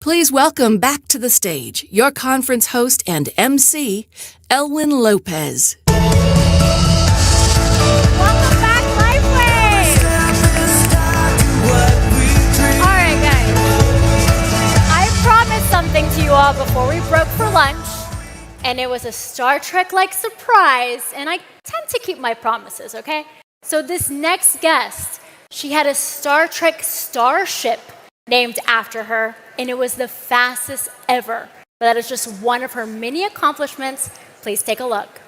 Please welcome back to the stage your conference host and MC, Elwin Lopez. Welcome back, Lifewave! All right, guys. I promised something to you all before we broke for lunch, and it was a Star Trek-like surprise, and I tend to keep my promises, okay? So this next guest, she had a Star Trek starship named after her, and it was the fastest ever. But that is just one of her many accomplishments. Please take a look.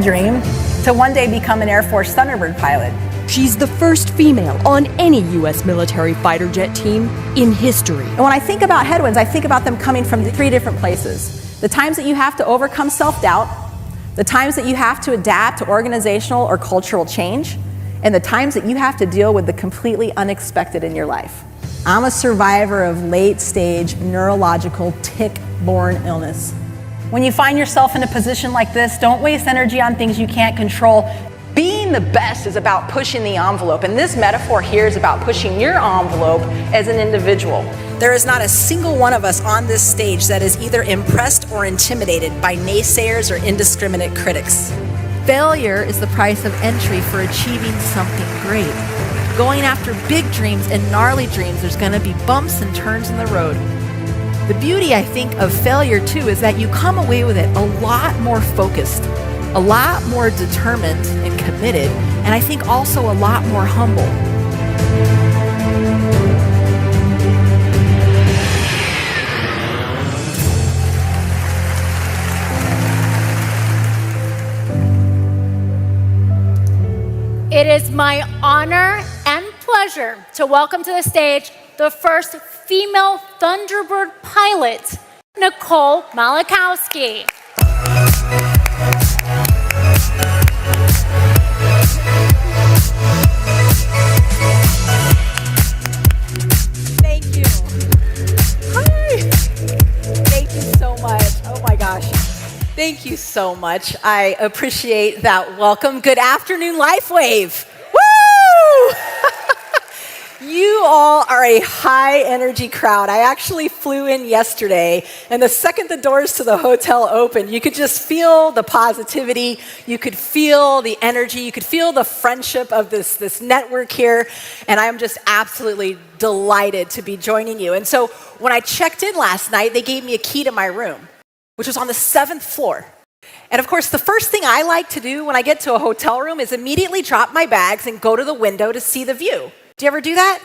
Dream to one day become an Air Force Thunderbird pilot. She's the first female on any U.S. military fighter jet team in history. And when I think about headwinds, I think about them coming from three different places. The times that you have to overcome self-doubt, the times that you have to adapt to organizational or cultural change, and the times that you have to deal with the completely unexpected in your life. I'm a survivor of late-stage neurological tick-borne illness. When you find yourself in a position like this, don't waste energy on things you can't control. Being the best is about pushing the envelope, and this metaphor here is about pushing your envelope as an individual. There is not a single one of us on this stage that is either impressed or intimidated by naysayers or indiscriminate critics. Failure is the price of entry for achieving something great. Going after big dreams and gnarly dreams, there's going to be bumps and turns in the road. The beauty, I think, of failure, too, is that you come away with it a lot more focused, a lot more determined and committed, and I think also a lot more humble. It is my honor and pleasure to welcome to the stage the first female Thunderbird pilot, Nicole Malachowski. Thank you. Hi. Thank you so much. Oh my gosh. Thank you so much. I appreciate that welcome. Good afternoon, Lifewave. Woo! You all are a high energy crowd. I actually flew in yesterday, and the second the doors to the hotel opened, you could just feel the positivity, you could feel the energy, you could feel the friendship of this network here, and I'm just absolutely delighted to be joining you. And so when I checked in last night, they gave me a key to my room, which was on the 7th floor. And of course, the first thing I like to do when I get to a hotel room is immediately drop my bags and go to the window to see the view. Do you ever do that?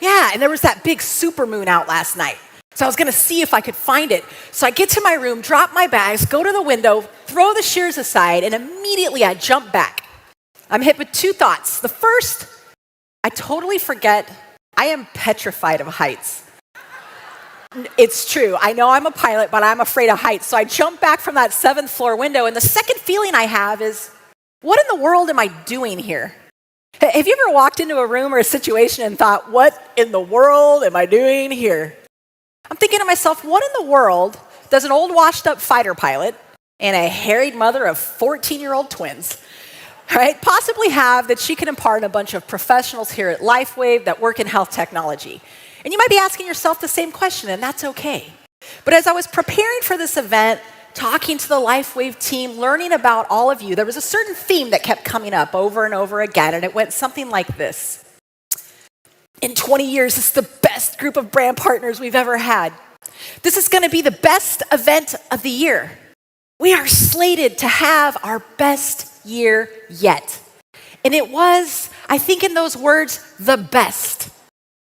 Yeah, and there was that big supermoon out last night. So I was gonna see if I could find it. So I get to my room, drop my bags, go to the window, throw the shears aside, and immediately I jump back. I'm hit with two thoughts. The first, I totally forget I am petrified of heights. It's true, I know I'm a pilot, but I'm afraid of heights. So I jump back from that 7th floor window, and the second feeling I have is, what in the world am I doing here? Have you ever walked into a room or a situation and thought, what in the world am I doing here? I'm thinking to myself, what in the world does an old washed up fighter pilot and a harried mother of 14-year-old twins, right, possibly have that she can impart on a bunch of professionals here at Lifewave that work in health technology? And you might be asking yourself the same question, and that's okay. But as I was preparing for this event, talking to the Lifewave team, learning about all of you, there was a certain theme that kept coming up over and over again, and it went something like this. In 20 years, this is the best group of brand partners we've ever had. This is going to be the best event of the year. We are slated to have our best year yet. And it was, I think in those words, the best,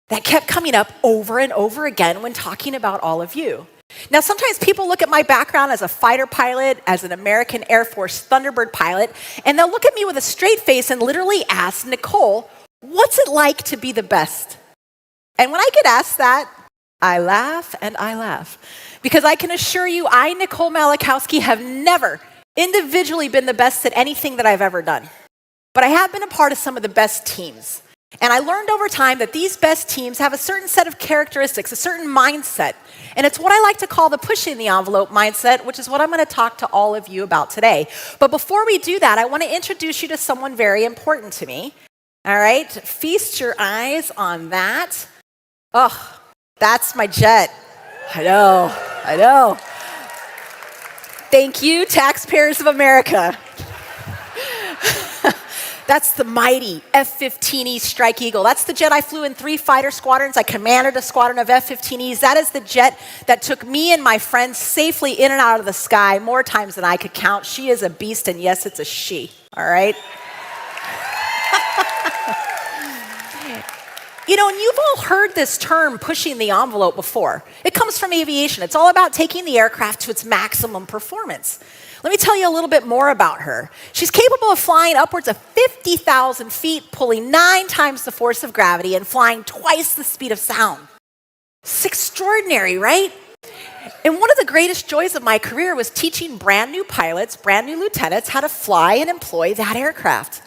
that kept coming up over and over again when talking about all of you. Now, sometimes people look at my background as a fighter pilot, as an American Air Force Thunderbird pilot, and they'll look at me with a straight face and literally ask, Nicole, what's it like to be the best? And when I get asked that, I laugh and I laugh. Because I can assure you, I, Nicole Malachowski, have never individually been the best at anything that I've ever done. But I have been a part of some of the best teams. And I learned over time that these best teams have a certain set of characteristics, a certain mindset. And it's what I like to call the pushing the envelope mindset, which is what I'm going to talk to all of you about today. But before we do that, I want to introduce you to someone very important to me. All right? Feast your eyes on that. Oh, that's my jet. I know. Thank you, taxpayers of America. That's the mighty F-15E Strike Eagle. That's the jet I flew in 3 fighter squadrons. I commanded a squadron of F-15Es. That is the jet that took me and my friends safely in and out of the sky more times than I could count. She is a beast, and yes, it's a she, all right? You know, and you've all heard this term, pushing the envelope, before. It comes from aviation. It's all about taking the aircraft to its maximum performance. Let me tell you a little bit more about her. She's capable of flying upwards of 50,000 feet, pulling 9 times the force of gravity, and flying twice the speed of sound. It's extraordinary, right? And one of the greatest joys of my career was teaching brand new pilots, brand new lieutenants, how to fly and employ that aircraft.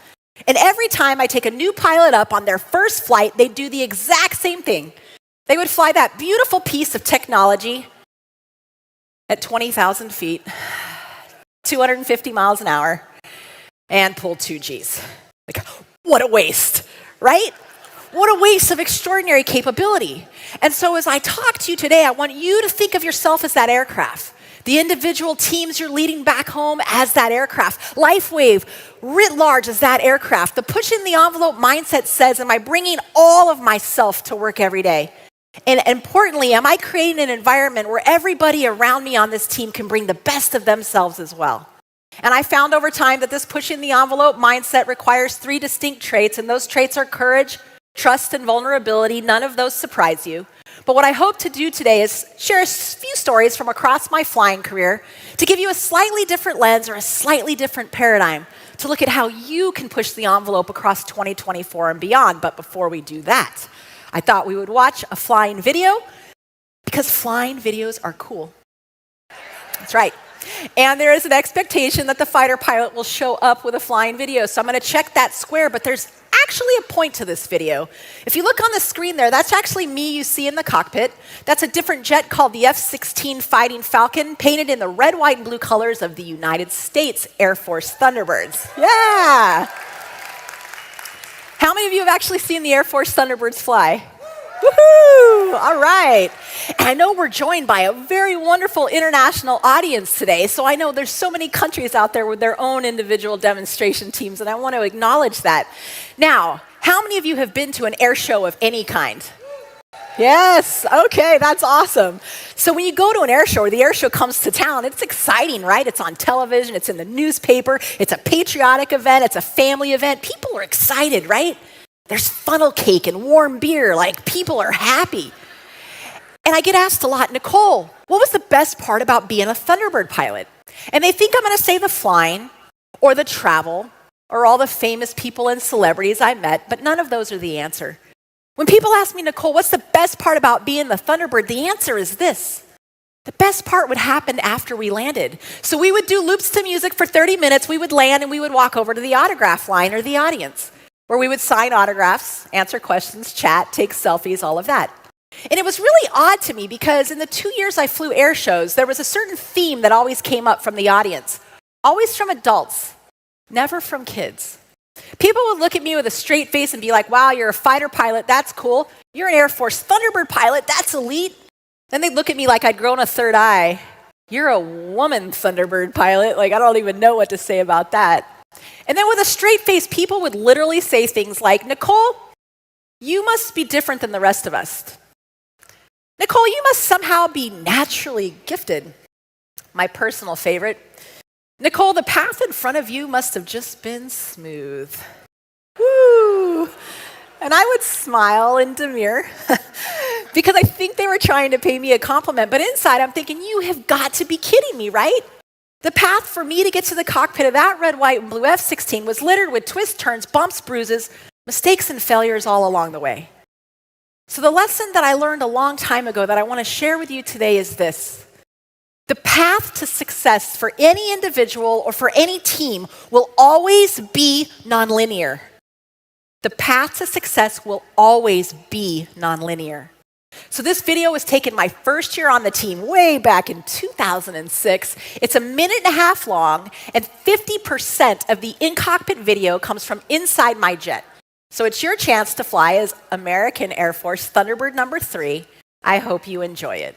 And every time I take a new pilot up on their first flight, they do the exact same thing. They would fly that beautiful piece of technology at 20,000 feet, 250 miles an hour, and pull 2 Gs. Like, what a waste, right? What a waste of extraordinary capability. And so as I talk to you today, I want you to think of yourself as that aircraft. The individual teams you're leading back home as that aircraft. Lifewave, writ large, as that aircraft. The pushing the envelope mindset says, am I bringing all of myself to work every day? And importantly, am I creating an environment where everybody around me on this team can bring the best of themselves as well? And I found over time that this pushing the envelope mindset requires 3 distinct traits, and those traits are courage, trust, and vulnerability. None of those surprise you. But what I hope to do today is share a few stories from across my flying career to give you a slightly different lens or a slightly different paradigm to look at how you can push the envelope across 2024 and beyond. But before we do that, I thought we would watch a flying video because flying videos are cool. That's right. And there is an expectation that the fighter pilot will show up with a flying video. So I'm going to check that square, but there's actually a point to this video. If you look on the screen there, that's actually me you see in the cockpit. That's a different jet called the F-16 Fighting Falcon, painted in the red, white, and blue colors of the United States Air Force Thunderbirds. Yeah! How many of you have actually seen the Air Force Thunderbirds fly? Woohoo! All right. And I know we're joined by a very wonderful international audience today, so I know there's so many countries out there with their own individual demonstration teams, and I want to acknowledge that. Now, how many of you have been to an air show of any kind? Yes, okay, that's awesome. So when you go to an air show or the air show comes to town, it's exciting, right? It's on television, it's in the newspaper, it's a patriotic event, it's a family event. People are excited, right? There's funnel cake and warm beer, like people are happy. And I get asked a lot, Nicole, what was the best part about being a Thunderbird pilot? And they think I'm going to say the flying or the travel or all the famous people and celebrities I met, but none of those are the answer. When people ask me, Nicole, what's the best part about being the Thunderbird? The answer is this. The best part would happen after we landed. So we would do loops to music for 30 minutes, we would land, and we would walk over to the autograph line or the audience, where we would sign autographs, answer questions, chat, take selfies, all of that. And it was really odd to me because in the 2 years I flew air shows, there was a certain theme that always came up from the audience. Always from adults, never from kids. People would look at me with a straight face and be like, wow, you're a fighter pilot, that's cool. You're an Air Force Thunderbird pilot, that's elite. Then they'd look at me like I'd grown a third eye. You're a woman Thunderbird pilot, like I don't even know what to say about that. And then with a straight face, people would literally say things like, Nicole, you must be different than the rest of us. Nicole, you must somehow be naturally gifted. My personal favorite. Nicole, the path in front of you must have just been smooth. Woo! And I would smile and demur because I think they were trying to pay me a compliment. But inside, I'm thinking, you have got to be kidding me, right? The path for me to get to the cockpit of that red, white, and blue F-16 was littered with twists, turns, bumps, bruises, mistakes, and failures all along the way. So the lesson that I learned a long time ago that I want to share with you today is this. The path to success for any individual or for any team will always be nonlinear. The path to success will always be nonlinear. So this video was taken my first year on the team way back in 2006. It's 1.5 minutes long, and 50% of the in-cockpit video comes from inside my jet. So it's your chance to fly as American Air Force Thunderbird number 3. I hope you enjoy it.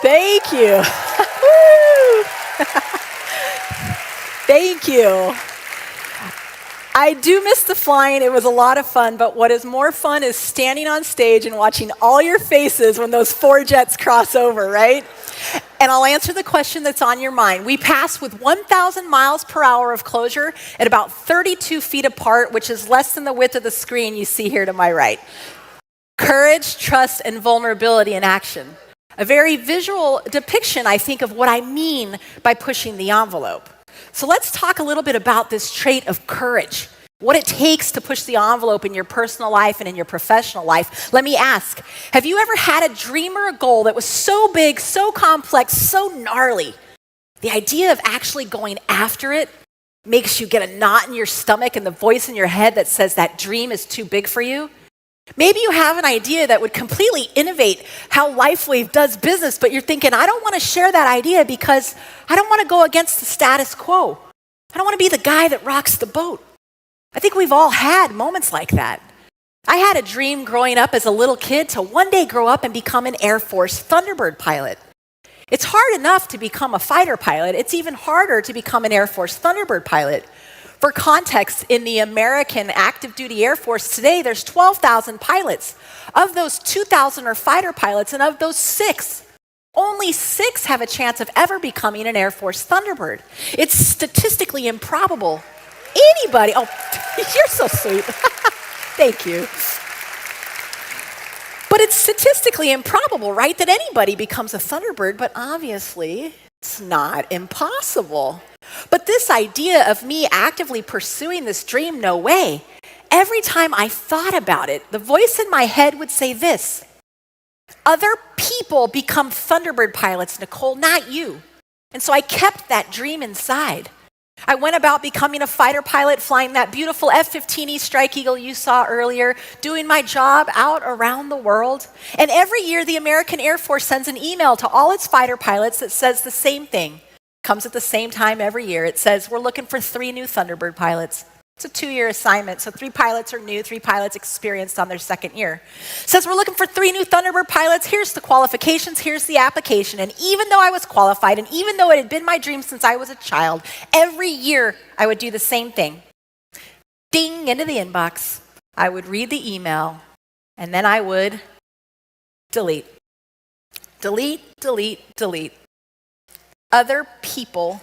Thank you. Thank you. I do miss the flying. It was a lot of fun, but what is more fun is standing on stage and watching all your faces when those 4 jets cross over, right? And I'll answer the question that's on your mind. We pass with 1,000 miles per hour of closure at about 32 feet apart, which is less than the width of the screen you see here to my right. Courage, trust, and vulnerability in action. A very visual depiction, I think, of what I mean by pushing the envelope. So let's talk a little bit about this trait of courage, what it takes to push the envelope in your personal life and in your professional life. Let me ask, have you ever had a dream or a goal that was so big, so complex, so gnarly? The idea of actually going after it makes you get a knot in your stomach and the voice in your head that says that dream is too big for you. Maybe you have an idea that would completely innovate how Lifewave does business, but you're thinking, I don't want to share that idea because I don't want to go against the status quo. I don't want to be the guy that rocks the boat. I think we've all had moments like that. I had a dream growing up as a little kid to one day grow up and become an Air Force Thunderbird pilot. It's hard enough to become a fighter pilot. It's even harder to become an Air Force Thunderbird pilot. For context, in the American active duty Air Force today, there's 12,000 pilots. Of those, 2,000 are fighter pilots, and of those 6, only 6 have a chance of ever becoming an Air Force Thunderbird. It's statistically improbable. Anybody, oh, you're so sweet. Thank you. But it's statistically improbable, right, that anybody becomes a Thunderbird, but obviously it's not impossible. But this idea of me actively pursuing this dream, no way. Every time I thought about it, the voice in my head would say this: other people become Thunderbird pilots, Nicole, not you. And so I kept that dream inside. I went about becoming a fighter pilot, flying that beautiful F-15E Strike Eagle you saw earlier, doing my job out around the world. And every year, the American Air Force sends an email to all its fighter pilots that says the same thing. Comes at the same time every year. It says, we're looking for 3 new Thunderbird pilots. It's a 2-year assignment, so 3 pilots are new, 3 pilots experienced on their 2nd year. It says, we're looking for 3 new Thunderbird pilots. Here's the qualifications, here's the application. And even though I was qualified, and even though it had been my dream since I was a child, every year I would do the same thing. Ding, into the inbox. I would read the email, And then I would delete. Delete, delete, delete. Other people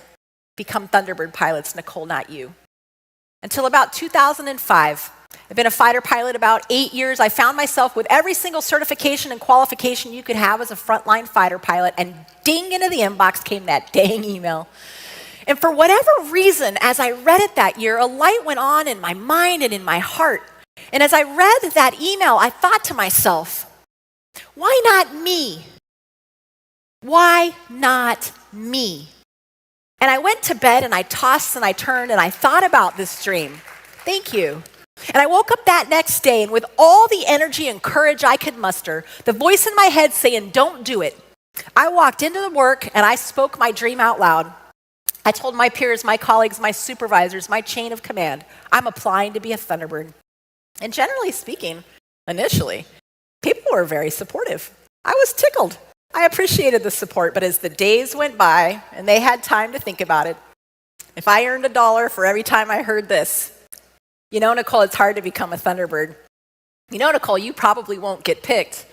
become Thunderbird pilots, Nicole, not you. Until about 2005. I've been a fighter pilot about 8 years. I found myself with every single certification and qualification you could have as a frontline fighter pilot, and ding, into the inbox came that dang email. And for whatever reason, as I read it that year, a light went on in my mind and in my heart. And as I read that email, I thought to myself, why not me? Why not me? And I went to bed and I tossed and I turned and I thought about this dream. Thank you. And I woke up that next day, and with all the energy and courage I could muster, the voice in my head saying, don't do it, I walked into the work and I spoke my dream out loud. I told my peers, my colleagues, my supervisors, my chain of command, I'm applying to be a Thunderbird. And generally speaking, initially, people were very supportive. I was tickled. I appreciated the support, but as the days went by and they had time to think about it, if I earned $1 for every time I heard this, you know, Nicole, it's hard to become a Thunderbird. You know, Nicole, you probably won't get picked.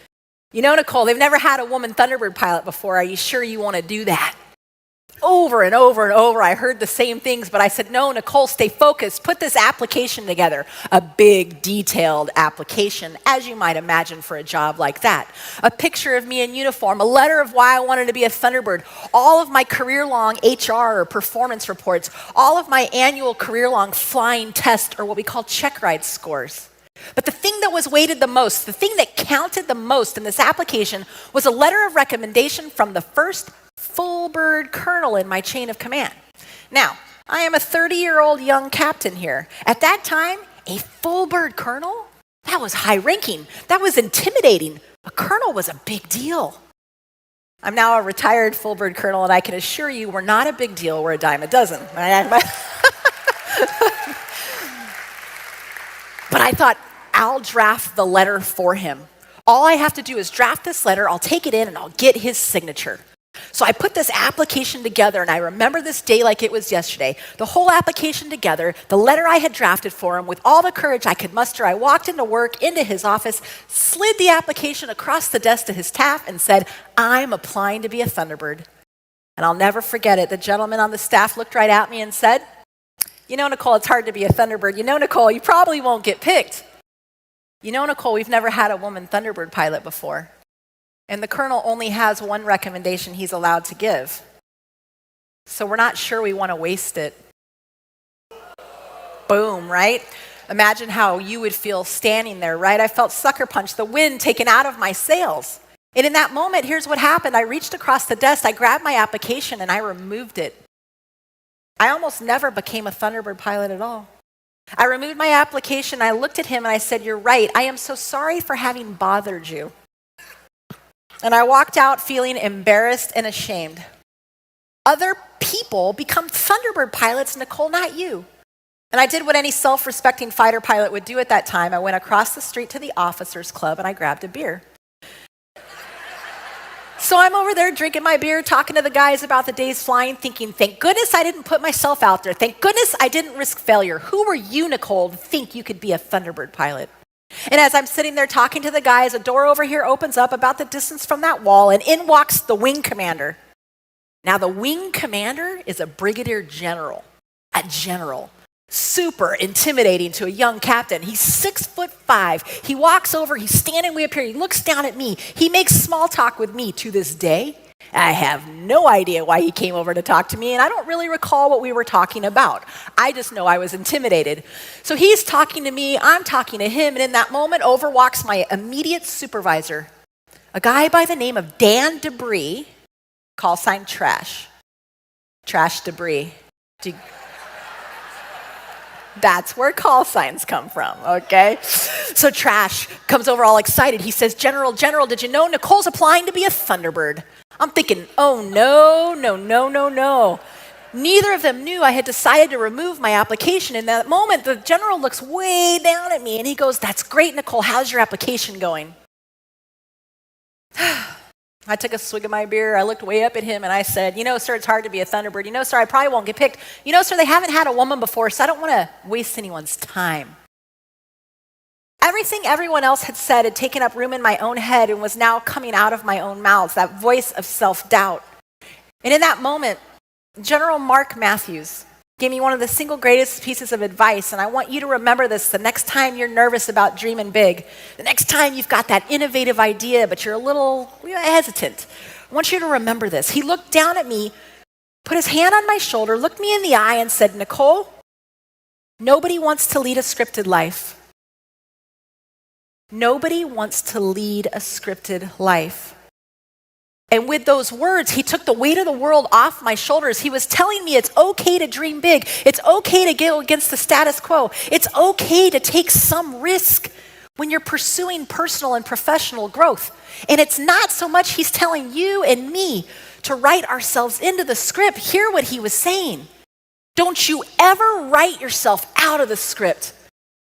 You know, Nicole, they've never had a woman Thunderbird pilot before. Are you sure you want to do that? Over and over and over, I heard the same things, but I said, no, Nicole, stay focused. Put this application together. A big, detailed application, as you might imagine for a job like that. A picture of me in uniform, a letter of why I wanted to be a Thunderbird, all of my career-long HR or performance reports, all of my annual career-long flying test, or what we call check ride scores. But the thing that was weighted the most, the thing that counted the most in this application was a letter of recommendation from the first full bird colonel in my chain of command. Now, I am a 30-year-old young captain here. At that time, a full bird colonel? That was high ranking. That was intimidating. A colonel was a big deal. I'm now a retired full bird colonel, and I can assure you we're not a big deal. We're a dime a dozen. But I thought, I'll draft the letter for him. All I have to do is draft this letter, I'll take it in, and I'll get his signature. So I put this application together, and I remember this day like it was yesterday. The whole application together, the letter I had drafted for him, with all the courage I could muster, I walked into work, into his office, slid the application across the desk to his staff, and said, I'm applying to be a Thunderbird. And I'll never forget it. The gentleman on the staff looked right at me and said, you know, Nicole, it's hard to be a Thunderbird. You know, Nicole, you probably won't get picked. You know, Nicole, we've never had a woman Thunderbird pilot before. And the colonel only has one recommendation he's allowed to give. So we're not sure we want to waste it. Boom, right? Imagine how you would feel standing there, right? I felt sucker punched, the wind taken out of my sails. And in that moment, here's what happened. I reached across the desk, I grabbed my application, and I removed it. I almost never became a Thunderbird pilot at all. I removed my application, I looked at him, and I said, you're right. I am so sorry for having bothered you. And I walked out feeling embarrassed and ashamed. Other people become Thunderbird pilots, Nicole, not you. And I did what any self-respecting fighter pilot would do at that time. I went across the street to the officers' club and I grabbed a beer. So I'm over there drinking my beer, talking to the guys about the day's flying, thinking, thank goodness I didn't put myself out there. Thank goodness I didn't risk failure. Who were you, Nicole, to think you could be a Thunderbird pilot? And as I'm sitting there talking to the guys, a door over here opens up about the distance from that wall, and in walks the wing commander. Now, the wing commander is a brigadier general, a general. Super intimidating to a young captain. He's 6'5". He walks over, he's standing way up here, he looks down at me. He makes small talk with me to this day. I have no idea why he came over to talk to me, and I don't really recall what we were talking about. I just know I was intimidated. So he's talking to me, I'm talking to him, and in that moment, over walks my immediate supervisor, a guy by the name of Dan Debris, call sign Trash. Trash Debris. That's where call signs come from, okay? So Trash comes over all excited. He says, General, did you know Nicole's applying to be a Thunderbird? I'm thinking, oh, no. Neither of them knew I had decided to remove my application. In that moment, the general looks way down at me and he goes, that's great, Nicole. How's your application going? I took a swig of my beer. I looked way up at him and I said, you know, sir, it's hard to be a Thunderbird. You know, sir, I probably won't get picked. You know, sir, they haven't had a woman before, so I don't want to waste anyone's time. Ever everything everyone else had said had taken up room in my own head and was now coming out of my own mouth, that voice of self-doubt. And in that moment, General Mark Matthews gave me one of the single greatest pieces of advice, and I want you to remember this the next time you're nervous about dreaming big, the next time you've got that innovative idea, but you're a little hesitant. I want you to remember this. He looked down at me, put his hand on my shoulder, looked me in the eye, and said, Nicole, nobody wants to lead a scripted life. Nobody wants to lead a scripted life. And with those words, he took the weight of the world off my shoulders. He was telling me it's okay to dream big. It's okay to go against the status quo. It's okay to take some risk when you're pursuing personal and professional growth. And it's not so much he's telling you and me to write ourselves into the script. Hear what he was saying. Don't you ever write yourself out of the script.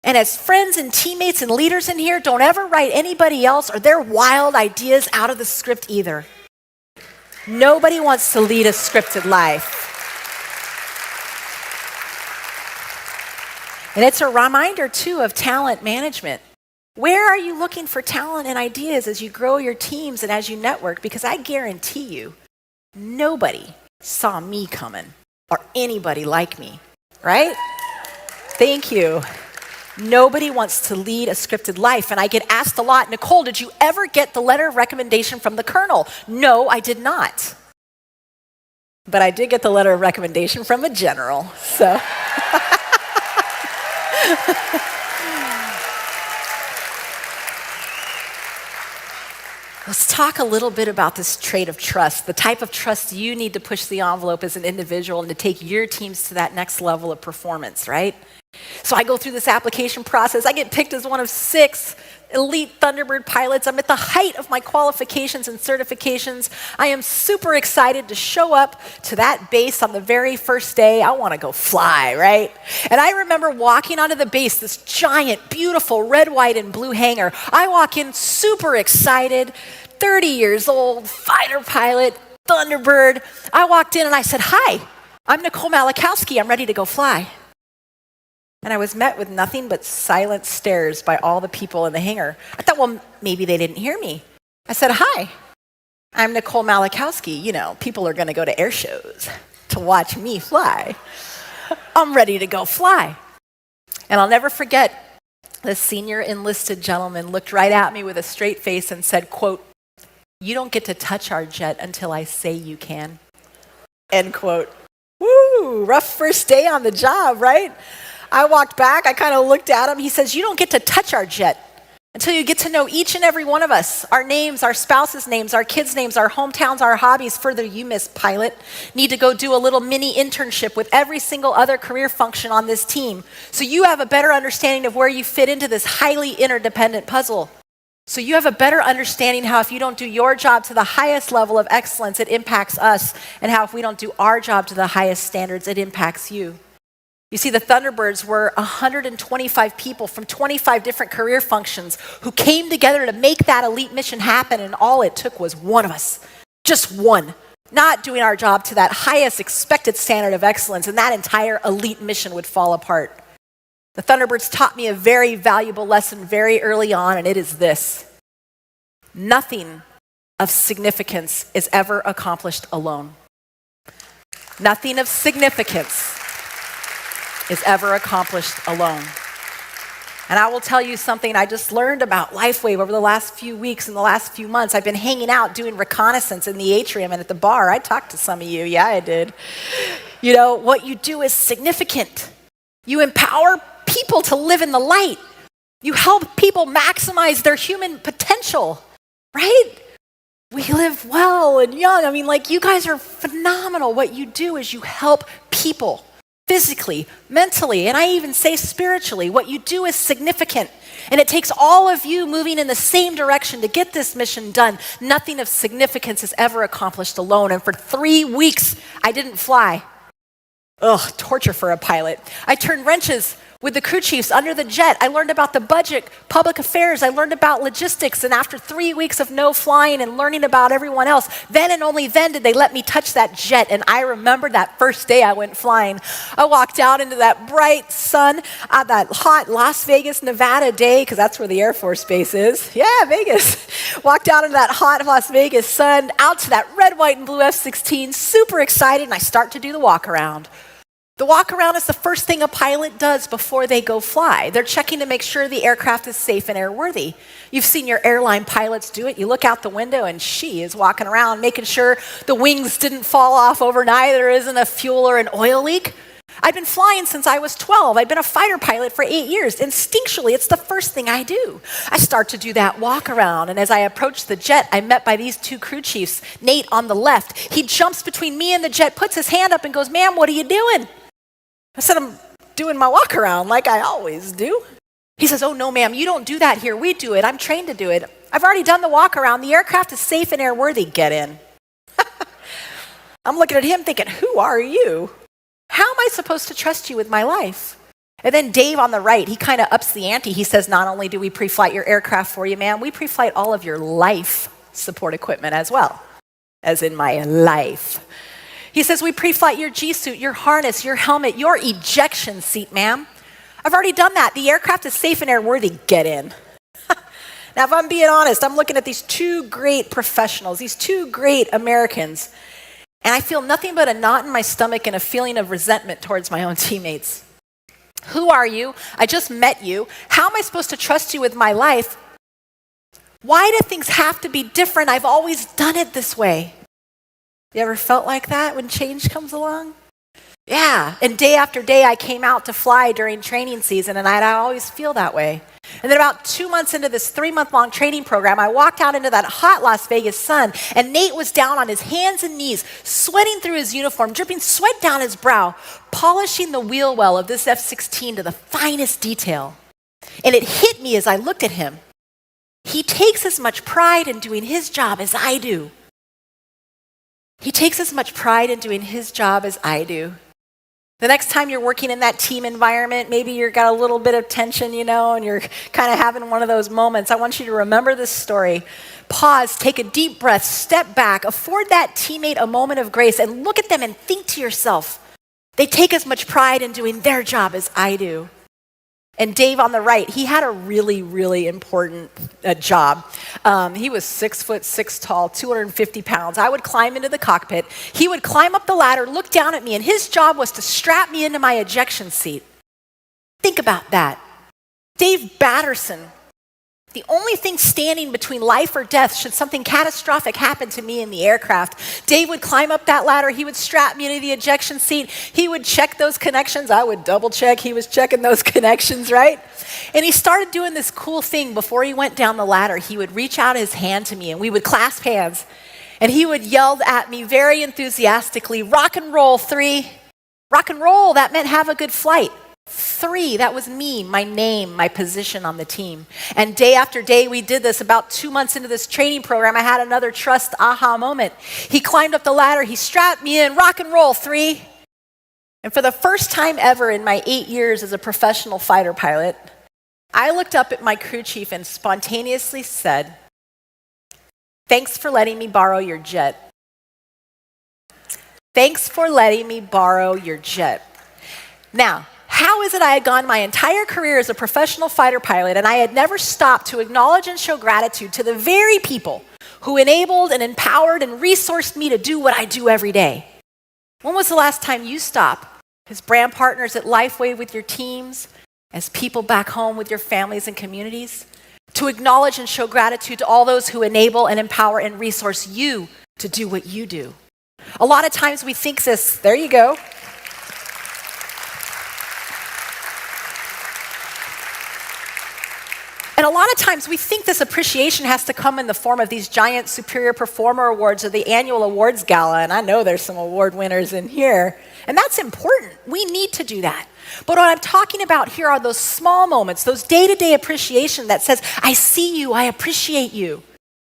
And as friends and teammates and leaders in here, don't ever write anybody else or their wild ideas out of the script either. Nobody wants to lead a scripted life. And it's a reminder, too, of talent management. Where are you looking for talent and ideas as you grow your teams and as you network? Because I guarantee you, nobody saw me coming or anybody like me, right? Thank you. Nobody wants to lead a scripted life. And I get asked a lot, Nicole, did you ever get the letter of recommendation from the colonel? No, I did not. But I did get the letter of recommendation from a general, so. Let's talk a little bit about this trait of trust, the type of trust you need to push the envelope as an individual and to take your teams to that next level of performance, right? So I go through this application process. I get picked as one of 6 elite Thunderbird pilots. I'm at the height of my qualifications and certifications. I am super excited to show up to that base on the very first day. I want to go fly, right? And I remember walking onto the base, this giant, beautiful red, white, and blue hangar. I walk in super excited, 30 years old, fighter pilot, Thunderbird. I walked in and I said, hi, I'm Nicole Malachowski. I'm ready to go fly. And I was met with nothing but silent stares by all the people in the hangar. I thought, well, maybe they didn't hear me. I said, hi, I'm Nicole Malachowski. You know, people are going to go to air shows to watch me fly. I'm ready to go fly. And I'll never forget, this senior enlisted gentleman looked right at me with a straight face and said, quote, you don't get to touch our jet until I say you can. End quote. Woo, rough first day on the job, right? I walked back, I kind of looked at him. He says, you don't get to touch our jet until you get to know each and every one of us, our names, our spouses' names, our kids' names, our hometowns, our hobbies. Further, you, Miss Pilot, need to go do a little mini internship with every single other career function on this team so you have a better understanding of where you fit into this highly interdependent puzzle. So you have a better understanding how if you don't do your job to the highest level of excellence, it impacts us, and how if we don't do our job to the highest standards, it impacts you. You see, the Thunderbirds were 125 people from 25 different career functions who came together to make that elite mission happen, and all it took was one of us, just one, not doing our job to that highest expected standard of excellence, and that entire elite mission would fall apart. The Thunderbirds taught me a very valuable lesson very early on, and it is this: nothing of significance is ever accomplished alone. Nothing of significance is ever accomplished alone. And I will tell you something I just learned about Lifewave over the last few weeks and the last few months. I've been hanging out doing reconnaissance in the atrium and at the bar. I talked to some of you. Yeah, I did. You know, what you do is significant. You empower people to live in the light. You help people maximize their human potential, right? We live well and young. I mean, like, you guys are phenomenal. What you do is you help people. Physically, mentally, and I even say spiritually. What you do is significant. And it takes all of you moving in the same direction to get this mission done. Nothing of significance is ever accomplished alone. And for 3 weeks, I didn't fly. Ugh, torture for a pilot. I turned wrenches With the crew chiefs under the jet, I learned about the budget, public affairs, I learned about logistics, and after 3 weeks of no flying and learning about everyone else, then and only then did they let me touch that jet. And I remember that first day I went flying. I walked out into that bright sun on that hot Las Vegas, Nevada day, because that's where the Air Force Base is. Yeah, Vegas. Walked out into that hot Las Vegas sun, out to that red, white, and blue F-16, super excited, and I start to do the walk around. The walk around is the first thing a pilot does before they go fly. They're checking to make sure the aircraft is safe and airworthy. You've seen your airline pilots do it. You look out the window and she is walking around making sure the wings didn't fall off overnight, there isn't a fuel or an oil leak. I've been flying since I was 12. I've been a fighter pilot for 8 years. Instinctually, it's the first thing I do. I start to do that walk around, and as I approach the jet, I'm met by these two crew chiefs, Nate on the left. He jumps between me and the jet, puts his hand up and goes, "Ma'am, what are you doing?" I said, "I'm doing my walk around like I always do." He says, "Oh, no, ma'am, you don't do that here. We do it. I'm trained to do it. I've already done the walk around. The aircraft is safe and airworthy. Get in." I'm looking at him thinking, who are you? How am I supposed to trust you with my life? And then Dave on the right, he kind of ups the ante. He says, "Not only do we pre-flight your aircraft for you, ma'am, we pre-flight all of your life support equipment as well," as in my life. He says, "We pre-flight your G-suit, your harness, your helmet, your ejection seat, ma'am. I've already done that. The aircraft is safe and airworthy. Get in." Now, if I'm being honest, I'm looking at these two great professionals, these two great Americans, and I feel nothing but a knot in my stomach and a feeling of resentment towards my own teammates. Who are you? I just met you. How am I supposed to trust you with my life? Why do things have to be different? I've always done it this way. You ever felt like that when change comes along? Yeah, and day after day I came out to fly during training season, and I always feel that way. And then about 2 months into this 3-month-long training program, I walked out into that hot Las Vegas sun, and Nate was down on his hands and knees, sweating through his uniform, dripping sweat down his brow, polishing the wheel well of this F-16 to the finest detail. And it hit me as I looked at him. He takes as much pride in doing his job as I do. He takes as much pride in doing his job as I do. The next time you're working in that team environment, maybe you've got a little bit of tension, and you're kind of having one of those moments. I want you to remember this story. Pause, take a deep breath, step back, afford that teammate a moment of grace, and look at them and think to yourself, they take as much pride in doing their job as I do. And Dave on the right, he had a really, really important job. He was 6'6" tall, 250 pounds. I would climb into the cockpit. He would climb up the ladder, look down at me, and his job was to strap me into my ejection seat. Think about that. Dave Batterson, the only thing standing between life or death should something catastrophic happen to me in the aircraft. Dave would climb up that ladder. He would strap me into the ejection seat. He would check those connections. I would double check. He was checking those connections, right? And he started doing this cool thing. Before he went down the ladder, he would reach out his hand to me and we would clasp hands. And he would yell at me very enthusiastically, "Rock and roll, 3. Rock and roll, that meant have a good flight. 3, that was me, my name, my position on the team. And day after day, we did this. About 2 months into this training program, I had another trust aha moment. He climbed up the ladder, he strapped me in, "Rock and roll, 3. And for the first time ever in my 8 years as a professional fighter pilot, I looked up at my crew chief and spontaneously said, "Thanks for letting me borrow your jet. Thanks for letting me borrow your jet." Now, how is it I had gone my entire career as a professional fighter pilot and I had never stopped to acknowledge and show gratitude to the very people who enabled and empowered and resourced me to do what I do every day? When was the last time you stopped as brand partners at Lifewave with your teams, as people back home with your families and communities, to acknowledge and show gratitude to all those who enable and empower and resource you to do what you do? A lot of times we think this, there you go. And a lot of times we think this appreciation has to come in the form of these giant superior performer awards or the annual awards gala. And I know there's some award winners in here. And that's important. We need to do that. But what I'm talking about here are those small moments, those day-to-day appreciation that says, "I see you, I appreciate you."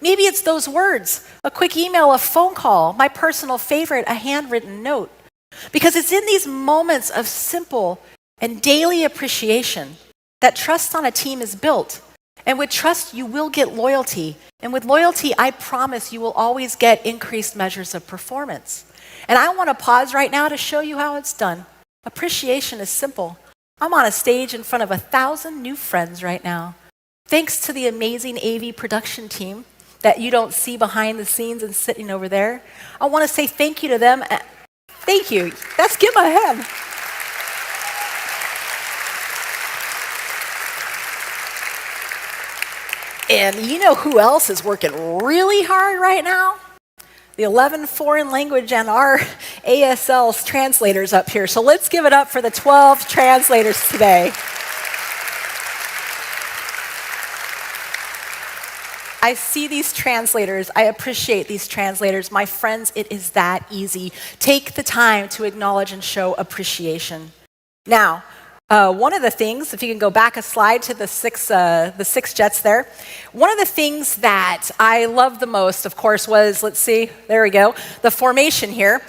Maybe it's those words, a quick email, a phone call, my personal favorite, a handwritten note. Because it's in these moments of simple, and daily appreciation, that trust on a team is built. And with trust, you will get loyalty. And with loyalty, I promise you will always get increased measures of performance. And I want to pause right now to show you how it's done. Appreciation is simple. I'm on a stage in front of 1,000 new friends right now. Thanks to the amazing AV production team that you don't see behind the scenes and sitting over there. I want to say thank you to them. Thank you. Let's give them a hand. And you know who else is working really hard right now? The 11 foreign language and our ASL translators up here. So let's give it up for the 12 translators today. I see these translators. I appreciate these translators. My friends, it is that easy. Take the time to acknowledge and show appreciation. Now, one of the things, if you can go back a slide to the six jets there, one of the things that I love the most, of course, was, let's see, there we go, the formation here.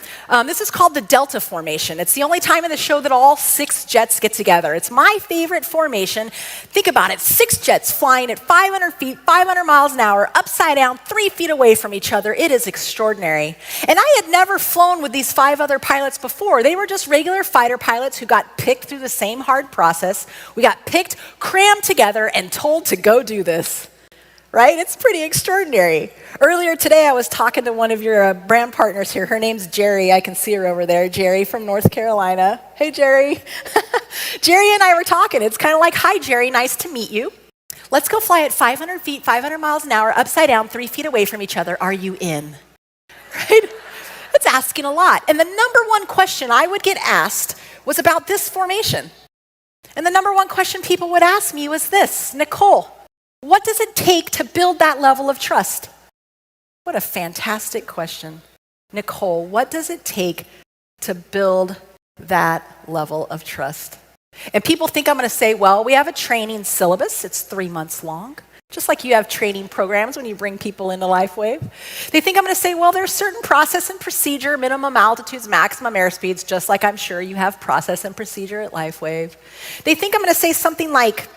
This is called the Delta Formation. It's the only time in the show that all 6 jets get together. It's my favorite formation. Think about it, 6 jets flying at 500 feet, 500 miles an hour, upside down, 3 feet away from each other. It is extraordinary. And I had never flown with these 5 other pilots before. They were just regular fighter pilots who got picked through the same hard process. We got picked, crammed together, and told to go do this. Right? It's pretty extraordinary. Earlier today, I was talking to one of your brand partners here. Her name's Jerry. I can see her over there. Jerry from North Carolina. Hey, Jerry. Jerry and I were talking. It's kind of like, hi, Jerry. Nice to meet you. Let's go fly at 500 feet, 500 miles an hour, upside down, 3 feet away from each other. Are you in? Right? That's asking a lot. And the number one question I would get asked was about this formation. And the number one question people would ask me was this: Nicole, what does it take to build that level of trust? What a fantastic question. Nicole, what does it take to build that level of trust? And people think I'm going to say, well, we have a training syllabus. It's 3 months long. Just like you have training programs when you bring people into Lifewave. They think I'm going to say, well, there's certain process and procedure, minimum altitudes, maximum airspeeds, just like I'm sure you have process and procedure at Lifewave. They think I'm going to say something like,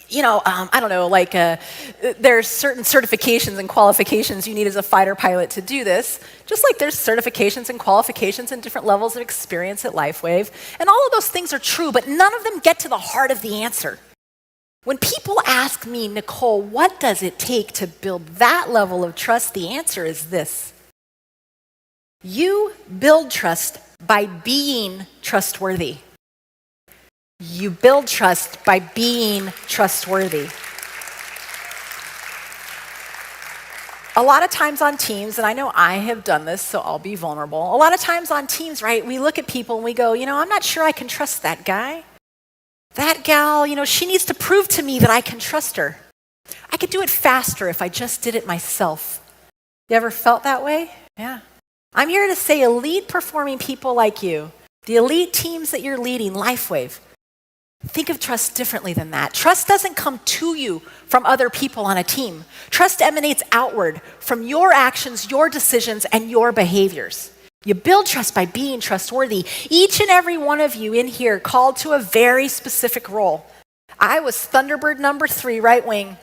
I don't know, like there's certain certifications and qualifications you need as a fighter pilot to do this, just like there's certifications and qualifications and different levels of experience at Lifewave. And all of those things are true, but none of them get to the heart of the answer. When people ask me, Nicole, what does it take to build that level of trust? The answer is this. You build trust by being trustworthy. You build trust by being trustworthy. A lot of times on teams, and I know I have done this, so I'll be vulnerable. A lot of times on teams, right, we look at people and we go, I'm not sure I can trust that guy. That gal, she needs to prove to me that I can trust her. I could do it faster if I just did it myself. You ever felt that way? Yeah. I'm here to say elite performing people like you, the elite teams that you're leading, Lifewave, think of trust differently than that. Trust doesn't come to you from other people on a team. Trust emanates outward from your actions, your decisions, and your behaviors. You build trust by being trustworthy. Each and every one of you in here called to a very specific role. I was Thunderbird number 3, right wing.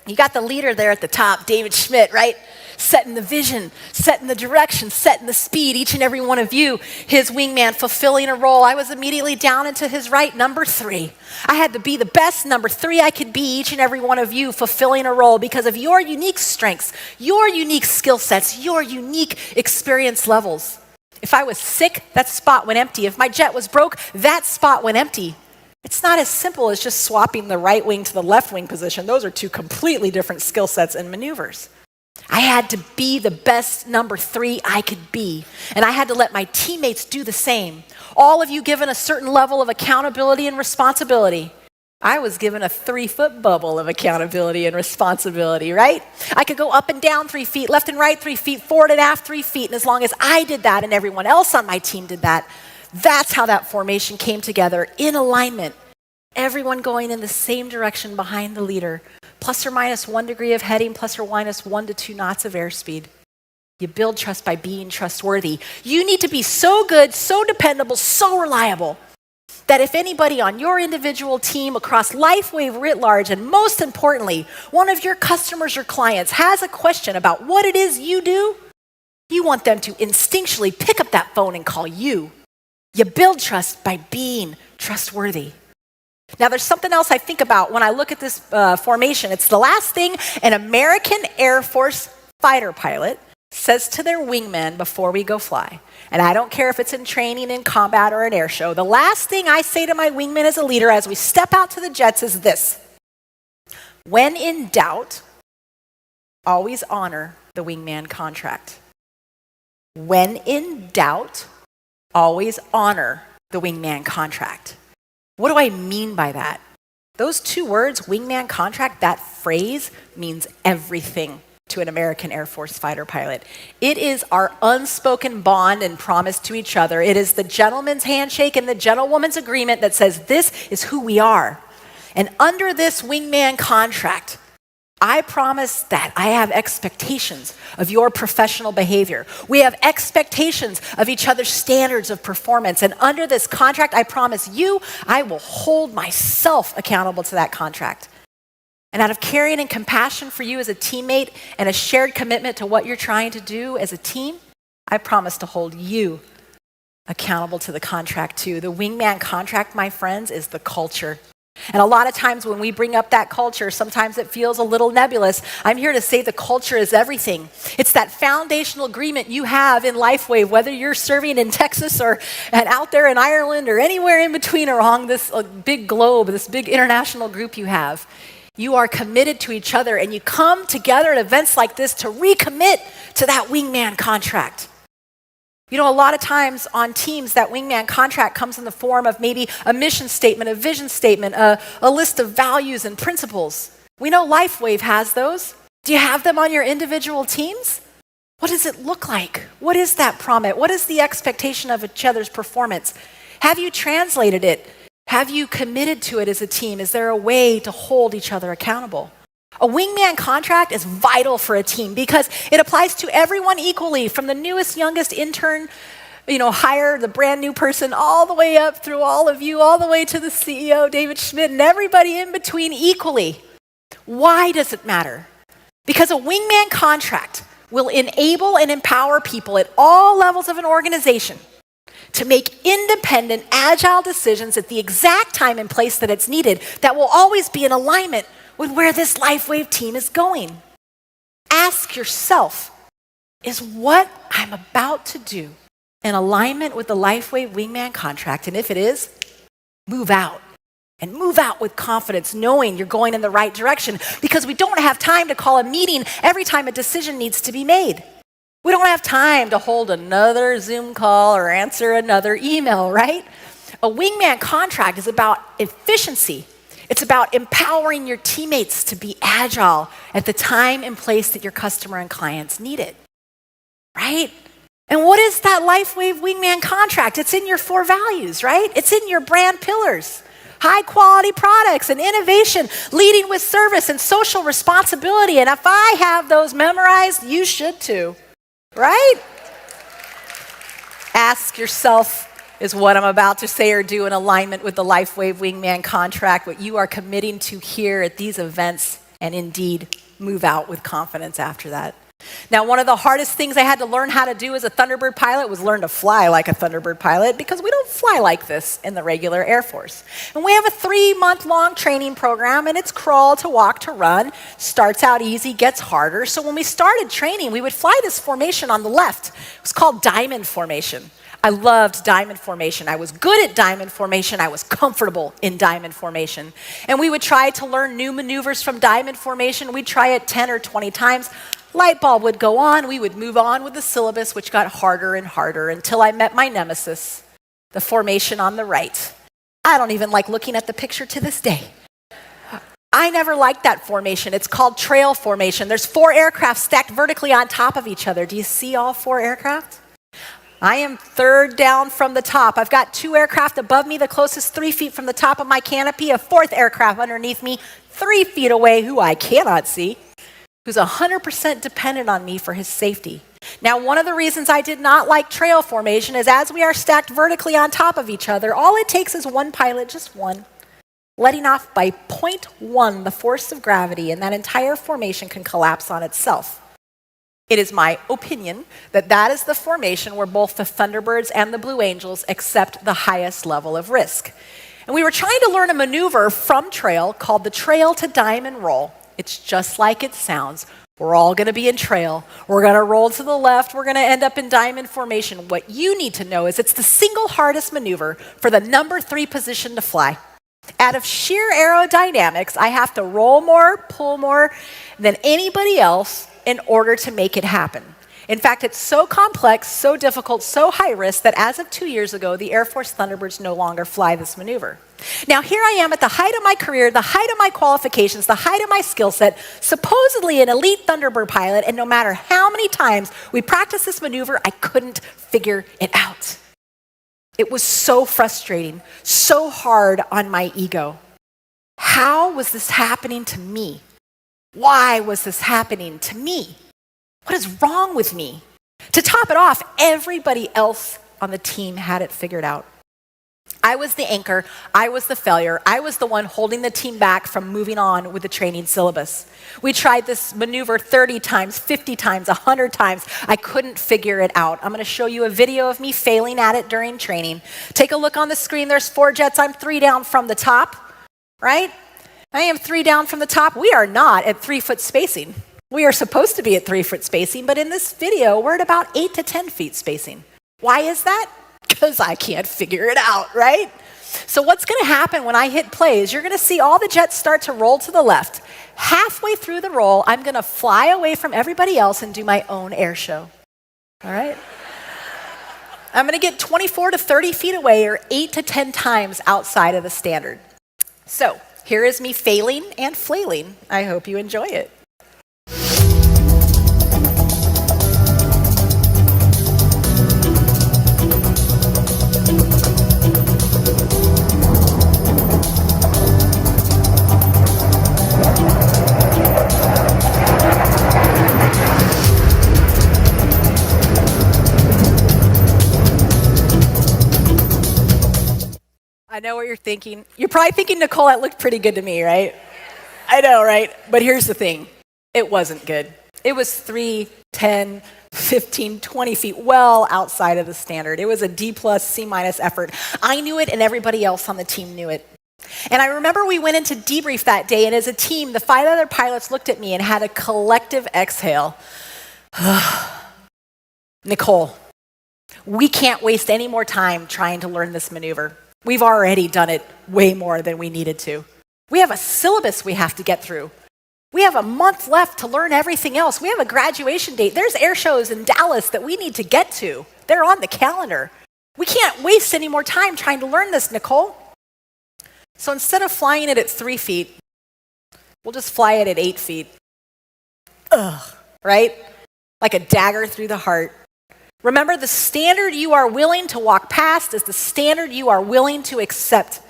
You got the leader there at the top, David Schmidt, right? Setting the vision, setting the direction, setting the speed. Each and every one of you, his wingman, fulfilling a role. I was immediately down into his right, number 3. I had to be the best number 3 I could be, each and every one of you fulfilling a role because of your unique strengths, your unique skill sets, your unique experience levels. If I was sick, that spot went empty. If my jet was broke, that spot went empty. It's not as simple as just swapping the right wing to the left wing position. Those are 2 completely different skill sets and maneuvers. I had to be the best number 3 I could be, and I had to let my teammates do the same. All of you given a certain level of accountability and responsibility. I was given a 3-foot bubble of accountability and responsibility, right? I could go up and down 3 feet, left and right 3 feet, forward and aft 3 feet, and as long as I did that and everyone else on my team did that, that's how that formation came together in alignment. Everyone going in the same direction behind the leader, plus or minus 1 degree of heading, plus or minus 1 to 2 knots of airspeed. You build trust by being trustworthy. You need to be so good, so dependable, so reliable that if anybody on your individual team across Lifewave writ large, and most importantly, one of your customers or clients has a question about what it is you do, you want them to instinctually pick up that phone and call you. You build trust by being trustworthy. Now, there's something else I think about when I look at this formation. It's the last thing an American Air Force fighter pilot says to their wingman before we go fly. And I don't care if it's in training, in combat, or an air show. The last thing I say to my wingman as a leader as we step out to the jets is this: when in doubt, always honor the wingman contract. When in doubt, always honor the wingman contract. What do I mean by that? Those two words, wingman contract, that phrase means everything to an American Air Force fighter pilot. It is our unspoken bond and promise to each other. It is the gentleman's handshake and the gentlewoman's agreement that says this is who we are. And under this wingman contract, I promise that I have expectations of your professional behavior. We have expectations of each other's standards of performance. And under this contract, I promise you, I will hold myself accountable to that contract. And out of caring and compassion for you as a teammate and a shared commitment to what you're trying to do as a team, I promise to hold you accountable to the contract too. The wingman contract, my friends, is the culture. And a lot of times when we bring up that culture, sometimes it feels a little nebulous. I'm here to say the culture is everything. It's that foundational agreement you have in Lifewave, whether you're serving in Texas or and out there in Ireland or anywhere in between along this big globe, this big international group you have. You are committed to each other, and you come together at events like this to recommit to that wingman contract. You know, a lot of times on teams, that wingman contract comes in the form of maybe a mission statement, a vision statement, a list of values and principles. We know Lifewave has those. Do you have them on your individual teams? What does it look like? What is that promise? What is the expectation of each other's performance? Have you translated it? Have you committed to it as a team? Is there a way to hold each other accountable? A wingman contract is vital for a team because it applies to everyone equally, from the newest, youngest intern, hire the brand new person, all the way up through all of you, all the way to the CEO, David Schmidt, and everybody in between equally. Why does it matter? Because a wingman contract will enable and empower people at all levels of an organization to make independent, agile decisions at the exact time and place that it's needed that will always be in alignment with where this Lifewave team is going. Ask yourself, is what I'm about to do in alignment with the Lifewave wingman contract? And if it is, move out. And move out with confidence, knowing you're going in the right direction, because we don't have time to call a meeting every time a decision needs to be made. We don't have time to hold another Zoom call or answer another email, right? A wingman contract is about efficiency. It's about empowering your teammates to be agile at the time and place that your customer and clients need it, right? And what is that Lifewave wingman contract? It's in your 4 values, right? It's in your brand pillars. High quality products and innovation, leading with service and social responsibility. And if I have those memorized, you should too. Right? Ask yourself, is what I'm about to say or do in alignment with the Lifewave wingman contract, what you are committing to here at these events, and indeed move out with confidence after that. Now, one of the hardest things I had to learn how to do as a Thunderbird pilot was learn to fly like a Thunderbird pilot, because we don't fly like this in the regular Air Force. And we have a 3-month-long training program, and it's crawl to walk to run. Starts out easy, gets harder. So when we started training, we would fly this formation on the left. It was called diamond formation. I loved diamond formation. I was good at diamond formation. I was comfortable in diamond formation. And we would try to learn new maneuvers from diamond formation. We'd try it 10 or 20 times. Light bulb would go on. We would move on with the syllabus, which got harder and harder until I met my nemesis, the formation on the right. I don't even like looking at the picture to this day. I never liked that formation. It's called trail formation. There's 4 aircraft stacked vertically on top of each other. Do you see all 4 aircraft? I am 3rd down from the top. I've got 2 aircraft above me, the closest 3 feet from the top of my canopy, a 4th aircraft underneath me, 3 feet away, who I cannot see, who's 100% dependent on me for his safety. Now, one of the reasons I did not like trail formation is as we are stacked vertically on top of each other, all it takes is one pilot, just one, letting off by 0.1 the force of gravity, and that entire formation can collapse on itself. It is my opinion that that is the formation where both the Thunderbirds and the Blue Angels accept the highest level of risk. And we were trying to learn a maneuver from trail called the trail to diamond roll. It's just like it sounds. We're all going to be in trail. We're going to roll to the left. We're going to end up in diamond formation. What you need to know is it's the single hardest maneuver for the number 3 position to fly. Out of sheer aerodynamics, I have to roll more, pull more than anybody else in order to make it happen. In fact, it's so complex, so difficult, so high risk that as of 2 years ago, the Air Force Thunderbirds no longer fly this maneuver. Now, here I am at the height of my career, the height of my qualifications, the height of my skill set, supposedly an elite Thunderbird pilot, and no matter how many times we practiced this maneuver, I couldn't figure it out. It was so frustrating, so hard on my ego. How was this happening to me? Why was this happening to me? What is wrong with me? To top it off, everybody else on the team had it figured out. I was the anchor, I was the failure, I was the one holding the team back from moving on with the training syllabus. We tried this maneuver 30 times, 50 times, 100 times. I couldn't figure it out. I'm going to show you a video of me failing at it during training. Take a look on the screen. There's 4 jets. I'm 3 down from the top, right? I am 3 down from the top. We are not at 3-foot spacing. We are supposed to be at 3-foot spacing, but in this video, we're at about 8 to 10 feet spacing. Why is that? Because I can't figure it out, right? So what's going to happen when I hit play is you're going to see all the jets start to roll to the left. Halfway through the roll, I'm going to fly away from everybody else and do my own air show, all right? I'm going to get 24 to 30 feet away, or 8 to 10 times outside of the standard. So here is me failing and flailing. I hope you enjoy it. I know what you're thinking. You're probably thinking, Nicole, that looked pretty good to me, right? I know, right? But here's the thing. It wasn't good. It was 3, 10, 15, 20 feet well outside of the standard. It was a D+, C- effort. I knew it and everybody else on the team knew it. And I remember we went into debrief that day, and as a team, the 5 other pilots looked at me and had a collective exhale. Nicole, we can't waste any more time trying to learn this maneuver. We've already done it way more than we needed to. We have a syllabus we have to get through. We have a month left to learn everything else. We have a graduation date. There's air shows in Dallas that we need to get to. They're on the calendar. We can't waste any more time trying to learn this, Nicole. So instead of flying it at 3 feet, we'll just fly it at 8 feet. Ugh, right? Like a dagger through the heart. Remember, the standard you are willing to walk past is the standard you are willing to accept.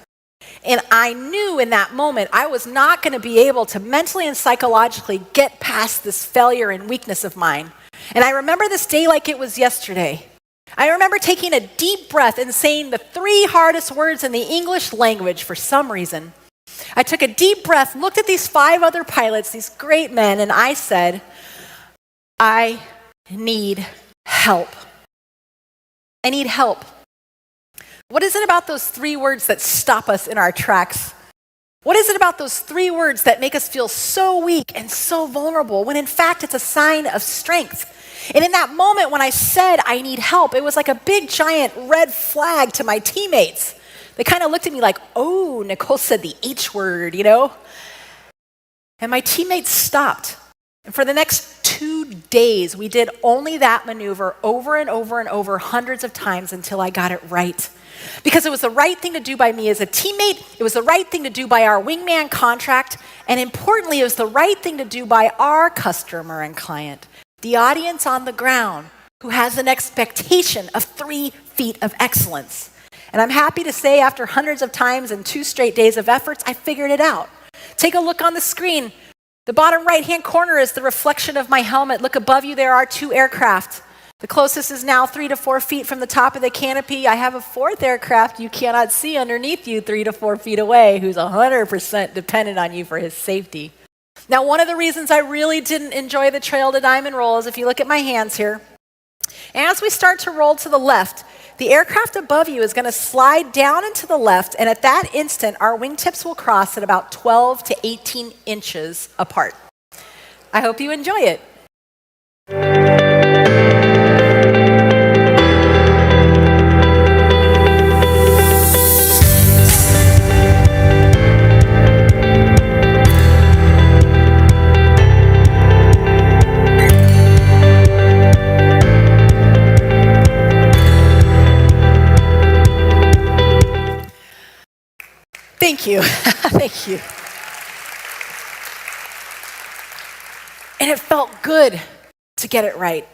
And I knew in that moment I was not going to be able to mentally and psychologically get past this failure and weakness of mine. And I remember this day like it was yesterday. I remember taking a deep breath and saying the 3 hardest words in the English language for some reason. I took a deep breath, looked at these 5 other pilots, these great men, and I said, I need help. I need help. What is it about those 3 words that stop us in our tracks? What is it about those 3 words that make us feel so weak and so vulnerable when in fact it's a sign of strength? And in that moment when I said I need help, it was like a big giant red flag to my teammates. They kind of looked at me like, oh, Nicole said the H word, you know? And my teammates stopped. And for the next 2 days, we did only that maneuver over and over and over hundreds of times until I got it right. Because it was the right thing to do by me as a teammate, it was the right thing to do by our wingman contract, and importantly, it was the right thing to do by our customer and client, the audience on the ground, who has an expectation of 3 feet of excellence. And I'm happy to say after hundreds of times and 2 straight days of efforts, I figured it out. Take a look on the screen. The bottom right-hand corner is the reflection of my helmet. Look above you, there are 2 aircraft. The closest is now 3 to 4 feet from the top of the canopy. I have a fourth aircraft you cannot see underneath you 3 to 4 feet away who's 100% dependent on you for his safety. Now, one of the reasons I really didn't enjoy the trail to diamond roll is if you look at my hands here, as we start to roll to the left, the aircraft above you is going to slide down and to the left, and at that instant, our wingtips will cross at about 12 to 18 inches apart. I hope you enjoy it. Thank you. Thank you. And it felt good to get it right.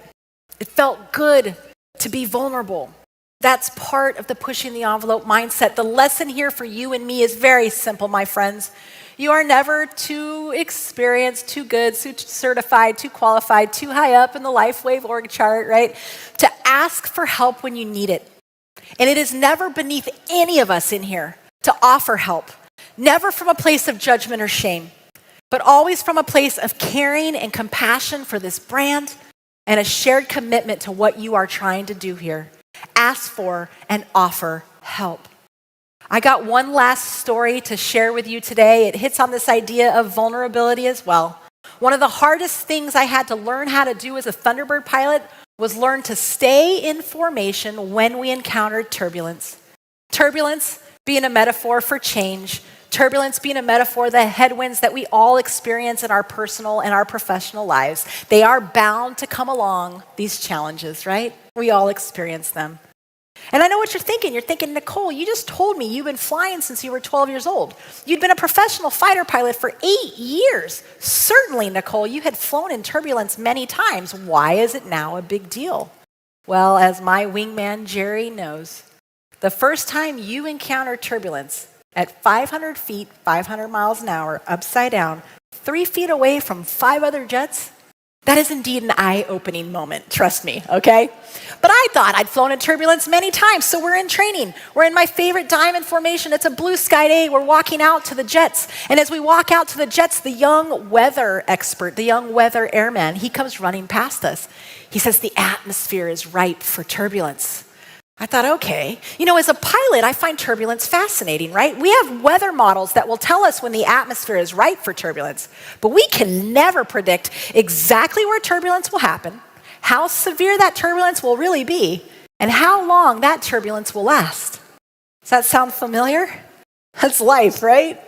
It felt good to be vulnerable. That's part of the pushing the envelope mindset. The lesson here for you and me is very simple, my friends. You are never too experienced, too good, too certified, too qualified, too high up in the Lifewave org chart, right? To ask for help when you need it. And it is never beneath any of us in here to offer help. Never from a place of judgment or shame, but always from a place of caring and compassion for this brand and a shared commitment to what you are trying to do here. Ask for and offer help. I got one last story to share with you today. It hits on this idea of vulnerability as well. One of the hardest things I had to learn how to do as a Thunderbird pilot was learn to stay in formation when we encountered turbulence. Turbulence being a metaphor for change, turbulence being a metaphor, the headwinds that we all experience in our personal and our professional lives. They are bound to come along, these challenges, right? We all experience them. And I know what you're thinking. You're thinking, Nicole, you just told me you've been flying since you were 12 years old. You'd been a professional fighter pilot for 8 years. Certainly, Nicole, you had flown in turbulence many times. Why is it now a big deal? Well, as my wingman, Jerry, knows, the first time you encounter turbulence at 500 feet, 500 miles an hour, upside down, 3 feet away from 5 other jets, that is indeed an eye-opening moment, trust me, okay? But I thought I'd flown in turbulence many times, so we're in training. We're in my favorite diamond formation. It's a blue sky day. We're walking out to the jets. And as we walk out to the jets, the young weather expert, the young weather airman, he comes running past us. He says, the atmosphere is ripe for turbulence. I thought, okay. You know, as a pilot, I find turbulence fascinating, right? We have weather models that will tell us when the atmosphere is right for turbulence, but we can never predict exactly where turbulence will happen, how severe that turbulence will really be, and how long that turbulence will last. Does that sound familiar? That's life, right?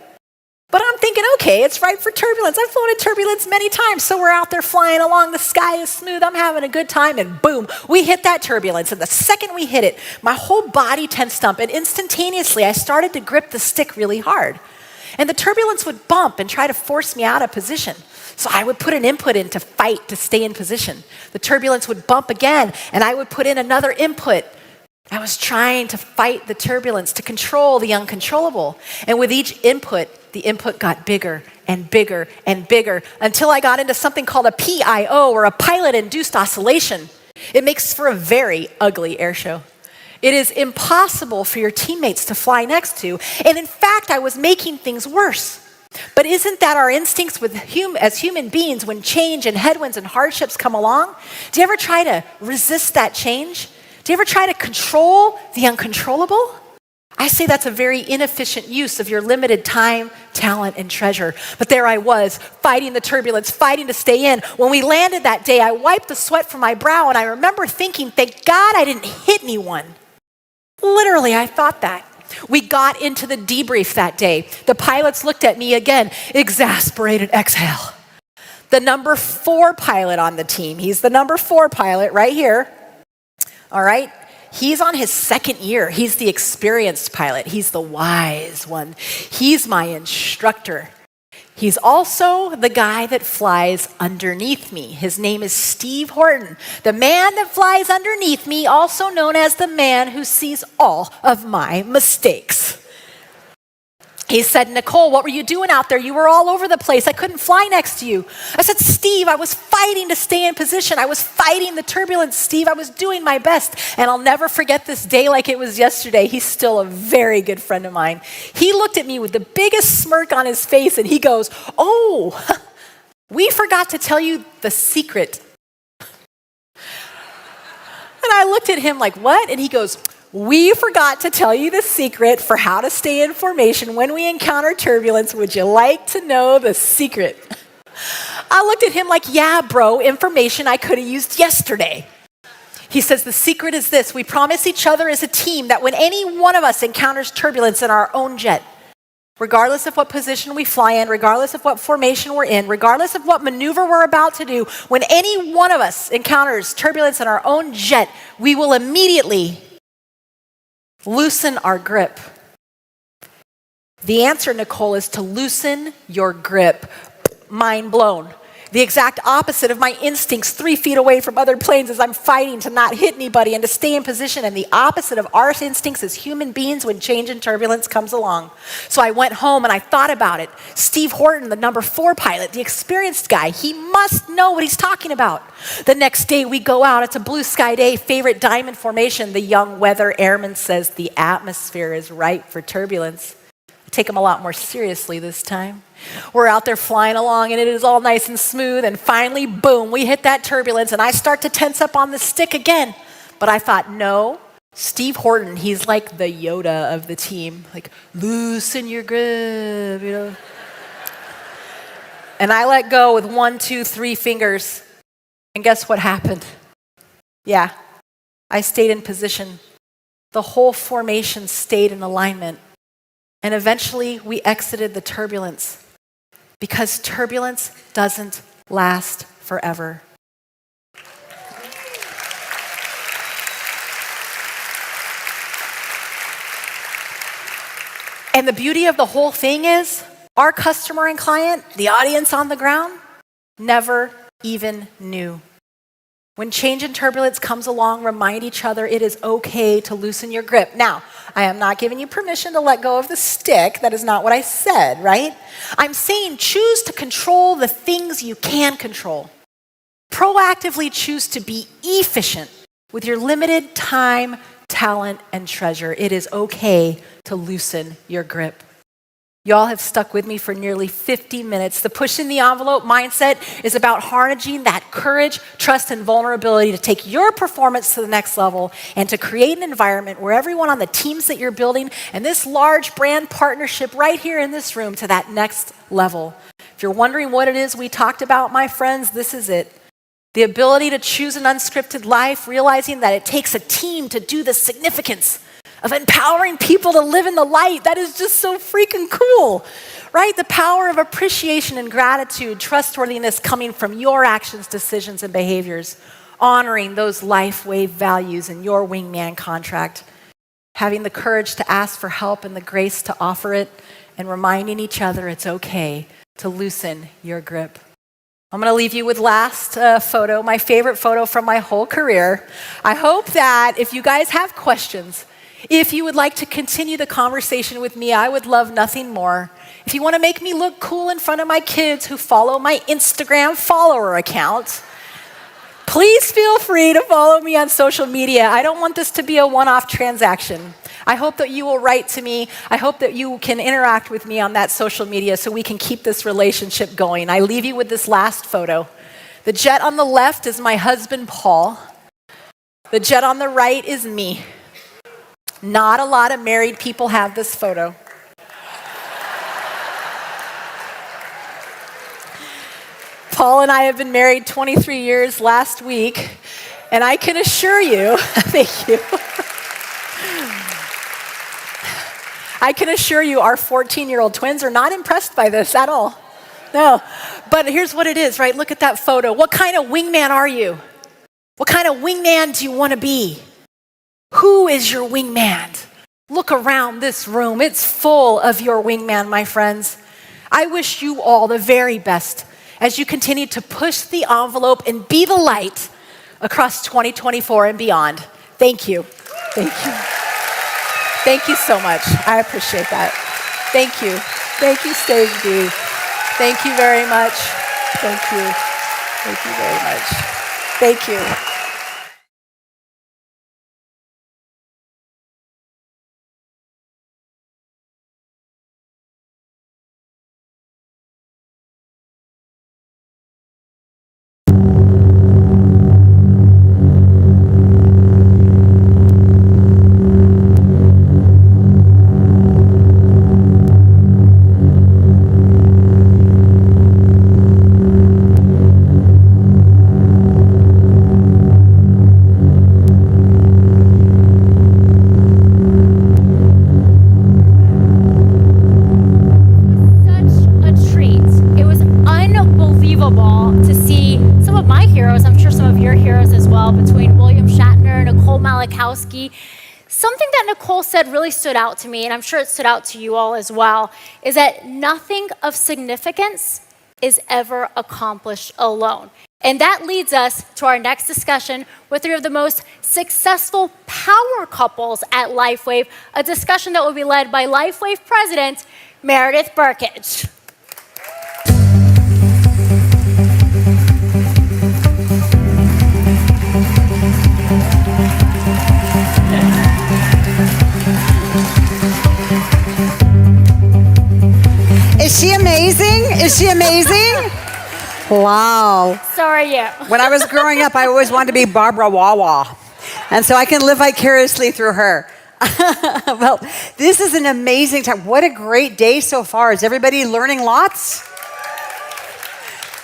But I'm thinking, okay, it's right for turbulence. I've flown in turbulence many times, so we're out there flying along. The sky is smooth. I'm having a good time, and boom, we hit that turbulence. And the second we hit it, my whole body tensed up, and instantaneously, I started to grip the stick really hard. And the turbulence would bump and try to force me out of position. So I would put an input in to fight to stay in position. The turbulence would bump again, and I would put in another input. I was trying to fight the turbulence, to control the uncontrollable. And with each input, the input got bigger and bigger and bigger until I got into something called a PIO, or a pilot-induced oscillation. It makes for a very ugly air show. It is impossible for your teammates to fly next to. And in fact, I was making things worse. But isn't that our instincts as human beings when change and headwinds and hardships come along? Do you ever try to resist that change? Do you ever try to control the uncontrollable? I say that's a very inefficient use of your limited time, talent, and treasure. But there I was, fighting the turbulence, fighting to stay in. When we landed that day, I wiped the sweat from my brow, and I remember thinking, thank God I didn't hit anyone. Literally, I thought that. We got into the debrief that day. The pilots looked at me again, exasperated exhale. The number 4 pilot on the team, he's the number 4 pilot right here. All right? He's on his 2nd year. He's the experienced pilot. He's the wise one. He's my instructor. He's also the guy that flies underneath me. His name is Steve Horton, the man that flies underneath me, also known as the man who sees all of my mistakes. He said, Nicole, what were you doing out there? You were all over the place. I couldn't fly next to you. I said, Steve, I was fighting to stay in position. I was fighting the turbulence, Steve. I was doing my best. And I'll never forget this day like it was yesterday. He's still a very good friend of mine. He looked at me with the biggest smirk on his face and he goes, oh, we forgot to tell you the secret. And I looked at him like, what? And he goes, we forgot to tell you the secret for how to stay in formation when we encounter turbulence. Would you like to know the secret? I looked at him like, yeah, bro, information I could have used yesterday. He says, the secret is this. We promise each other as a team that when any one of us encounters turbulence in our own jet, regardless of what position we fly in, regardless of what formation we're in, regardless of what maneuver we're about to do, when any one of us encounters turbulence in our own jet, we will immediately loosen our grip. The answer, Nicole, is to loosen your grip. Mind blown. The exact opposite of my instincts 3 feet away from other planes as I'm fighting to not hit anybody and to stay in position, and the opposite of our instincts as human beings when change and turbulence comes along. So I went home and I thought about it. Steve Horton, the number 4 pilot, the experienced guy, he must know what he's talking about. The next day we go out, it's a blue sky day, favorite diamond formation. The young weather airman says the atmosphere is ripe for turbulence. I take him a lot more seriously this time. We're out there flying along and it is all nice and smooth, and finally, boom, we hit that turbulence and I start to tense up on the stick again. But I thought, no, Steve Horton, he's like the Yoda of the team, like loosen your grip, you know. And I let go with 1, 2, 3 fingers, and guess what happened? Yeah, I stayed in position. The whole formation stayed in alignment. And eventually we exited the turbulence, because turbulence doesn't last forever. And the beauty of the whole thing is, our customer and client, the audience on the ground, never even knew. When change and turbulence comes along, remind each other it is okay to loosen your grip. Now, I am not giving you permission to let go of the stick. That is not what I said, right? I'm saying choose to control the things you can control. Proactively choose to be efficient with your limited time, talent, and treasure. It is okay to loosen your grip. Y'all have stuck with me for nearly 50 minutes. The push in the envelope mindset is about harnessing that courage, trust, and vulnerability to take your performance to the next level and to create an environment where everyone on the teams that you're building and this large brand partnership right here in this room to that next level. If you're wondering what it is we talked about, my friends, this is it. The ability to choose an unscripted life, realizing that it takes a team to do the significance of empowering people to live in the light. That is just so freaking cool, right? The power of appreciation and gratitude, trustworthiness coming from your actions, decisions, and behaviors, honoring those Lifewave values in your wingman contract, having the courage to ask for help and the grace to offer it, and reminding each other it's okay to loosen your grip. I'm going to leave you with last photo, my favorite photo from my whole career. I hope that if you guys have questions, if you would like to continue the conversation with me, I would love nothing more. If you want to make me look cool in front of my kids who follow my Instagram follower account, please feel free to follow me on social media. I don't want this to be a one-off transaction. I hope that you will write to me. I hope that you can interact with me on that social media so we can keep this relationship going. I leave you with this last photo. The jet on the left is my husband, Paul. The jet on the right is me. Not a lot of married people have this photo. Paul and I have been married 23 years last week, and I can assure you, thank you. I can assure you our 14-year-old twins are not impressed by this at all. No, but here's what it is, right? Look at that photo. What kind of wingman are you? What kind of wingman do you want to be? Who is your wingman? Look around this room. It's full of your wingman, my friends. I wish you all the very best as you continue to push the envelope and be the light across 2024 and beyond. Thank you. Thank you. Thank you so much. I appreciate that. Thank you. Thank you, Stage B. Thank you very much. Thank you. Thank you very much. Thank you. Something that Nicole said really stood out to me, and I'm sure it stood out to you all as well, is that nothing of significance is ever accomplished alone. And that leads us to our next discussion with three of the most successful power couples at Lifewave, a discussion that will be led by Lifewave President Meredith Burkage. Is she amazing? Is she amazing? Wow. So are you. When I was growing up, I always wanted to be Barbara Wawa. And so I can live vicariously through her. Well, this is an amazing time. What a great day so far. Is everybody learning lots?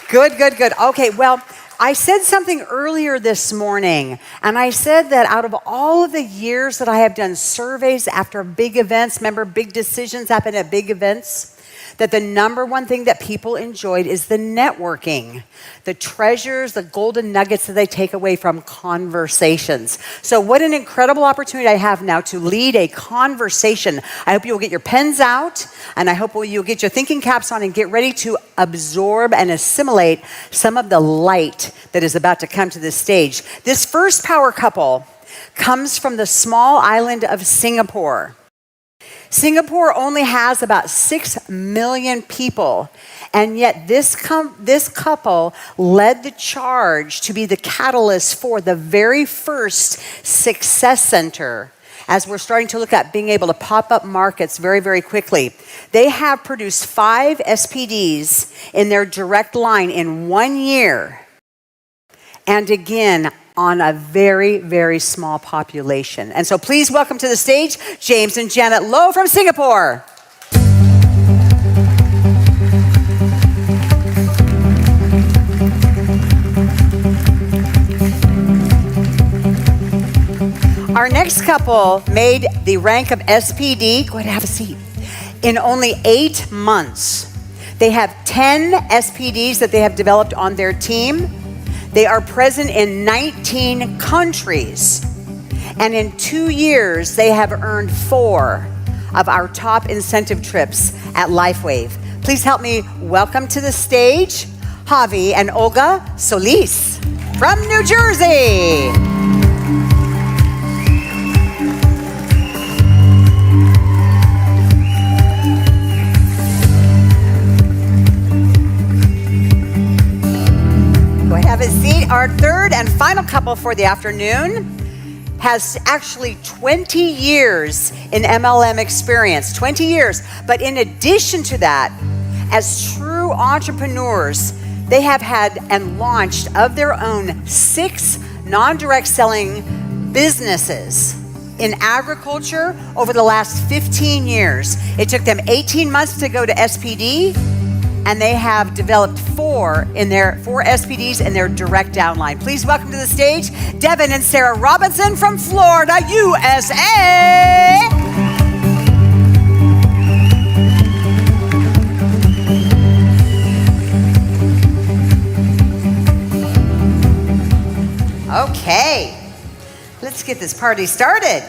Good, good, good. Okay, well, I said something earlier this morning, and I said that out of all of the years that I have done surveys after big events, remember big decisions happen at big events, that the number one thing that people enjoyed is the networking, the treasures, the golden nuggets that they take away from conversations. So what an incredible opportunity I have now to lead a conversation. I hope you'll get your pens out, and I hope you'll get your thinking caps on and get ready to absorb and assimilate some of the light that is about to come to this stage. This first power couple comes from the small island of Singapore. Singapore only has about 6 million people, and yet this couple led the charge to be the catalyst for the very first success center as we're starting to look at being able to pop up markets very, very quickly. They have produced 5 SPDs in their direct line in 1 year, and again, on a very, very small population. And so please welcome to the stage, James and Janet Lowe from Singapore. Our next couple made the rank of SPD, go ahead and have a seat, in only 8 months. They have 10 SPDs that they have developed on their team. They are present in 19 countries. And in 2 years, they have earned 4 of our top incentive trips at Lifewave. Please help me welcome to the stage, Javi and Olga Solis from New Jersey. Have a seat. Our third and final couple for the afternoon has actually 20 years in MLM experience, 20 years. But in addition to that, as true entrepreneurs, they have had and launched of their own 6 non-direct selling businesses in agriculture over the last 15 years. It took them 18 months to go to SPD, and they have developed 4 SPDs in their direct downline. Please welcome to the stage, Devin and Sarah Robinson from Florida, USA. Okay, let's get this party started.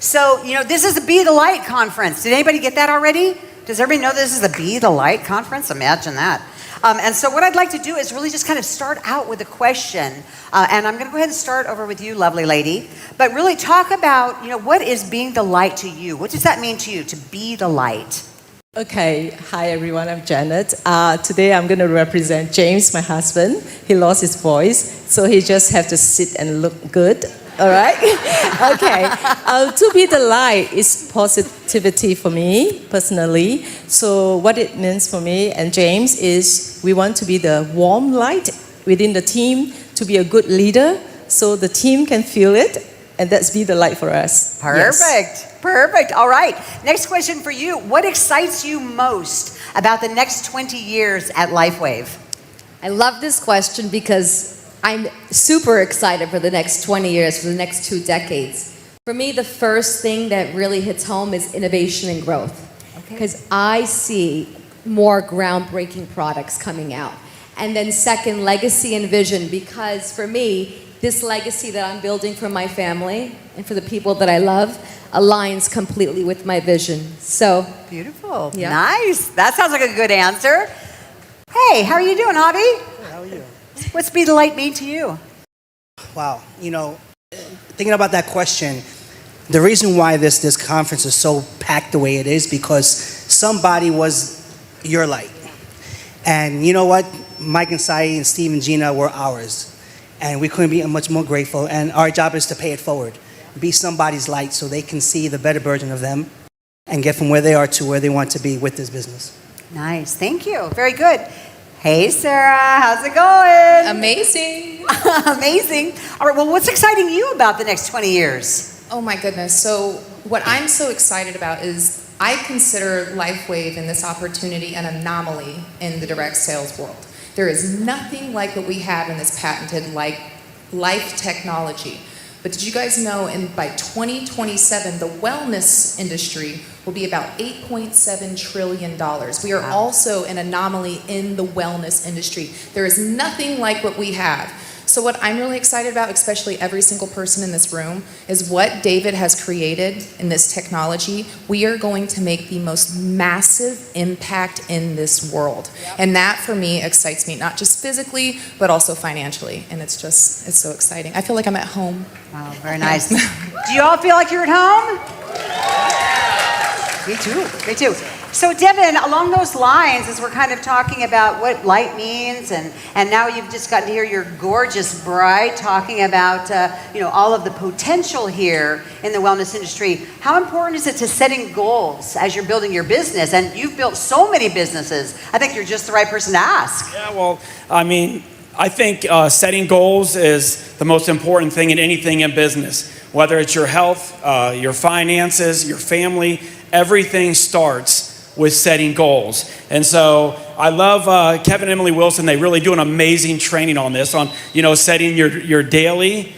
So, this is the Be the Light conference. Did anybody get that already? Does everybody know this is the Be the Light conference? Imagine that. And so what I'd like to do is really just kind of start out with a question. And I'm going to go ahead and start over with you, lovely lady. But really talk about, what is being the light to you? What does that mean to you, to be the light? Okay, hi everyone, I'm Janet. Today I'm going to represent James, my husband. He lost his voice, so he just have to sit and look good. All right? Okay. To be the light is positivity for me, personally. So what it means for me and James is we want to be the warm light within the team, to be a good leader, so the team can feel it, and that's be the light for us. Perfect. Yes. Perfect. All right. Next question for you. What excites you most about the next 20 years at Lifewave? I love this question because I'm super excited for the next 20 years, for the next 2 decades. For me, the first thing that really hits home is innovation and growth. Because I see more groundbreaking products coming out. And then second, legacy and vision, because for me, this legacy that I'm building for my family and for the people that I love aligns completely with my vision. So beautiful. Yeah. Nice. That sounds like a good answer. Hey, how are you doing, Avi? How are you? What's be the light mean to you? Wow, thinking about that question, the reason why this conference is so packed the way it is because somebody was your light. And you know what? Mike and Sai and Steve and Gina were ours. And we couldn't be much more grateful. And our job is to pay it forward. Be somebody's light so they can see the better version of them and get from where they are to where they want to be with this business. Nice. Thank you. Very good. Hey, Sarah, how's it going? Amazing. Amazing. All right, well, what's exciting you about the next 20 years? Oh my goodness. So what I'm so excited about is I consider Lifewave and this opportunity an anomaly in the direct sales world. There is nothing like what we have in this patented life technology. But did you guys know by 2027, the wellness industry will be about $8.7 trillion. We are also an anomaly in the wellness industry. There is nothing like what we have. So what I'm really excited about, especially every single person in this room, is what David has created in this technology. We are going to make the most massive impact in this world. And that, for me, excites me, not just physically, but also financially. And it's so exciting. I feel like I'm at home. Wow, very nice. Do you all feel like you're at home? Me too. Me too. So Devin, along those lines, as we're kind of talking about what light means, and now you've just gotten to hear your gorgeous bride talking about all of the potential here in the wellness industry. How important is it to setting goals as you're building your business? And you've built so many businesses. I think you're just the right person to ask. Yeah, well, I think setting goals is the most important thing in anything in business. Whether it's your health, your finances, your family, everything starts with setting goals. And so I love Kevin and Emily Wilson. They really do an amazing training on this, on setting your daily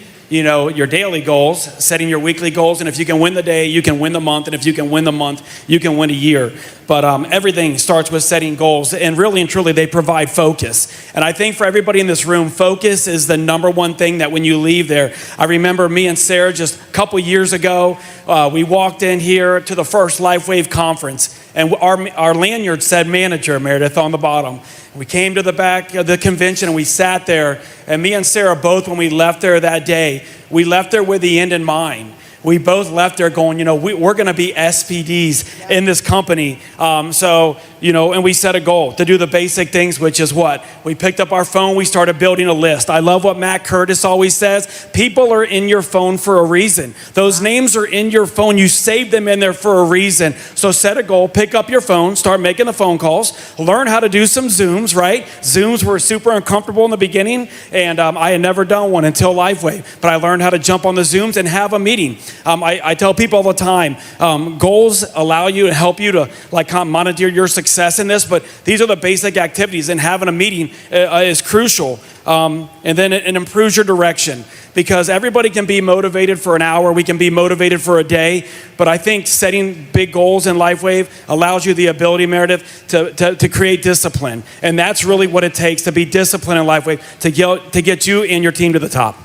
goals, setting your weekly goals, and if you can win the day, you can win the month, and if you can win the month, you can win a year. But everything starts with setting goals, and really and truly, they provide focus. And I think for everybody in this room, focus is the number one thing that when you leave there. I remember me and Sarah just a couple years ago, we walked in here to the first Lifewave conference, and our lanyard said manager, Meredith, on the bottom. We came to the back of the convention and we sat there, and me and Sarah both, when we left there that day, we left there with the end in mind. We both left there going, we're going to be SPDs in this company. And we set a goal to do the basic things, which is what? We picked up our phone, we started building a list. I love what Matt Curtis always says. People are in your phone for a reason. Those names are in your phone. You saved them in there for a reason. So set a goal, pick up your phone, start making the phone calls, learn how to do some Zooms, right? Zooms were super uncomfortable in the beginning, and I had never done one until Lifewave. But I learned how to jump on the Zooms and have a meeting. I tell people all the time, goals allow you and help you to monitor your success in this, but these are the basic activities, and having a meeting is crucial. And then it improves your direction, because everybody can be motivated for an hour, we can be motivated for a day, but I think setting big goals in Lifewave allows you the ability, Meredith, to create discipline. And that's really what it takes to be disciplined in Lifewave, to get you and your team to the top.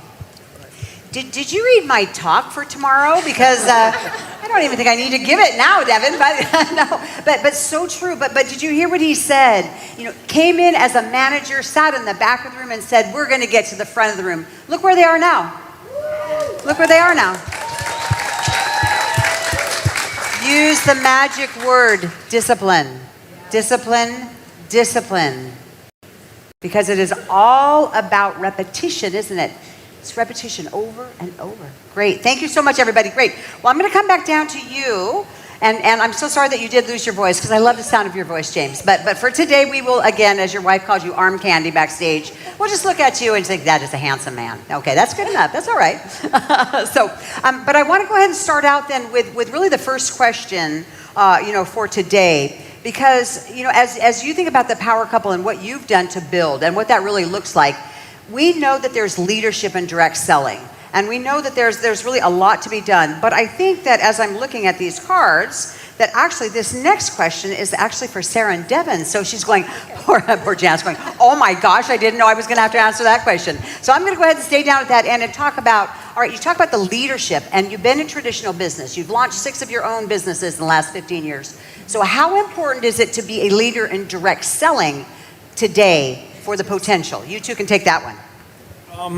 Did you read my talk for tomorrow? Because I don't even think I need to give it now, Devin. But no, but so true. But did you hear what he said? You know, came in as a manager, sat in the back of the room, and said, "We're going to get to the front of the room." Look where they are now. Look where they are now. Use the magic word, discipline. Discipline, discipline. Because it is all about repetition, isn't it? It's repetition over and over. Great. Thank you so much, everybody. Great. Well, I'm going to come back down to you. And I'm so sorry that you did lose your voice, because I love the sound of your voice, James. But for today, we will, again, as your wife calls you, arm candy backstage, we'll just look at you and say, that is a handsome man. Okay, that's good enough. That's all right. But I want to go ahead and start out then with really the first question, for today. Because, as you think about the power couple and what you've done to build and what that really looks like, we know that there's leadership in direct selling. And we know that there's really a lot to be done. But I think that as I'm looking at these cards, that actually this next question is actually for Sarah and Devin. So she's going, poor Jan's going, oh my gosh, I didn't know I was going to have to answer that question. So I'm going to go ahead and stay down at that end and talk about, all right, you talk about the leadership, and you've been in traditional business. You've launched 6 of your own businesses in the last 15 years. So how important is it to be a leader in direct selling today for the potential? You two can take that one.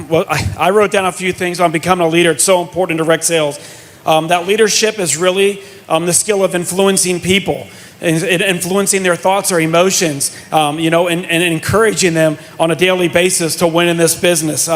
Well, I wrote down a few things on becoming a leader. It's so important in direct sales. That leadership is really the skill of influencing people, and influencing their thoughts or emotions, and encouraging them on a daily basis to win in this business.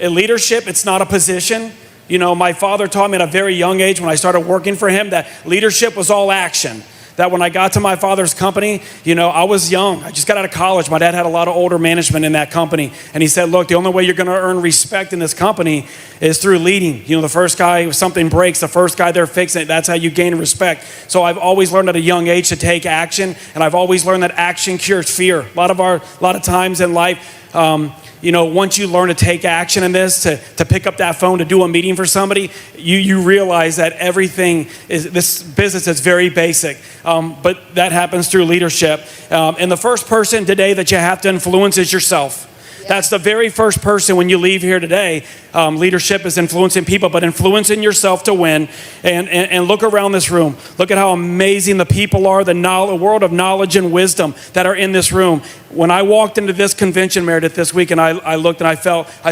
Leadership, it's not a position. My father taught me at a very young age when I started working for him that leadership was all action. That when I got to my father's company, I was young. I just got out of college. My dad had a lot of older management in that company. And he said, look, the only way you're going to earn respect in this company is through leading. The first guy, if something breaks, the first guy there fixing it, that's how you gain respect. So I've always learned at a young age to take action. And I've always learned that action cures fear. A lot of times in life, once you learn to take action in this, to pick up that phone, to do a meeting for somebody, you realize that this business is very basic. But that happens through leadership. And the first person today that you have to influence is yourself. That's the very first person when you leave here today. Leadership is influencing people, but influencing yourself to win. And look around this room. Look at how amazing the people are, the world of knowledge and wisdom that are in this room. When I walked into this convention, Meredith, this week, and I looked and I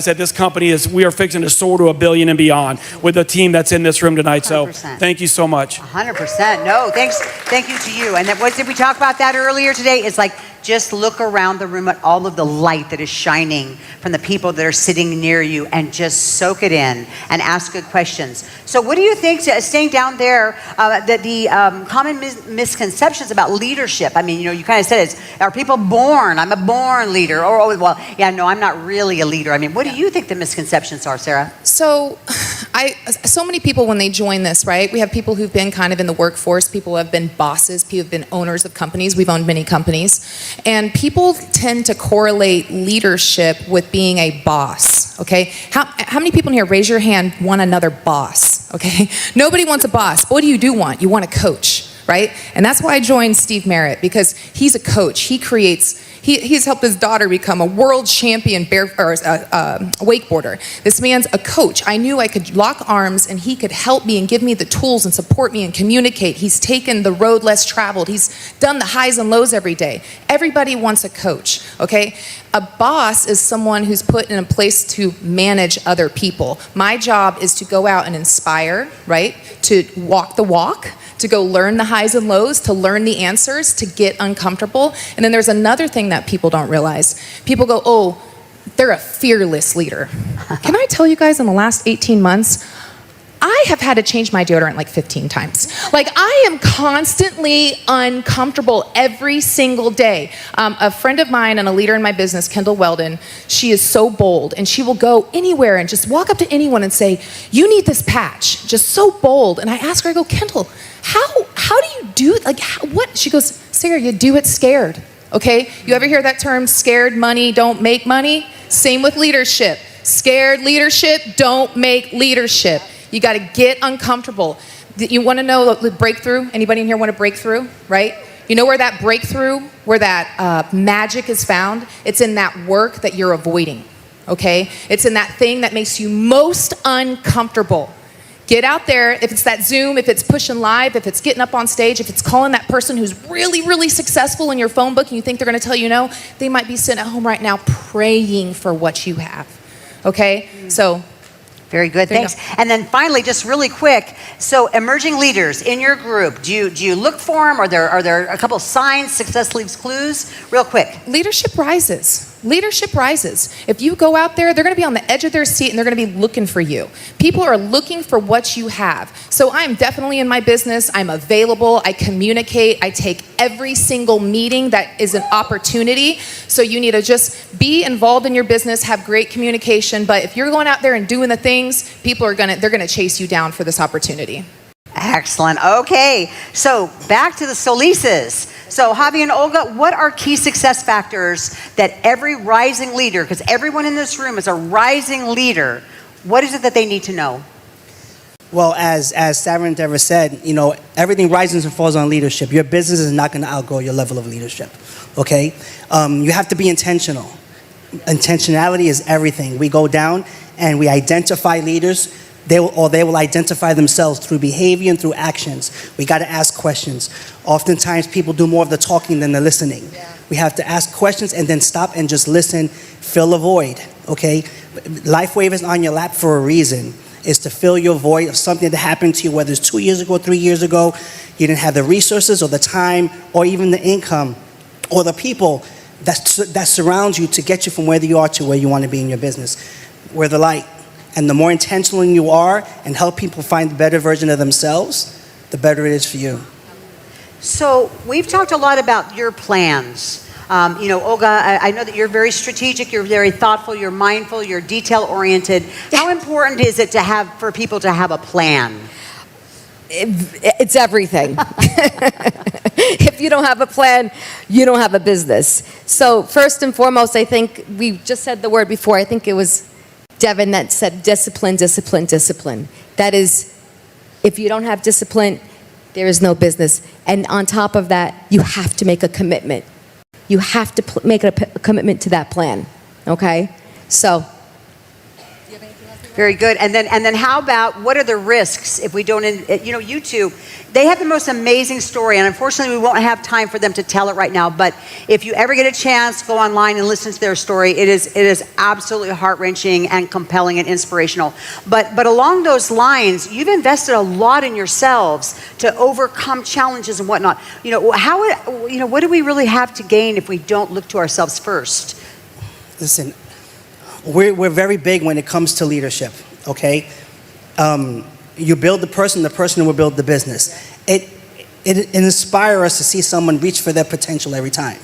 said, this company we are fixing to soar to $1 billion and beyond with the team that's in this room tonight. 100%. So thank you so much. 100%. No, thanks. Thank you to you. And what did we talk about that earlier today? It's like, just look around the room at all of the light that is shining from the people that are sitting near you, and just soak it in and ask good questions. So what do you think, staying down there, that the common misconceptions about leadership? I mean, you kind of said are people born? I'm a born leader. Or, no, I'm not really a leader. I mean, what do you think the misconceptions are, Sarah? So many people, when they join this, right, we have people who've been kind of in the workforce, people who have been bosses, people who've been owners of companies. We've owned many companies. And people tend to correlate leadership with being a boss, okay? How many people in here, raise your hand, want another boss, okay? Nobody wants a boss. But what do you want? You want a coach, right? And that's why I joined Steve Merritt, because he's a coach. He's helped his daughter become a world champion wakeboarder. This man's a coach. I knew I could lock arms and he could help me and give me the tools and support me and communicate. He's taken the road less traveled. He's done the highs and lows every day. Everybody wants a coach, okay? A boss is someone who's put in a place to manage other people. My job is to go out and inspire, right? To walk the walk, to go learn the highs and lows, to learn the answers, to get uncomfortable. And then there's another thing that people don't realize. People go, oh, they're a fearless leader. Can I tell you guys, in the last 18 months, I have had to change my deodorant like 15 times. Like, I am constantly uncomfortable every single day. A friend of mine and a leader in my business, Kendall Weldon, she is so bold, and she will go anywhere and just walk up to anyone and say, you need this patch. Just so bold. And I ask her, I go, Kendall, how do you do it? Like, what? She goes, Sarah, you do it scared, okay? You ever hear that term, scared money don't make money? Same with leadership. Scared leadership don't make leadership. You got to get uncomfortable. You want to know the breakthrough? Anybody in here want a breakthrough, right? You know where that breakthrough, where that magic is found? It's in that work that you're avoiding. okay? It's in that thing that makes you most uncomfortable. Get out there. If it's that Zoom, if it's pushing live, if it's getting up on stage, if it's calling that person who's really, really successful in your phone book and you think they're going to tell you no, they might be sitting at home right now praying for what you have, okay? So very good, thanks. And then finally, just really quick, so emerging leaders in your group, do you look for them? Are there a couple signs, success leaves clues? Real quick. Leadership rises. Leadership rises. If you go out there, they're going to be on the edge of their seat and they're going to be looking for you. People are looking for what you have. So I'm definitely in my business. I'm available. I communicate. I take every single meeting that is an opportunity. So you need to just be involved in your business, have great communication. But if you're going out there and doing the things, people are they're going to chase you down for this opportunity. Excellent. Okay, so back to the Solises. So Javi and Olga, what are key success factors that every rising leader, because everyone in this room is a rising leader, what is it that they need to know? Well, as Sarah and Deborah said, you know, everything rises and falls on leadership. Your business is not going to outgrow your level of leadership, okay? You have to be intentional. Intentionality is everything. We go down and we identify leaders. They will identify themselves through behavior and through actions. We got to ask questions. Oftentimes, people do more of the talking than the listening. Yeah. We have to ask questions and then stop and just listen, fill a void, okay? Lifewave is on your lap for a reason. It's to fill your void of something that happened to you, whether it's 2 years ago, 3 years ago. You didn't have the resources or the time or even the income or the people that surround you to get you from where you are to where you want to be in your business. We're the light. And the more intentional you are and help people find the better version of themselves, the better it is for you. So we've talked a lot about your plans. You know, Olga, I know that you're very strategic, you're very thoughtful, you're mindful, you're detail-oriented. How important is it for people to have a plan? It's everything. If you don't have a plan, you don't have a business. So first and foremost, I think we just said the word before. I think it was Devin that said discipline, discipline, discipline. That is, if you don't have discipline, there is no business. And on top of that, you have to make a commitment. You have to make a commitment to that plan, okay? So. Very good. And then how about, what are the risks if we don't, you know, you two, they have the most amazing story, and unfortunately we won't have time for them to tell it right now, but if you ever get a chance, go online and listen to their story. It is absolutely heart-wrenching and compelling and inspirational. But along those lines, you've invested a lot in yourselves to overcome challenges and whatnot. You know, what do we really have to gain if we don't look to ourselves first? Listen, we're very big when it comes to leadership, okay? You build the person will build the business. It inspires us to see someone reach for their potential every time,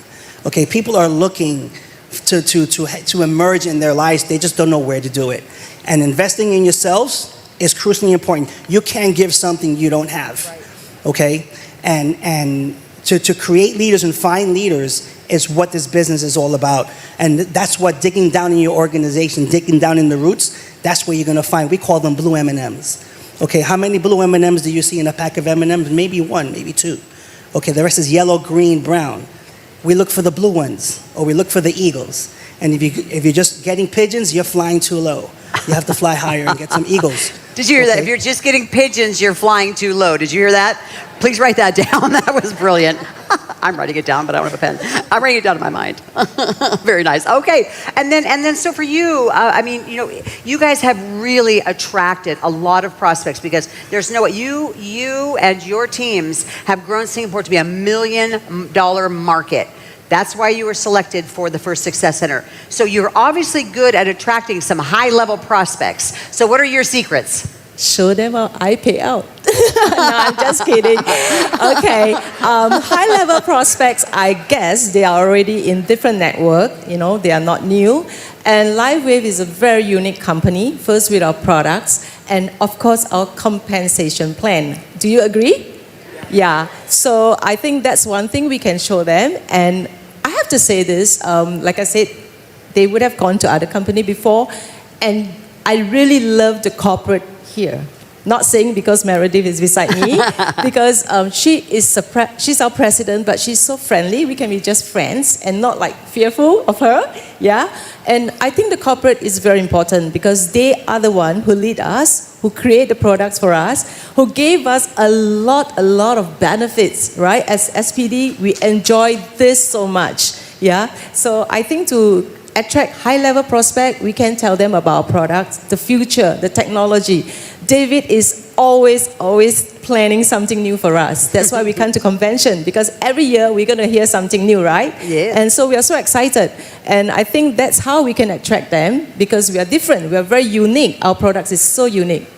okay? People are looking to emerge in their lives. They just don't know where to do it. And investing in yourselves is crucially important. You can't give something you don't have, okay? And to create leaders and find leaders is what this business is all about. And that's what digging down in your organization, digging down in the roots, that's where you're going to find. We call them blue M&Ms. Okay, how many blue M&Ms do you see in a pack of M&Ms? Maybe one, maybe two. Okay, the rest is yellow, green, brown. We look for the blue ones, or we look for the eagles. And if you're just getting pigeons, you're flying too low. You have to fly higher and get some eagles. Did you hear that? If you're just getting pigeons, you're flying too low. Did you hear that? Please write that down. That was brilliant. I'm writing it down, but I don't have a pen. I'm writing it down in my mind. Very nice. Okay, and then so for you, I mean, you know, you guys have really attracted a lot of prospects because there's no way you and your teams have grown Singapore to be $1 million market. That's why you were selected for the first Success Center. So you're obviously good at attracting some high-level prospects. So what are your secrets? Show them how I pay out. No, I'm just kidding. Okay, high-level prospects, I guess they are already in different network. You know, they are not new. And Lifewave is a very unique company, first with our products, and of course our compensation plan. Do you agree? Yeah, so I think that's one thing we can show them. And I have to say this, like I said, they would have gone to other company before, and I really love the corporate here. Not saying because Meredith is beside me, because she's our president, but she's so friendly. We can be just friends and not like fearful of her. Yeah, and I think the corporate is very important because they are the one who lead us, who create the products for us, who gave us a lot of benefits. Right? As SPD, we enjoy this so much. Yeah, so I think to attract high-level prospect, we can tell them about our products, the future, the technology. David is always planning something new for us. That's why we come to convention, because every year we're going to hear something new, right? Yeah. And so we are so excited. And I think that's how we can attract them, because we are different. We are very unique. Our products is so unique.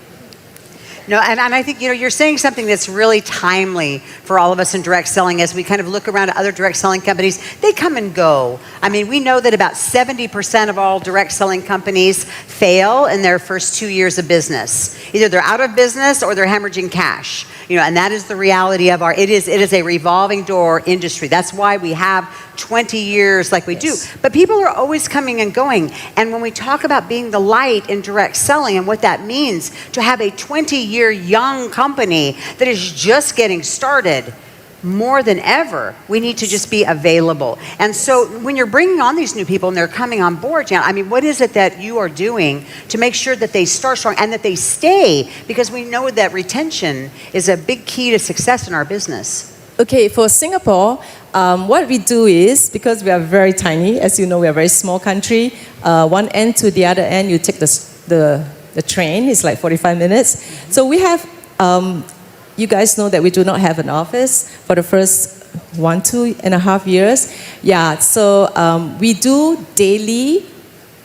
No, and I think, you're saying something that's really timely for all of us in direct selling as we kind of look around at other direct selling companies. They come and go. I mean, we know that about 70% of all direct selling companies fail in their first 2 years of business. Either they're out of business or they're hemorrhaging cash. And that is the reality of it is a revolving door industry. That's why we have 20 years like we do. But people are always coming and going. And when we talk about being the light in direct selling and what that means to have a 20-year young company that is just getting started, more than ever, we need to just be available. And so when you're bringing on these new people and they're coming on board, Jan, I mean, what is it that you are doing to make sure that they start strong and that they stay? Because we know that retention is a big key to success in our business. Okay, for Singapore, what we do is, because we are very tiny, as you know, we are a very small country, one end to the other end, you take the train, it's like 45 minutes. So we have, you guys know that we do not have an office for the first 2.5 years. Yeah, so we do daily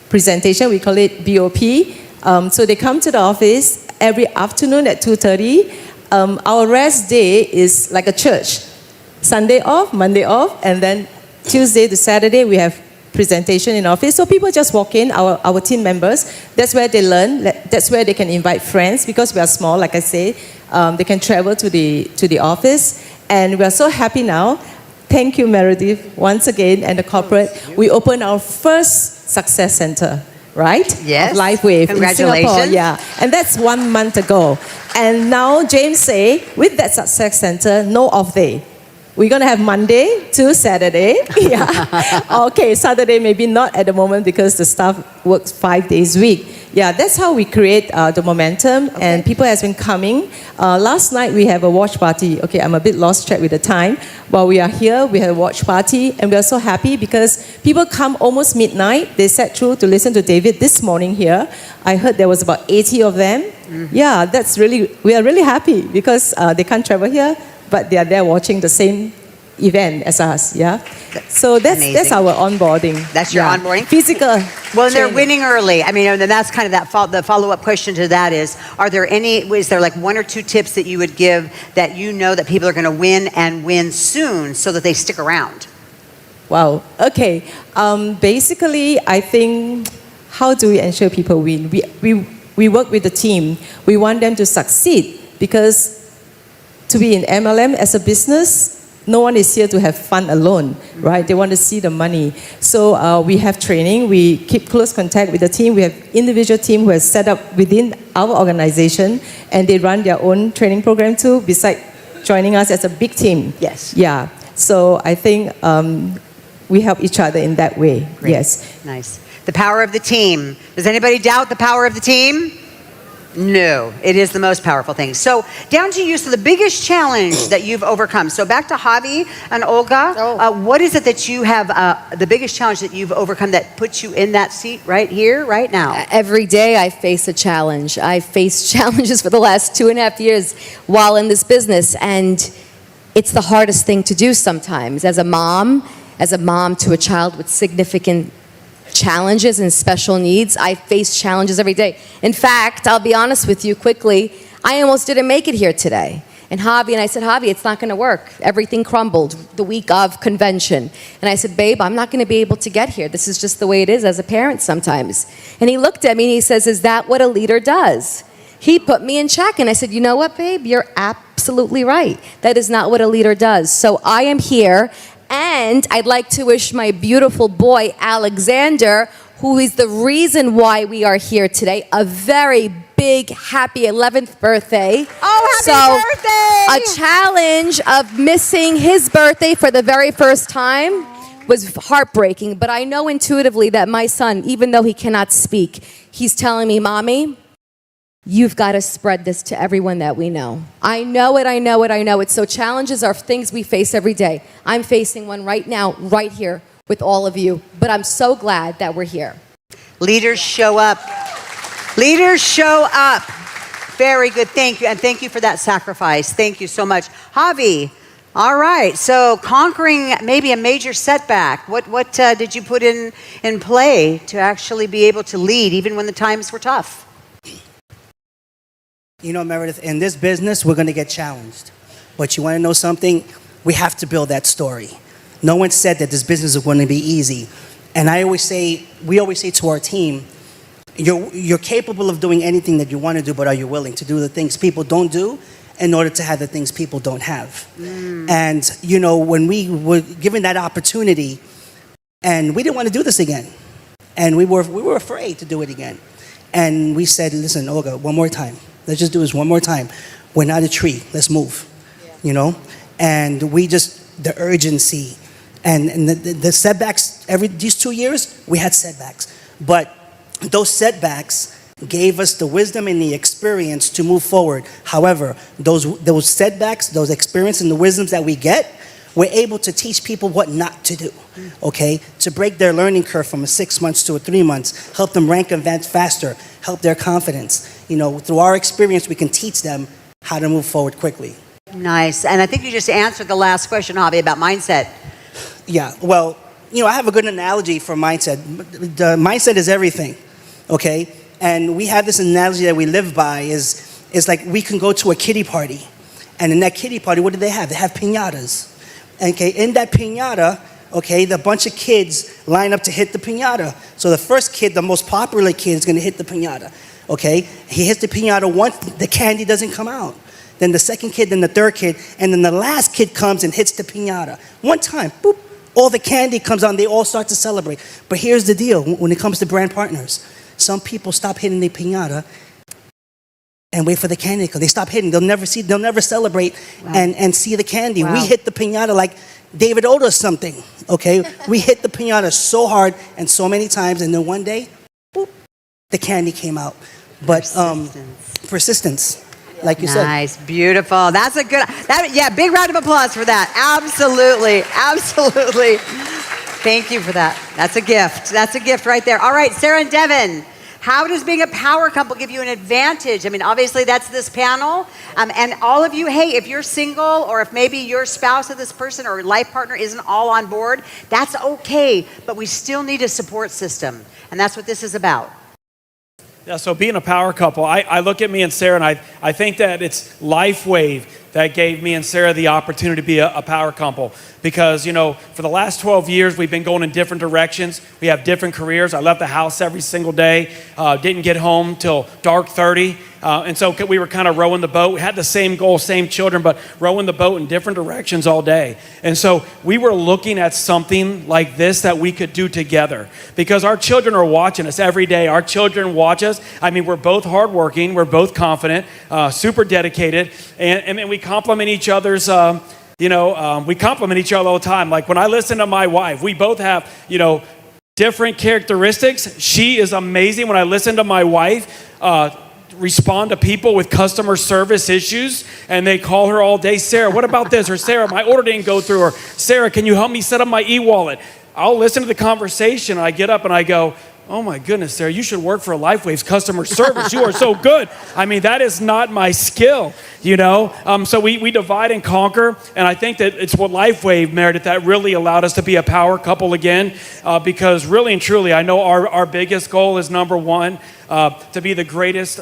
presentation, we call it BOP. So they come to the office every afternoon at 2:30. Our rest day is like a church. Sunday off, Monday off, and then Tuesday to Saturday we have presentation in office. So people just walk in, our team members. That's where they learn. That's where they can invite friends, because we are small, like I say. They can travel to the office. And we are so happy now. Thank you, Meredith, once again, and the corporate. We opened our first success center, right? Yes. Of Lifewave. Congratulations. In Singapore, yeah. And that's 1 month ago. And now James say, with that success center, no off day. We're going to have Monday to Saturday. Yeah. Okay, Saturday maybe not at the moment because the staff works 5 days a week. Yeah, that's how we create the momentum, and people has been coming. Last night we have a watch party. Okay, I'm a bit lost track with the time. While we are here, we had a watch party, and we are so happy because people come almost midnight. They sat through to listen to David this morning here. I heard there was about 80 of them. Mm-hmm. Yeah, we are really happy because they can't travel here, but they are there watching the same event as us, yeah? So that's our onboarding. That's your onboarding? Physical. Well, and they're winning early. I mean, and that's kind of the follow-up question to that is there like 1 or 2 tips that you would give that you know that people are going to win and win soon so that they stick around? Wow, okay. Basically, I think, how do we ensure people win? We work with the team. We want them to succeed because to be in MLM as a business, no one is here to have fun alone, right? They want to see the money. So we have training. We keep close contact with the team. We have individual team who has set up within our organization, and they run their own training program too, besides joining us as a big team. Yes. Yeah. So I think we help each other in that way. Great. Yes. Nice. The power of the team. Does anybody doubt the power of the team? No, it is the most powerful thing. So down to you, so the biggest challenge that you've overcome. So back to Javi and Olga. What is it that you have, the biggest challenge that you've overcome that puts you in that seat right here, right now? Every day I face a challenge. I faced challenges for the last 2.5 years while in this business. And it's the hardest thing to do sometimes. As a mom to a child with significant challenges and special needs, I face challenges every day. In fact, I'll be honest with you quickly, I almost didn't make it here today. And I said, Javi, it's not going to work. Everything crumbled the week of convention. And I said, babe, I'm not going to be able to get here. This is just the way it is as a parent sometimes. And he looked at me and he says, is that what a leader does? He put me in check. And I said, you know what, babe? You're absolutely right. That is not what a leader does. So I am here. And I'd like to wish my beautiful boy, Alexander, who is the reason why we are here today, a very big, happy 11th birthday. Oh, happy birthday! A challenge of missing his birthday for the very first time was heartbreaking. But I know intuitively that my son, even though he cannot speak, he's telling me, Mommy, you've got to spread this to everyone that we know. I know it. So challenges are things we face every day. I'm facing one right now, right here with all of you. But I'm so glad that we're here. Leaders show up. Leaders show up. Very good. Thank you. And thank you for that sacrifice. Thank you so much. Javi, all right. So conquering maybe a major setback. What did you put in play to actually be able to lead even when the times were tough? You know, Meredith, in this business, we're going to get challenged. But you want to know something? We have to build that story. No one said that this business is going to be easy. And we always say to our team, you're capable of doing anything that you want to do, but are you willing to do the things people don't do in order to have the things people don't have? And, you know, when we were given that opportunity, and we didn't want to do this again, and we were afraid to do it again. And we said, listen, Olga, one more time. Let's just do this one more time. We're not a tree. Let's move, you know? And the urgency and the setbacks, these 2 years, we had setbacks. But those setbacks gave us the wisdom and the experience to move forward. However, those setbacks, those experiences and the wisdoms that we get, we're able to teach people what not to do, okay? To break their learning curve from 6 months to 3 months, help them rank events faster, help their confidence. You know, through our experience, we can teach them how to move forward quickly. Nice. And I think you just answered the last question, Javi, about mindset. Yeah, well, you know, I have a good analogy for mindset. The mindset is everything, okay? And we have this analogy that we live by is like we can go to a kiddie party. And in that kiddie party, what do they have? They have piñatas. Okay, in that piñata, okay, the bunch of kids line up to hit the piñata. So the first kid, the most popular kid, is going to hit the piñata. Okay, he hits the piñata once, the candy doesn't come out. Then the second kid, then the third kid, and then the last kid comes and hits the piñata. One time, boop, all the candy comes out and they all start to celebrate. But here's the deal, when it comes to brand partners, some people stop hitting the piñata and wait for the candy to come. They stop hitting. They'll never celebrate and see the candy. Wow. We hit the piñata like David owed us something, okay? We hit the piñata so hard and so many times, and then one day, boop, the candy came out. But persistence, like you said. Nice, beautiful. That's a good, big round of applause for that. Absolutely, absolutely. Thank you for that. That's a gift. That's a gift right there. All right, Sarah and Devin. How does being a power couple give you an advantage? I mean, obviously that's this panel. And all of you, hey, if you're single or if maybe your spouse of this person or life partner isn't all on board, that's okay. But we still need a support system. And that's what this is about. Yeah, so being a power couple, I look at me and Sarah and I think that it's Lifewave that gave me and Sarah the opportunity to be a power couple. Because, you know, for the last 12 years, we've been going in different directions. We have different careers. I left the house every single day, didn't get home till dark 30. And so we were kind of rowing the boat. We had the same goal, same children, but rowing the boat in different directions all day. And so we were looking at something like this that we could do together. Because our children are watching us every day. Our children watch us. I mean, we're both hardworking. We're both confident, super dedicated. And we complement each other's... we compliment each other all the time. Like when I listen to my wife, we both have, different characteristics. She is amazing. When I listen to my wife respond to people with customer service issues, and they call her all day, Sarah, what about this? Or Sarah, my order didn't go through. Or Sarah, can you help me set up my e-wallet? I'll listen to the conversation. I get up and I go, oh my goodness, Sarah, you should work for Lifewave's customer service. You are so good. I mean, that is not my skill, So we divide and conquer, and I think that it's what Lifewave, Meredith, that really allowed us to be a power couple again, because really and truly, I know our biggest goal is number one, to be the greatest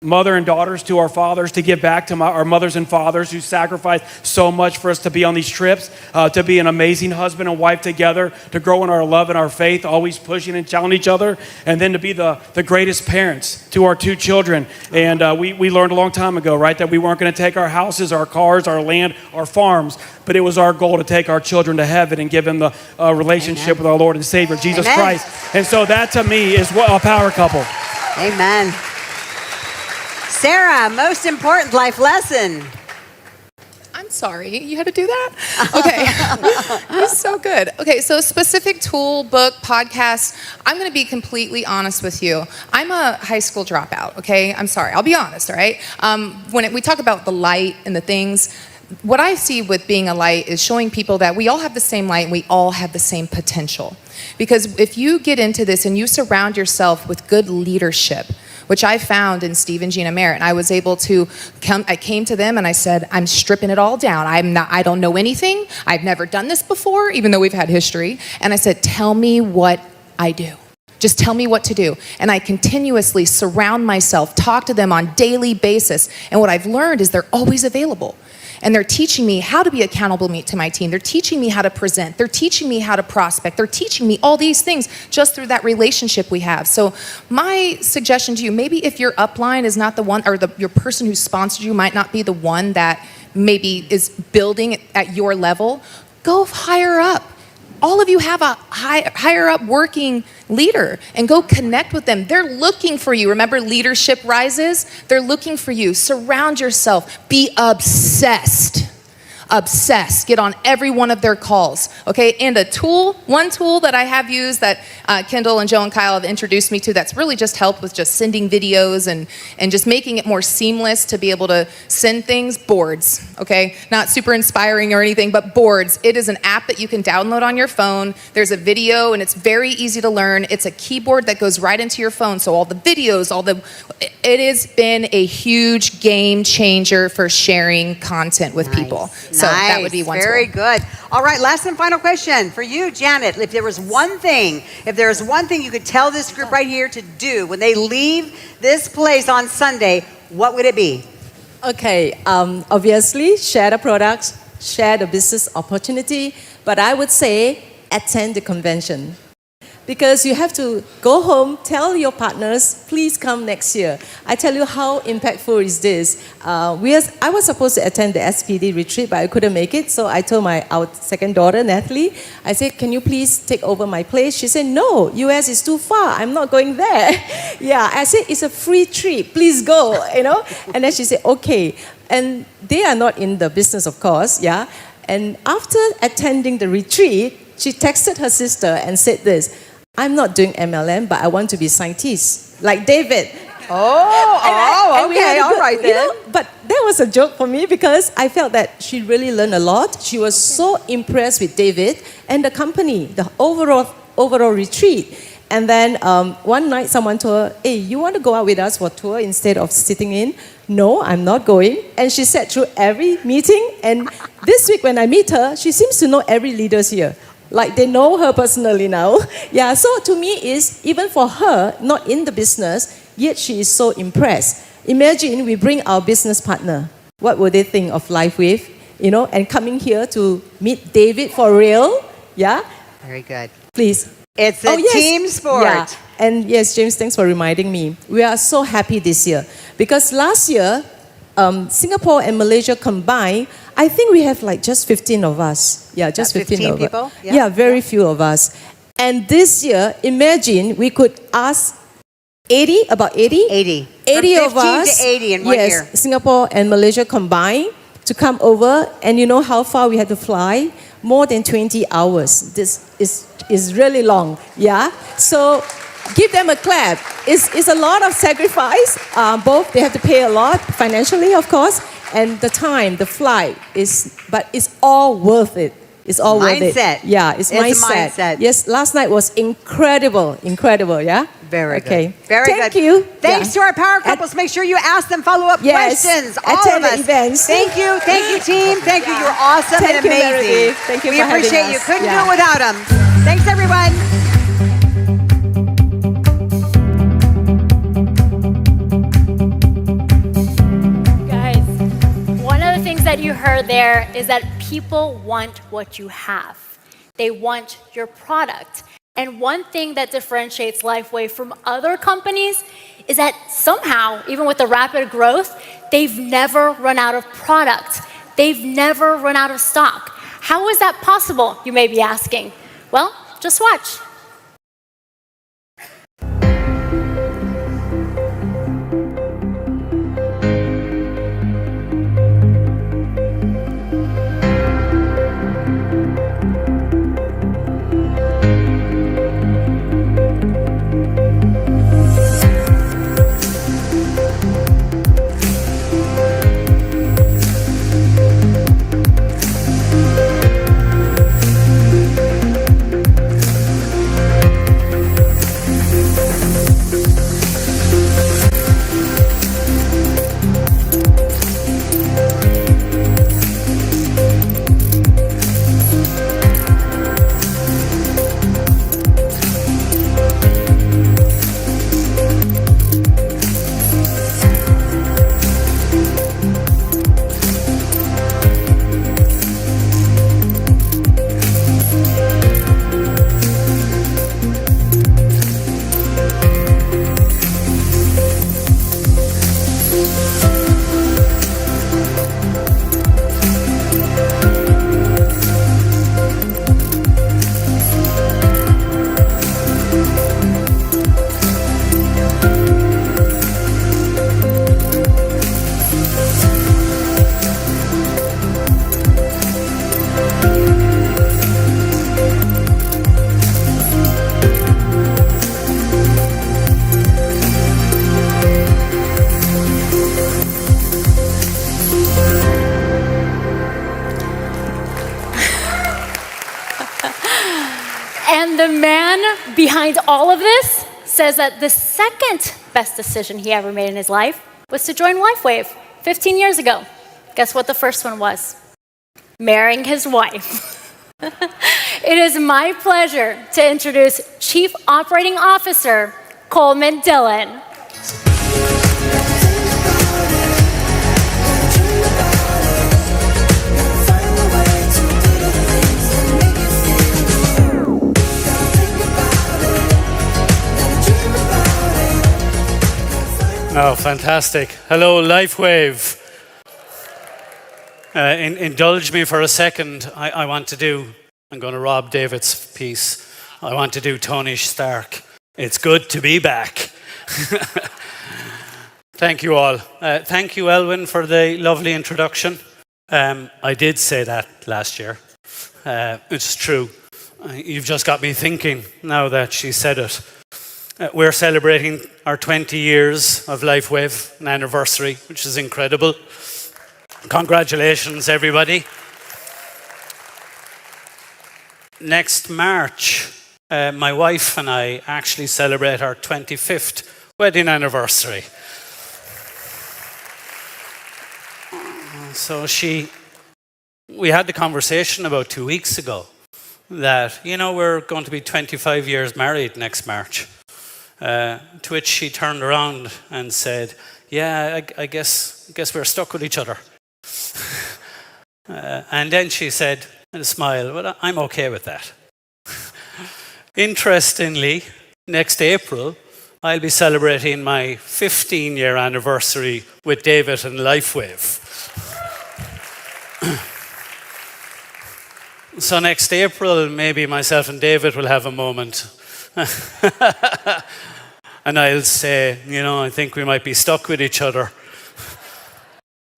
mother and daughters to our fathers, to give back to our mothers and fathers who sacrificed so much for us to be on these trips, to be an amazing husband and wife together, to grow in our love and our faith, always pushing and challenging each other, and then to be the greatest parents to our two children. And we learned a long time ago, right, that we weren't going to take our houses, our cars, our land, our farms, but it was our goal to take our children to heaven and give them the relationship with our Lord and Savior, Jesus Christ. And so that to me is what a power couple. Amen. Sarah, most important life lesson. I'm sorry, you had to do that? Okay, that's so good. Okay, so specific tool, book, podcast, I'm gonna be completely honest with you. I'm a high school dropout, okay? I'm sorry, I'll be honest, all right? We talk about the light and the things, what I see with being a light is showing people that we all have the same light and we all have the same potential. Because if you get into this and you surround yourself with good leadership, which I found in Steve and Gina Merritt, and I was able to I came to them and I said, I'm stripping it all down. I don't know anything. I've never done this before, even though we've had history. And I said, tell me what I do. Just tell me what to do. And I continuously surround myself, talk to them on daily basis. And what I've learned is they're always available. And they're teaching me how to be accountable to my team. They're teaching me how to present. They're teaching me how to prospect. They're teaching me all these things just through that relationship we have. So my suggestion to you, maybe if your upline is not the one, or your person who sponsored you might not be the one that maybe is building at your level, go higher up. All of you have a higher up working leader and go connect with them. They're looking for you. Remember, leadership rises? They're looking for you. Surround yourself. Be obsessed. Obsessed. Get on every one of their calls. Okay, and one tool that I have used that Kendall and Joe and Kyle have introduced me to that's really just helped with just sending videos and just making it more seamless to be able to send things, boards, okay? Not super inspiring or anything, but boards. It is an app that you can download on your phone. There's a video and it's very easy to learn. It's a keyboard that goes right into your phone. So all the videos, it has been a huge game changer for sharing content with people. So that would be one Very tool. good. All right, last and final question for you, Janet. If there was one thing you could tell this group right here to do when they leave this place on Sunday, what would it be? Okay, obviously, share the products, share the business opportunity, but I would say attend the convention. Because you have to go home, tell your partners, please come next year. I tell you how impactful is this. I was supposed to attend the SPD retreat, but I couldn't make it. So I told our second daughter, Natalie, I said, can you please take over my place? She said, no, US is too far. I'm not going there. Yeah, I said, it's a free trip. Please go, And then she said, okay. And they are not in the business, of course, yeah. And after attending the retreat, she texted her sister and said this, I'm not doing MLM, but I want to be scientist, like David. Okay, all right then. But that was a joke for me because I felt that she really learned a lot. She was so impressed with David and the company, the overall retreat. And then one night someone told her, hey, you want to go out with us for a tour instead of sitting in? No, I'm not going. And she sat through every meeting. And this week when I meet her, she seems to know every leader here. Like they know her personally now. Yeah, so to me is, even for her, not in the business, yet she is so impressed. Imagine we bring our business partner. What would they think of Lifewave? And coming here to meet David for real. Yeah? Very good. Please. It's a team sport. Yeah. And yes, James, thanks for reminding me. We are so happy this year. Because last year, Singapore and Malaysia combined, I think we have like just 15 of us. Yeah, just 15 people? Us. Yeah, very few of us. And this year, imagine we could ask 80 of us. 80 to 80 in 1 year. Singapore and Malaysia combined to come over. And you know how far we had to fly? More than 20 hours. This is really long. Yeah? So give them a clap. It's a lot of sacrifice. Both, they have to pay a lot financially, of course. And the time, the flight but it's all worth it. It's all worth it. Mindset. Yeah, it's mindset. Yes, last night was incredible, yeah? Very okay. good. Very Thank good. you. Thanks to our power couples. Make sure you ask them follow-up questions. All attend of the us. events. Thank you, team. Thank you. You're awesome and amazing. Meredith. Thank you we for having appreciate you. us. Couldn't do it without them. Thanks, everyone. That you heard there is that people want what you have. They want your product. And one thing that differentiates Lifewave from other companies is that somehow, even with the rapid growth, they've never run out of product. They've never run out of stock. How is that possible, you may be asking? Well, just watch. behind all of this says that the second best decision he ever made in his life was to join Lifewave 15 years ago. Guess what the first one was? Marrying his wife. It is my pleasure to introduce Chief Operating Officer Coleman Dillon. Oh, fantastic. Hello, Lifewave. Indulge me for a second. I'm going to rob David's piece. I want to do Tony Stark. It's good to be back. Thank you all. Thank you, Elwyn, for the lovely introduction. I did say that last year. It's true. You've just got me thinking now that she said it. We're celebrating our 20 years of Lifewave, an anniversary, which is incredible. Congratulations, everybody. Next March, my wife and I actually celebrate our 25th wedding anniversary. So we had the conversation about 2 weeks ago that, we're going to be 25 years married next March. To which she turned around and said, yeah, I guess we're stuck with each other. And then she said, with a smile, well, I'm okay with that. Interestingly, next April, I'll be celebrating my 15-year anniversary with David and Lifewave. So next April, maybe myself and David will have a moment. And I'll say, I think we might be stuck with each other.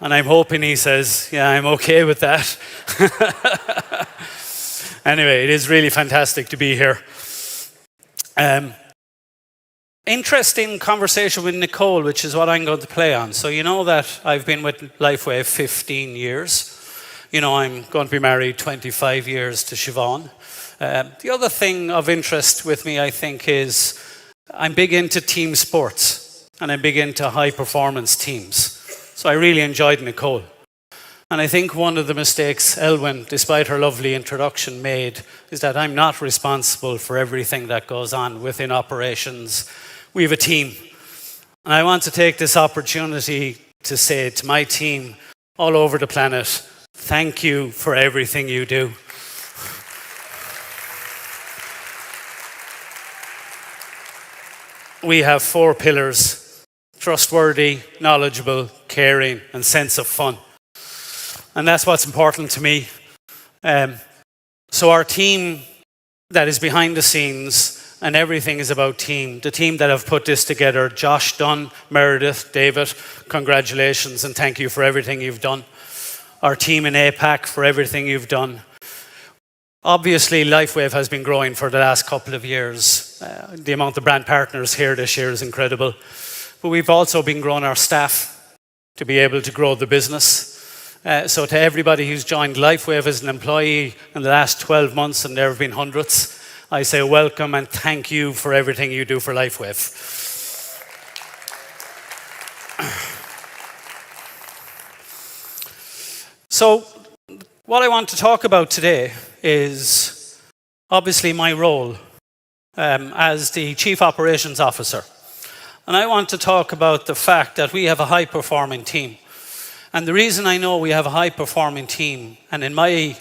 And I'm hoping he says, yeah, I'm okay with that. Anyway, it is really fantastic to be here. Interesting conversation with Nicole, which is what I'm going to play on. So you know that I've been with Lifewave 15 years. I'm going to be married 25 years to Siobhan. The other thing of interest with me, I think, is I'm big into team sports and I'm big into high-performance teams. So I really enjoyed Nicole. And I think one of the mistakes Elwyn, despite her lovely introduction, made is that I'm not responsible for everything that goes on within operations. We have a team. And I want to take this opportunity to say to my team all over the planet, thank you for everything you do. We have 4 pillars: trustworthy, knowledgeable, caring, and sense of fun. And that's what's important to me. So our team that is behind the scenes, and everything is about team. The team that have put this together, Josh Dunn, Meredith, David, congratulations and thank you for everything you've done. Our team in APAC for everything you've done. Obviously, Lifewave has been growing for the last couple of years. The amount of brand partners here this year is incredible. But we've also been growing our staff to be able to grow the business. So to everybody who's joined Lifewave as an employee in the last 12 months, and there have been hundreds, I say welcome and thank you for everything you do for Lifewave. So what I want to talk about today is obviously my role as the Chief Operations Officer. And I want to talk about the fact that we have a high-performing team. And the reason I know we have a high-performing team, and in my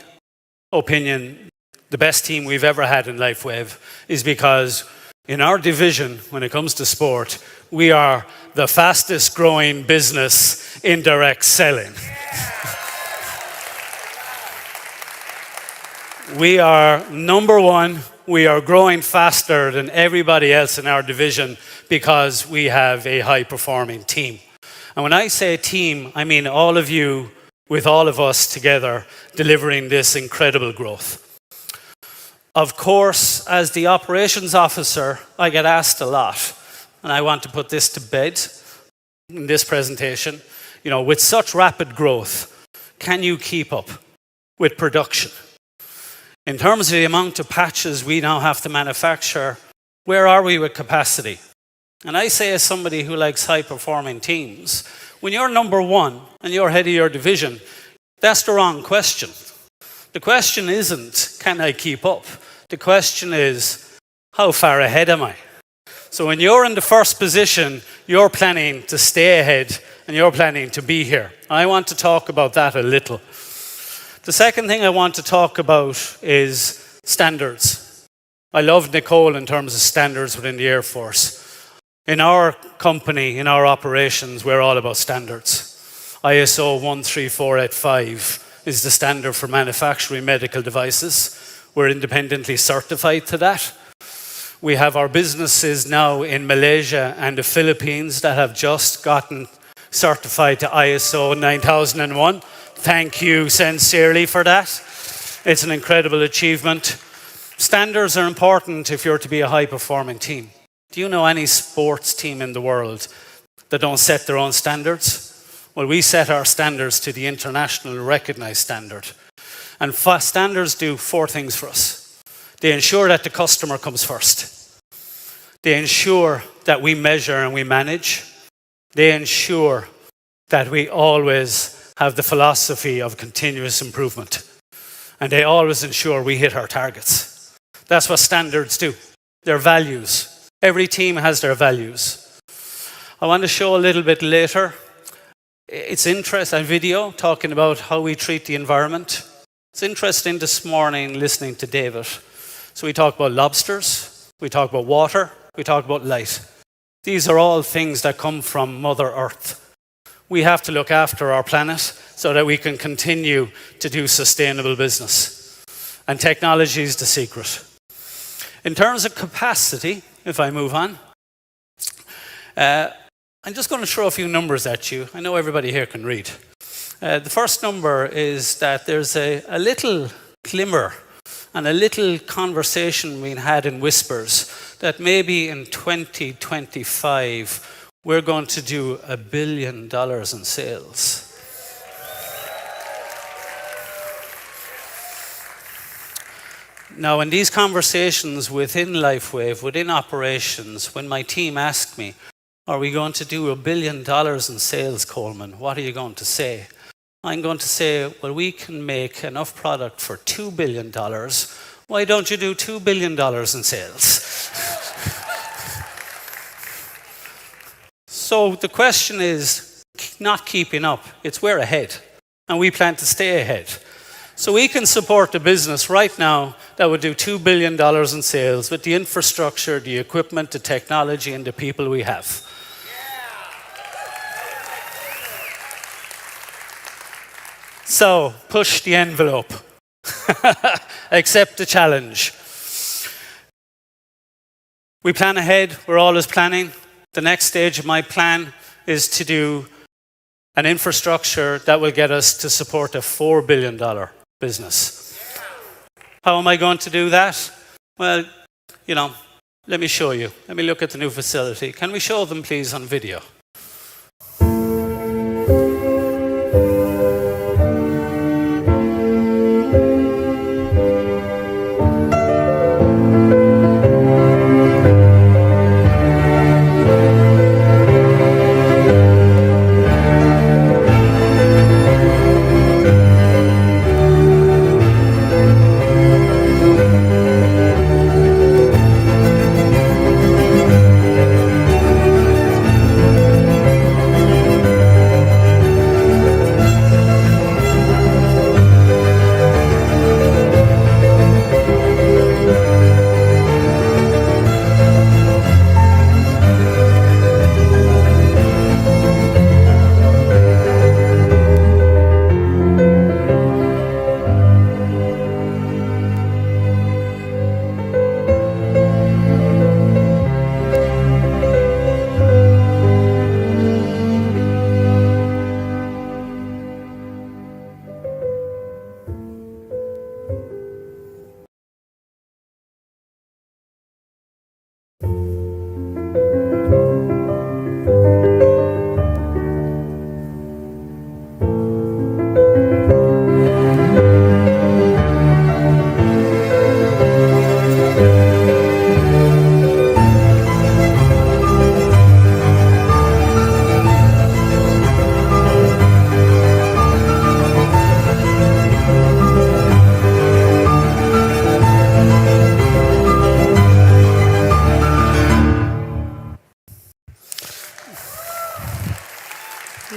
opinion, the best team we've ever had in Lifewave, is because in our division, when it comes to sport, we are the fastest growing business in direct selling. We are number one. We are growing faster than everybody else in our division because we have a high-performing team. And when I say team, I mean all of you with all of us together delivering this incredible growth. Of course, as the operations officer, I get asked a lot, and I want to put this to bed in this presentation. With such rapid growth, can you keep up with production? In terms of the amount of patches we now have to manufacture, Where are we with capacity? And I say, as somebody who likes high-performing teams, when you're number one and you're head of your division, that's the wrong question. The question isn't, can I keep up? The question is, how far ahead am I? So when you're in the first position, you're planning to stay ahead and you're planning to be here. I want to talk about that a little. The second thing I want to talk about is standards. I love Nicole in terms of standards within the Air Force. In our company, in our operations, we're all about standards. ISO 13485 is the standard for manufacturing medical devices. We're independently certified to that. We have our businesses now in Malaysia and the Philippines that have just gotten certified to ISO 9001. Thank you sincerely for that. It's an incredible achievement. Standards are important if you're to be a high-performing team. Do you know any sports team in the world that don't set their own standards? Well, we set our standards to the international recognized standard. And standards do 4 things for us. They ensure that the customer comes first. They ensure that we measure and we manage. They ensure that we always have the philosophy of continuous improvement. And they always ensure we hit our targets. That's what standards do. They're values. Every team has their values. I want to show a little bit later. It's interesting, a video talking about how we treat the environment. It's interesting this morning listening to David. So we talk about lobsters, we talk about water, we talk about light. These are all things that come from Mother Earth. We have to look after our planet so that we can continue to do sustainable business. And technology is the secret. In terms of capacity, if I move on, I'm just going to throw a few numbers at you. I know everybody here can read. The first number is that there's a little glimmer and a little conversation being had in whispers that maybe in 2025 we're going to do $1 billion in sales. Now, in these conversations within Lifewave, within operations, when my team ask me, are we going to do $1 billion in sales, Coleman? What are you going to say? I'm going to say, well, we can make enough product for $2 billion. Why don't you do $2 billion in sales? So the question is not keeping up. It's we're ahead. And we plan to stay ahead. So we can support a business right now that would do $2 billion in sales with the infrastructure, the equipment, the technology, and the people we have. So, push the envelope. Accept the challenge. We plan ahead. We're always planning. The next stage of my plan is to do an infrastructure that will get us to support a $4 billion business. How am I going to do that? Well, let me show you. Let me look at the new facility. Can we show them, please, on video?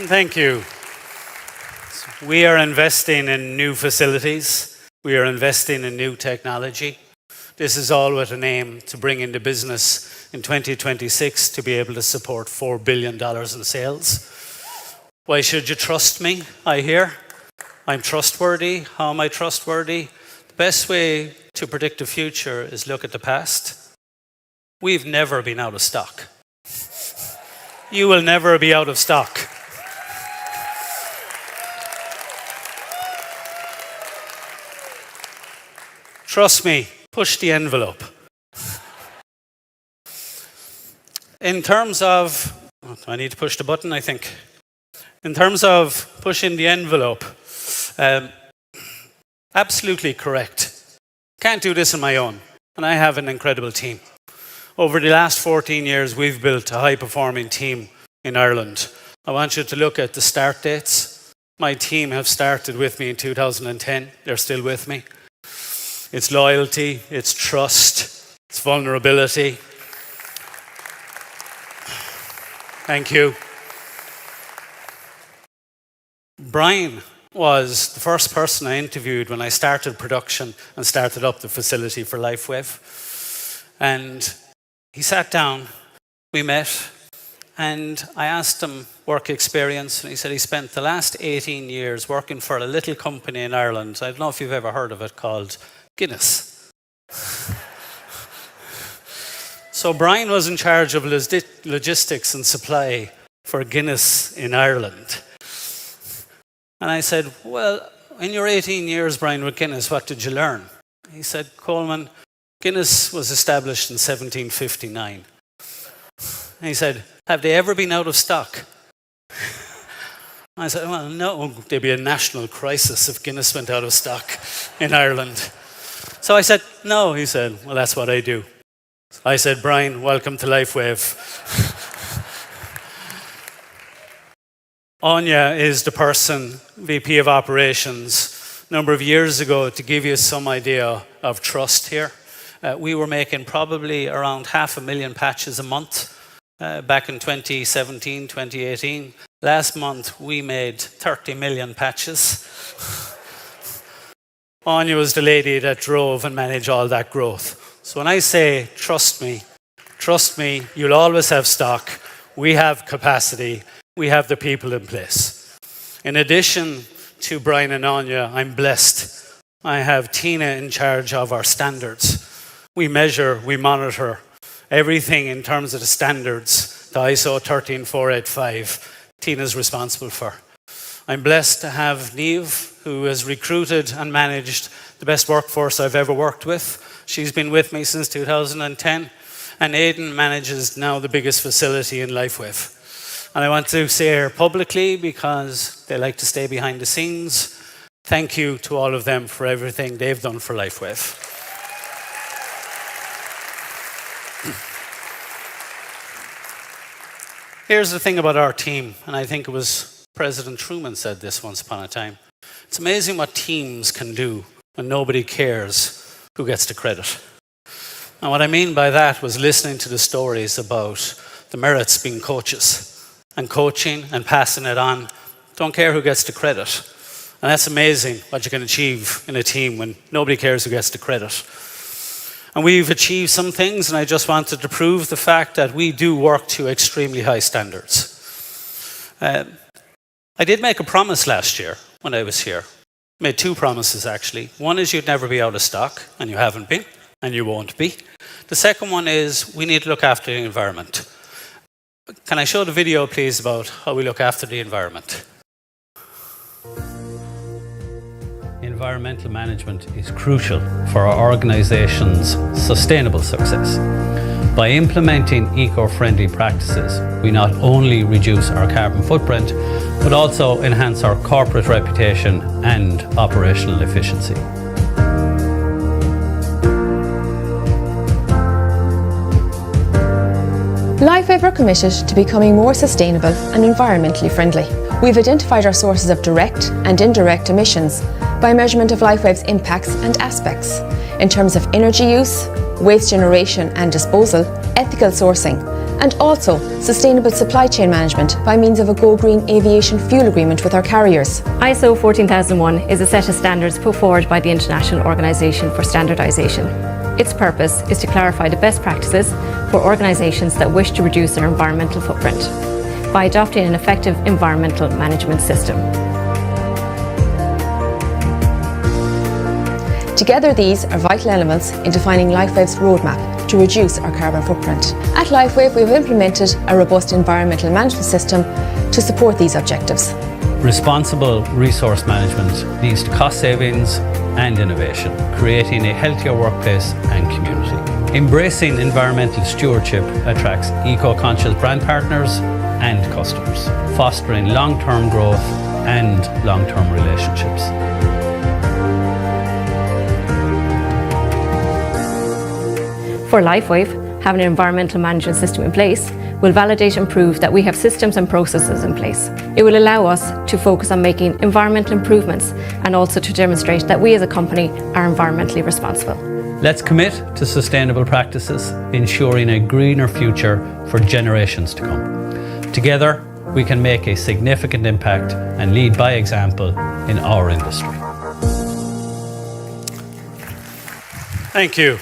Thank you. We are investing in new facilities. We are investing in new technology. This is all with an aim to bring into business in 2026 to be able to support $4 billion in sales. Why should you trust me? I hear. I'm trustworthy. How am I trustworthy? The best way to predict the future is look at the past. We've never been out of stock. You will never be out of stock. Trust me, push the envelope. In terms of, I need to push the button, I think. In terms of pushing the envelope, absolutely correct. Can't do this on my own, and I have an incredible team. Over the last 14 years, we've built a high-performing team in Ireland. I want you to look at the start dates. My team have started with me in 2010. They're still with me. It's loyalty, it's trust, it's vulnerability. Thank you. Brian was the first person I interviewed when I started production and started up the facility for Lifewave. And he sat down, we met, and I asked him work experience, and he said he spent the last 18 years working for a little company in Ireland. I don't know if you've ever heard of it, called Guinness. So Brian was in charge of logistics and supply for Guinness in Ireland. And I said, well, in your 18 years, Brian, with Guinness, what did you learn? He said, Coleman, Guinness was established in 1759. And he said, have they ever been out of stock? I said, well, no, there'd be a national crisis if Guinness went out of stock in Ireland. So I said, no. He said, well, that's what I do. I said, Brian, welcome to Lifewave. Anya is the person, VP of Operations, a number of years ago, to give you some idea of trust here. We were making probably around 500,000 patches a month back in 2017, 2018. Last month, we made 30 million patches. Anya was the lady that drove and managed all that growth. So when I say, trust me, you'll always have stock. We have capacity. We have the people in place. In addition to Brian and Anya, I'm blessed. I have Tina in charge of our standards. We measure, we monitor everything in terms of the standards, the ISO 13485, Tina's responsible for. I'm blessed to have Niamh, who has recruited and managed the best workforce I've ever worked with. She's been with me since 2010. And Aidan manages now the biggest facility in Lifewave. And I want to say here publicly, because they like to stay behind the scenes, thank you to all of them for everything they've done for Lifewave. Here's the thing about our team, and I think it was President Truman said this once upon a time. It's amazing what teams can do when nobody cares who gets the credit. And what I mean by that was listening to the stories about the Merritts being coaches and coaching and passing it on. Don't care who gets the credit. And that's amazing what you can achieve in a team when nobody cares who gets the credit. And we've achieved some things, and I just wanted to prove the fact that we do work to extremely high standards. I did make a promise last year when I was here. Made two promises, actually. One is you'd never be out of stock, and you haven't been, and you won't be. The second one is we need to look after the environment. Can I show the video, please, about how we look after the environment? Environmental management is crucial for our organization's sustainable success. By implementing eco-friendly practices, we not only reduce our carbon footprint, but also enhance our corporate reputation and operational efficiency. Lifewave are committed to becoming more sustainable and environmentally friendly. We've identified our sources of direct and indirect emissions by measurement of Lifewave's impacts and aspects in terms of energy use, waste generation and disposal, ethical sourcing, and also sustainable supply chain management by means of a Go Green aviation fuel agreement with our carriers. ISO 14001 is a set of standards put forward by the International Organization for Standardization. Its purpose is to clarify the best practices for organizations that wish to reduce their environmental footprint by adopting an effective environmental management system. Together, these are vital elements in defining Lifewave's roadmap to reduce our carbon footprint. At Lifewave, we have implemented a robust environmental management system to support these objectives. Responsible resource management leads to cost savings and innovation, creating a healthier workplace and community. Embracing environmental stewardship attracts eco-conscious brand partners and customers, fostering long-term growth and long-term relationships. For Lifewave, having an environmental management system in place will validate and prove that we have systems and processes in place. It will allow us to focus on making environmental improvements and also to demonstrate that we as a company are environmentally responsible. Let's commit to sustainable practices, ensuring a greener future for generations to come. Together, we can make a significant impact and lead by example in our industry. Thank you.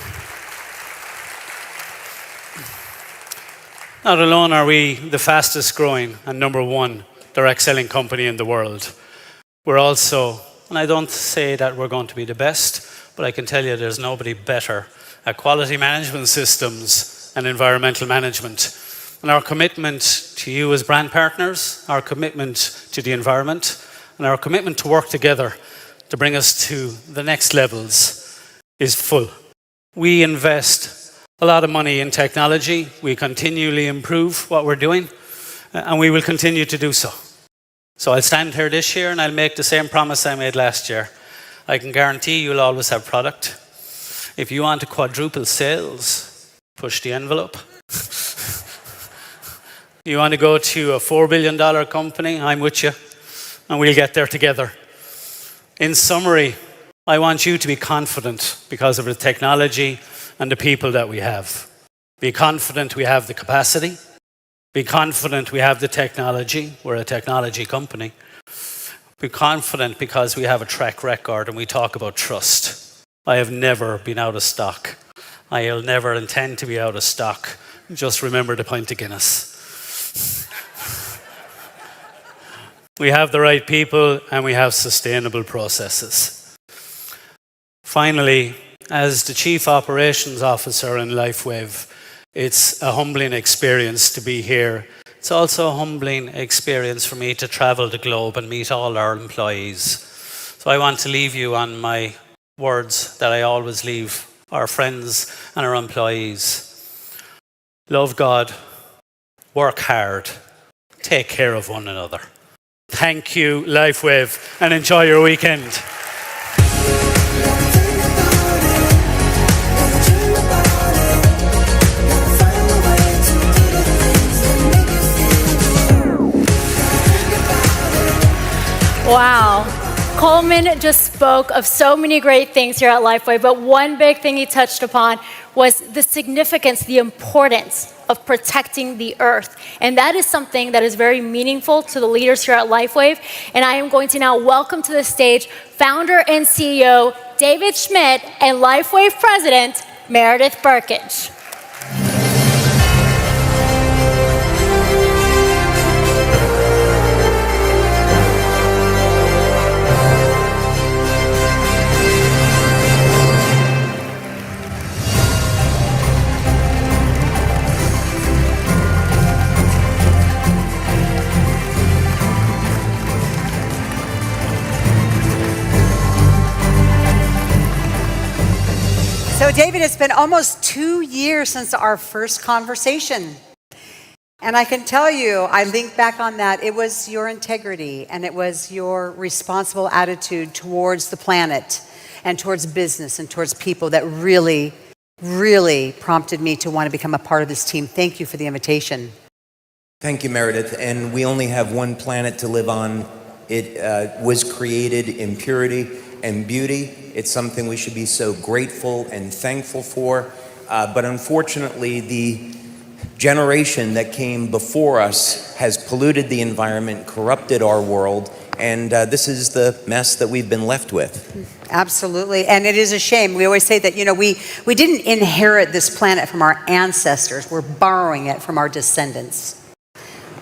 Not alone are we the fastest growing and #1 direct selling company in the world, we're also, and I don't say that we're going to be the best, but I can tell you there's nobody better at quality management systems and environmental management. And our commitment to you as brand partners, our commitment to the environment, and our commitment to work together to bring us to the next levels is full. We invest a lot of money in technology. We continually improve what we're doing, and we will continue to do so. So I'll stand here this year and I'll make the same promise I made last year. I can guarantee you'll always have product. If you want to quadruple sales, push the envelope. You want to go to a $4 billion company, I'm with you, and we'll get there together. In summary, I want you to be confident because of the technology and the people that we have. Be confident we have the capacity. Be confident we have the technology. We're a technology company. Be confident because we have a track record and we talk about trust. I have never been out of stock. I'll never intend to be out of stock. Just remember the pint of Guinness. We have the right people and we have sustainable processes. Finally, as the Chief Operations Officer in Lifewave, it's a humbling experience to be here. It's also a humbling experience for me to travel the globe and meet all our employees. So I want to leave you on my words that I always leave our friends and our employees. Love God, work hard, take care of one another. Thank you, Lifewave, and enjoy your weekend. Wow. Coleman just spoke of so many great things here at Lifewave, but one big thing he touched upon was the significance, the importance of protecting the earth. And that is something that is very meaningful to the leaders here at Lifewave. And I am going to now welcome to the stage founder and CEO David Schmidt and Lifewave president Meredith Burkage. So, David, it's been almost 2 years since our first conversation. And I can tell you, I link back on that, it was your integrity and it was your responsible attitude towards the planet and towards business and towards people that really, really prompted me to want to become a part of this team. Thank you for the invitation. Thank you, Meredith. And we only have one planet to live on. It was created in purity and beauty. It's something we should be so grateful and thankful for. But unfortunately, generation that came before us has polluted the environment, corrupted our world, and this is the mess that we've been left with. Absolutely, and it is a shame. We always say that, we didn't inherit this planet from our ancestors. We're borrowing it from our descendants.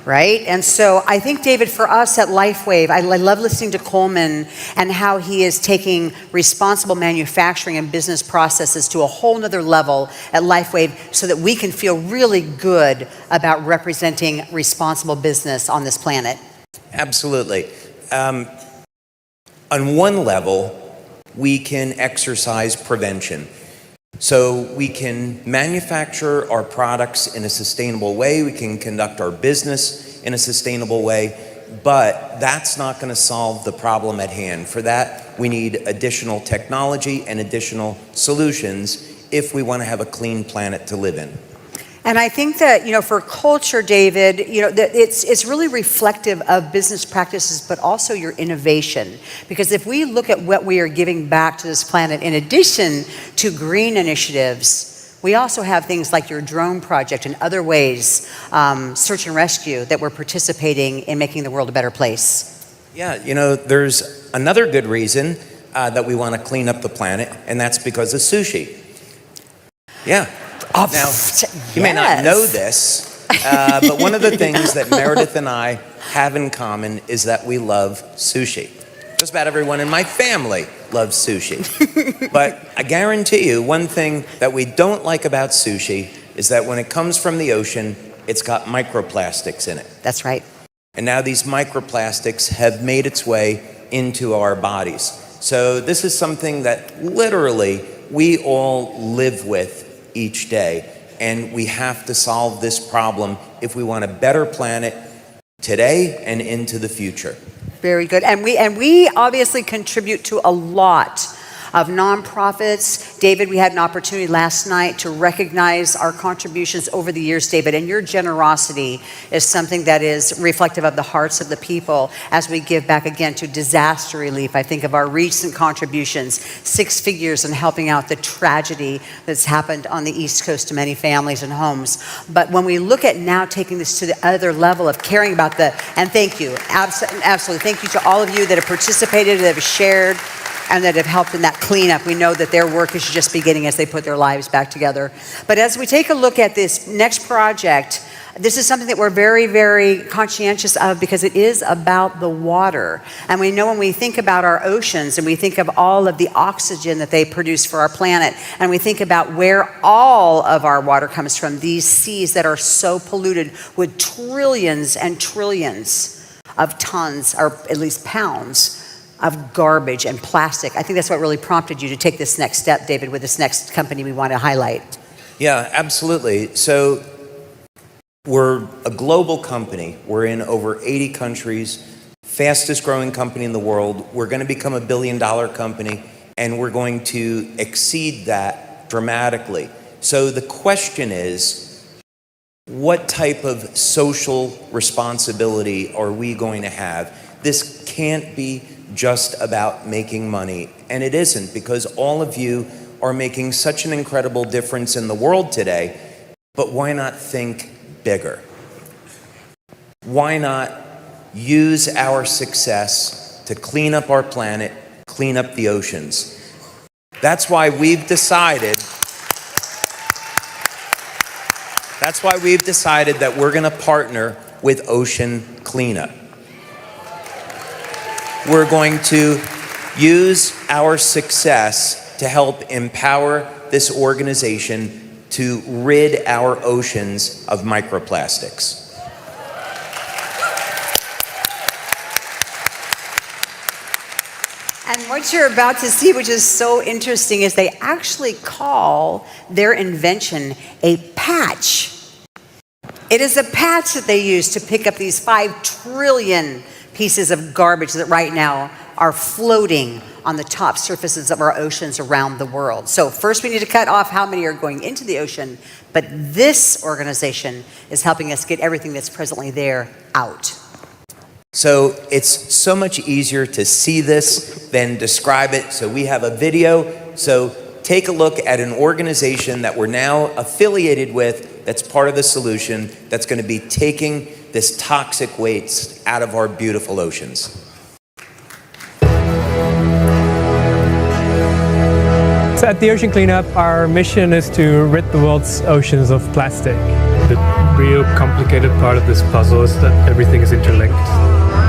Right? And so I think, David, for us at Lifewave, I love listening to Coleman and how he is taking responsible manufacturing and business processes to a whole nother level at Lifewave so that we can feel really good about representing responsible business on this planet. Absolutely. On one level, we can exercise prevention. So we can manufacture our products in a sustainable way, we can conduct our business in a sustainable way, but that's not going to solve the problem at hand. For that, we need additional technology and additional solutions if we want to have a clean planet to live in. And I think that, for culture, David, that it's really reflective of business practices, but also your innovation. Because if we look at what we are giving back to this planet, in addition to green initiatives, we also have things like your drone project and other ways, search and rescue, that we're participating in making the world a better place. Yeah, there's another good reason that we want to clean up the planet, and that's because of sushi. Yeah. Now, you may not know this, but one of the things that Meredith and I have in common is that we love sushi. Just about everyone in my family loves sushi. But I guarantee you, one thing that we don't like about sushi is that when it comes from the ocean, it's got microplastics in it. That's right. And now these microplastics have made its way into our bodies. So this is something that literally we all live with each day, and we have to solve this problem if we want a better planet today and into the future. Very good. And we obviously contribute to a lot of nonprofits. David, we had an opportunity last night to recognize our contributions over the years, David, and your generosity is something that is reflective of the hearts of the people as we give back again to disaster relief. I think of our recent contributions, 6 figures in helping out the tragedy that's happened on the East Coast to many families and homes. But when we look at now taking this to the other level of caring about and thank you, absolutely, thank you to all of you that have participated, that have shared, and that have helped in that cleanup. We know that their work is just beginning as they put their lives back together. But as we take a look at this next project, this is something that we're very, very conscientious of because it is about the water. And we know when we think about our oceans and we think of all of the oxygen that they produce for our planet, and we think about where all of our water comes from, these seas that are so polluted with trillions and trillions of tons, or at least pounds, of garbage and plastic. I think that's what really prompted you to take this next step, David, with this next company we want to highlight. Yeah, absolutely. So we're a global company. We're in over 80 countries, fastest growing company in the world. We're going to become a $1 billion company, and we're going to exceed that dramatically. So the question is, what type of social responsibility are we going to have? This can't be just about making money, and it isn't, because all of you are making such an incredible difference in the world today. But why not think bigger? Why not use our success to clean up our planet, clean up the oceans? That's why we've decided that we're going to partner with Ocean Cleanup. We're going to use our success to help empower this organization to rid our oceans of microplastics. And what you're about to see, which is so interesting, is they actually call their invention a patch. It is a patch that they use to pick up these 5 trillion pieces of garbage that right now are floating on the top surfaces of our oceans around the world. So first we need to cut off how many are going into the ocean, but this organization is helping us get everything that's presently there out. So it's so much easier to see this than describe it. So we have a video. So take a look at an organization that we're now affiliated with that's part of the solution, that's going to be taking this toxic waste out of our beautiful oceans. So at the Ocean Cleanup, our mission is to rid the world's oceans of plastic. The real complicated part of this puzzle is that everything is interlinked.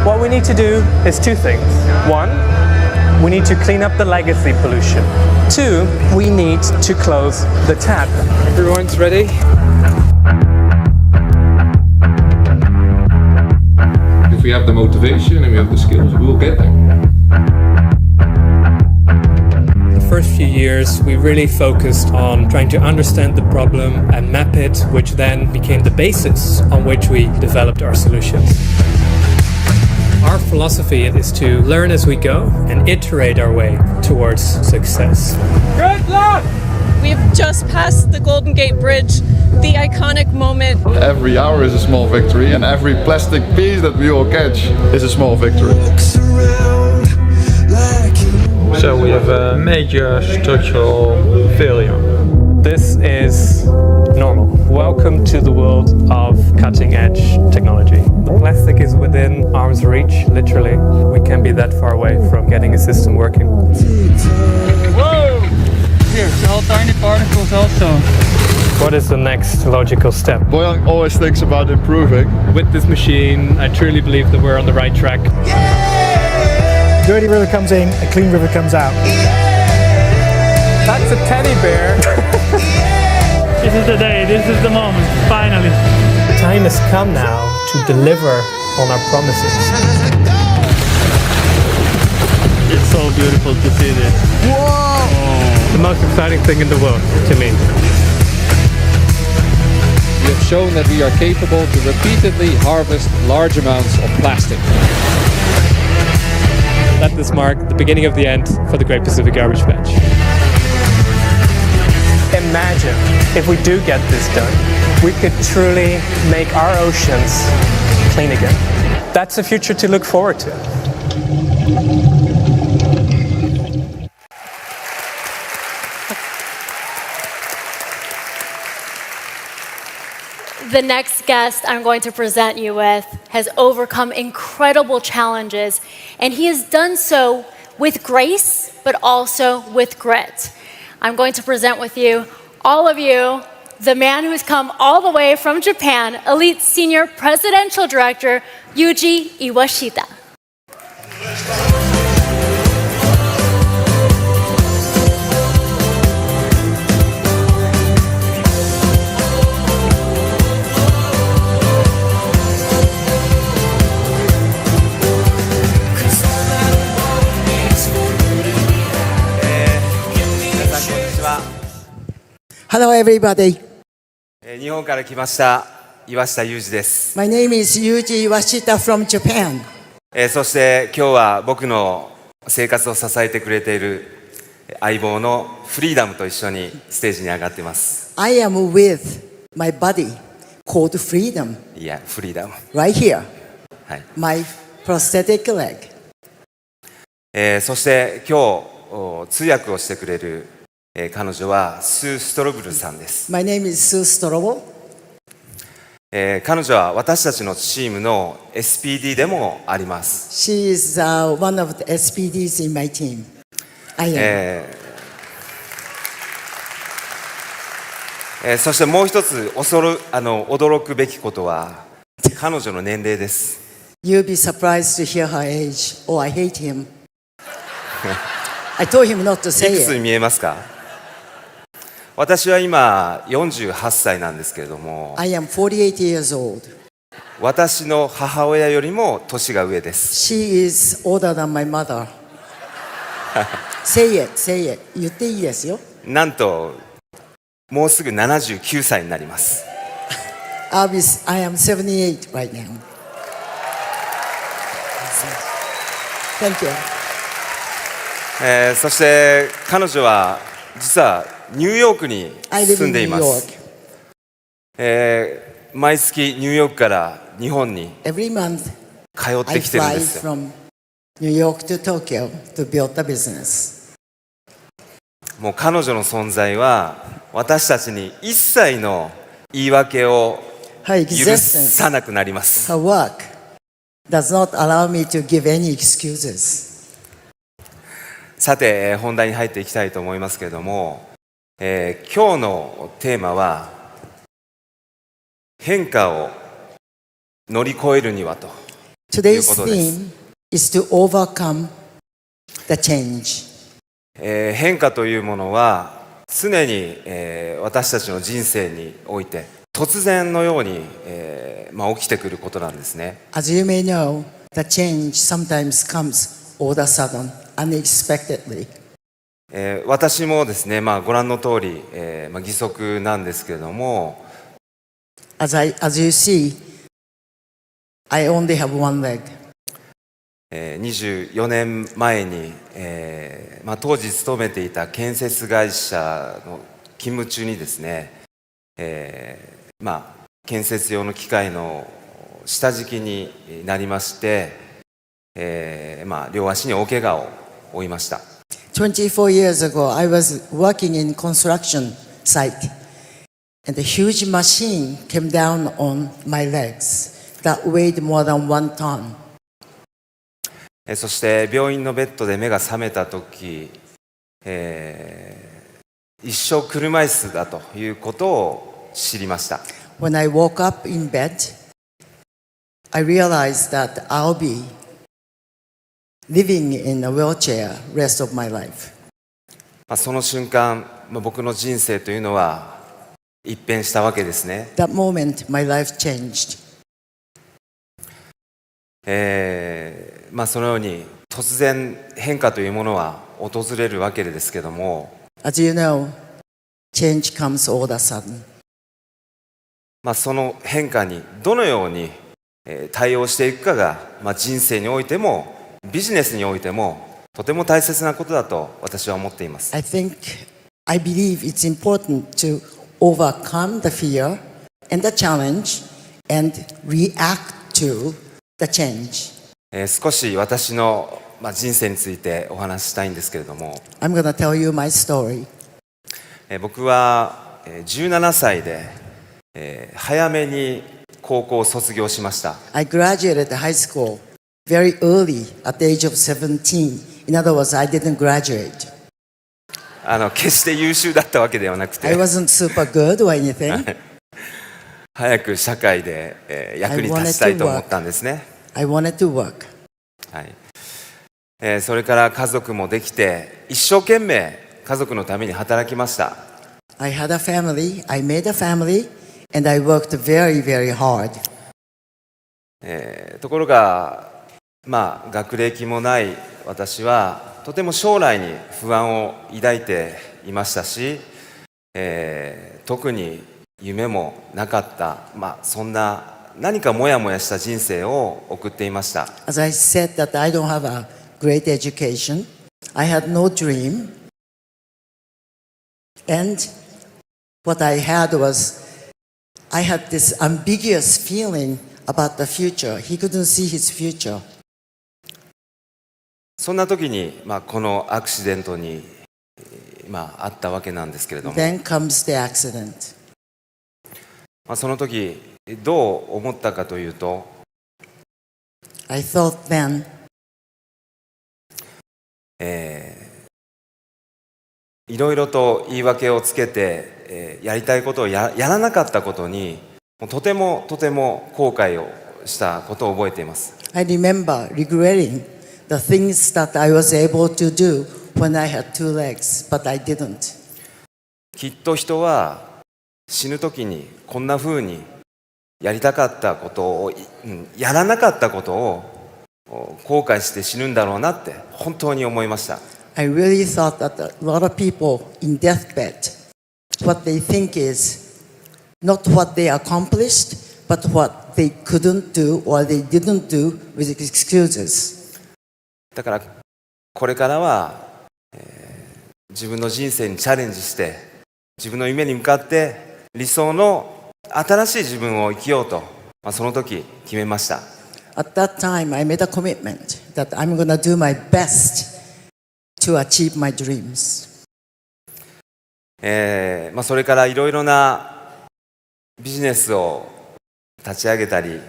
What we need to do is two things. One, we need to clean up the legacy pollution. Two, we need to close the tap. Everyone's ready? If we have the motivation and we have the skills, we will get there. The first few years, we really focused on trying to understand the problem and map it, which then became the basis on which we developed our solutions. Our philosophy is to learn as we go and iterate our way towards success. Good luck! We've just passed the Golden Gate Bridge, the iconic moment. Every hour is a small victory, and every plastic piece that we all catch is a small victory. So we have a major structural failure. This is normal. Welcome to the world of cutting-edge technology. The plastic is within arm's reach, literally. We can be that far away from getting a system working. Whoa! Here's all tiny particles also. What is the next logical step? Boyan always thinks about improving. With this machine, I truly believe that we're on the right track. Dirty river comes in, a clean river comes out. That's a teddy bear. This is the day, this is the moment, finally. The time has come now to deliver on our promises. It's so beautiful to see this. Whoa! The most exciting thing in the world to me. We have shown that we are capable to repeatedly harvest large amounts of plastic. Let this mark the beginning of the end for the Great Pacific Garbage Patch. Imagine if we do get this done, we could truly make our oceans clean again. That's a future to look forward to. The next guest I'm going to present you with has overcome incredible challenges, and he has done so with grace, but also with grit. I'm going to present with you, all of you, the man who's come all the way from Japan, Elite Senior Presidential Director, Yuji Iwashita. Hello everybody. 日本から来ました岩下裕二です。My name is Yuji Iwashita from Japan. そして今日は僕の生活を支えてくれている相棒のフリーダムと一緒にステージに上がっています。I am with my buddy called Freedom. Yeah, フリーダム。Right here. はい。My prosthetic leg. そして今日通訳をしてくれる彼女はスー・ストロブルさんです。My name is Sue Strobel. 彼女は私たちのチームの SPD でもあります。She is one of the SPDs in my team. I am. そしてもう一つ驚くべきことは彼女の年齢です。You'll be surprised to hear her age. Oh, I hate him. I told him not to say it. いくつに見えますか？私は今48歳なんですけれども、 I am 48 years old. 私の母親よりも年が上です。She is older than my mother. Say it, say it. 言っていいですよ。なんともうすぐ79歳になります。I am 78 right now. Thank you. そして彼女は実はニューヨークに住んでいます。毎月ニューヨークから日本に通ってきてるんですよ。もう彼女の存在は私たちに一切の言い訳を Her 許 existence, さなくなります。 her work, does not allow me to give any excuses. さて、本題に入っていきたいと思いますけれども、今日のテーマは、変化を乗り越えるにはという Today's ことです。 theme is to overcome the change. 変化というものは常に、私たちの人生において突然のように、起きてくることなんですね。 As you may know, the change sometimes comes all of a sudden, unexpectedly. 私もですね、ご覧の通り、義足なんですけれども、 As you see, I only have one leg. 24年前に、当時勤めていた建設会社の勤務中にですね、建設用の機械の下敷きになりまして、両足に大怪我を負いました。24 years ago, I was working in construction site, and a huge machine came down on my legs that weighed more than 1 ton. そして病院のベッドで目が覚めた時、一生車椅子だということを知りました。 When I woke up in bed, I realized that I'll be living in a wheelchair rest of my life. その瞬間、僕の人生というのは一変したわけですね。 That moment, my life changed. そのように突然変化というものは訪れるわけですけども、 As you know, change comes all of a sudden. その変化にどのように対応していくかが、人生においてもビジネスにおいてもとても大切なことだと私は思っています。 I believe it's important to overcome the fear and the challenge and react to the change. 少し私の人生についてお話ししたいんですけれども、 I'm going to tell you my story. 僕は17歳で早めに高校を卒業しました。 I graduated high school very early at the age of 17. In other words, I didn't graduate. 決して優秀だったわけではなくて、 I wasn't super good or anything. 早く社会で役に立ちたいと思ったんですね。 I wanted to work. はい。それから家族もできて、一生懸命家族のために働きました。 I had a family, I made a family, and I worked very, very hard. ところが、学歴もない私はとても将来に不安を抱いていましたし、特に夢もなかった、そんな何かモヤモヤした人生を送っていました。 As I said that I don't have a great education, I had no dream, and what I had was I had this ambiguous feeling about the future. He couldn't see his future. そんな時に、このアクシデントに、あったわけなんですけれども、 Then comes the accident. その時どう思ったかというと、 I thought then, いろいろと言い訳をつけて、やりたいことをやらなかったことにとても後悔をしたことを覚えています。 I remember regretting the things that I was able to do when I had 2 legs, but I didn't. きっと人は死ぬ時にこんな風にやりたかったことを、やらなかったことを後悔して死ぬんだろうなって本当に思いました。 I really thought that a lot of people in deathbed, what they think is not what they accomplished, but what they couldn't do or they didn't do with excuses. だからこれからは、自分の人生にチャレンジして自分の夢に向かって理想の新しい自分を生きようと、その時決めました。 At that time, I made a commitment that I'm going to do my best to achieve my dreams. それからいろいろなビジネスを立ち上げたり、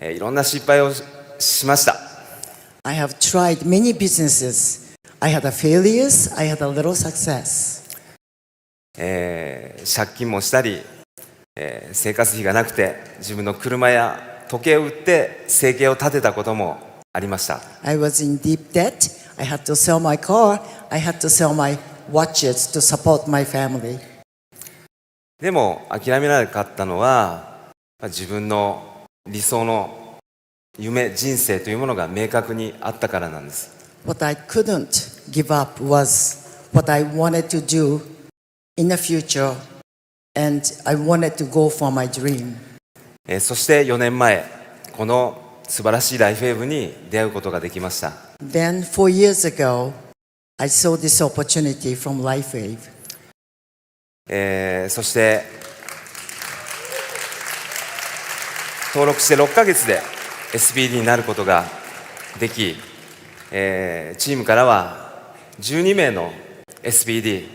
いろんな失敗をしました。I have tried many businesses. I had a failures, I had a little success. 借金もしたり、生活費がなくて自分の車や時計を売って生計を立てたこともありました。I was in deep debt. I had to sell my car. I had to sell my watches to support my family. でも諦めなかったのは自分の理想の夢、人生というものが明確にあったからなんです。What I couldn't give up was what I wanted to do in the future, and I wanted to go for my dream. そして4年前、この素晴らしいライフウェーブに出会うことができました。Then 4 years ago, I saw this opportunity from Lifewave. そして登録して6ヶ月で SBD になることができ、チームからは12名の SBD、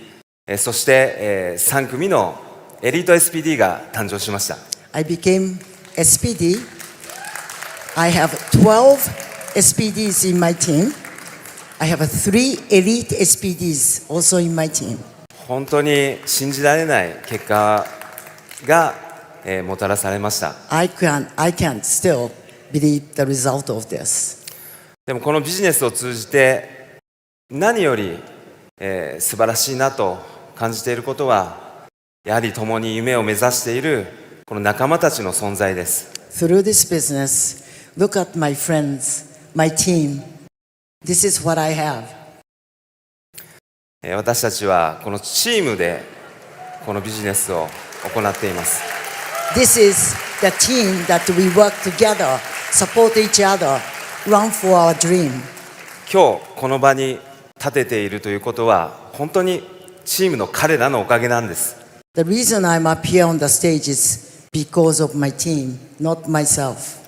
そして3組のエリート SBD が誕生しました。I became SPD. I have 12 SPDs in my team. I have 3 elite SPDs also in my team. 本当に信じられない結果が、もたらされました。I can't still believe the result of this. でもこのビジネスを通じて何より、素晴らしいなと感じていることは、やはり共に夢を目指しているこの仲間たちの存在です。Through this business, look at my friends, my team. This is what I have. 私たちはこのチームでこのビジネスを行っています。This is the team that we work together, support each other, run for our dream. 今日この場に立てているということは本当にチームの彼らのおかげなんです。The reason I'm up here on the stage is because of my team, not myself.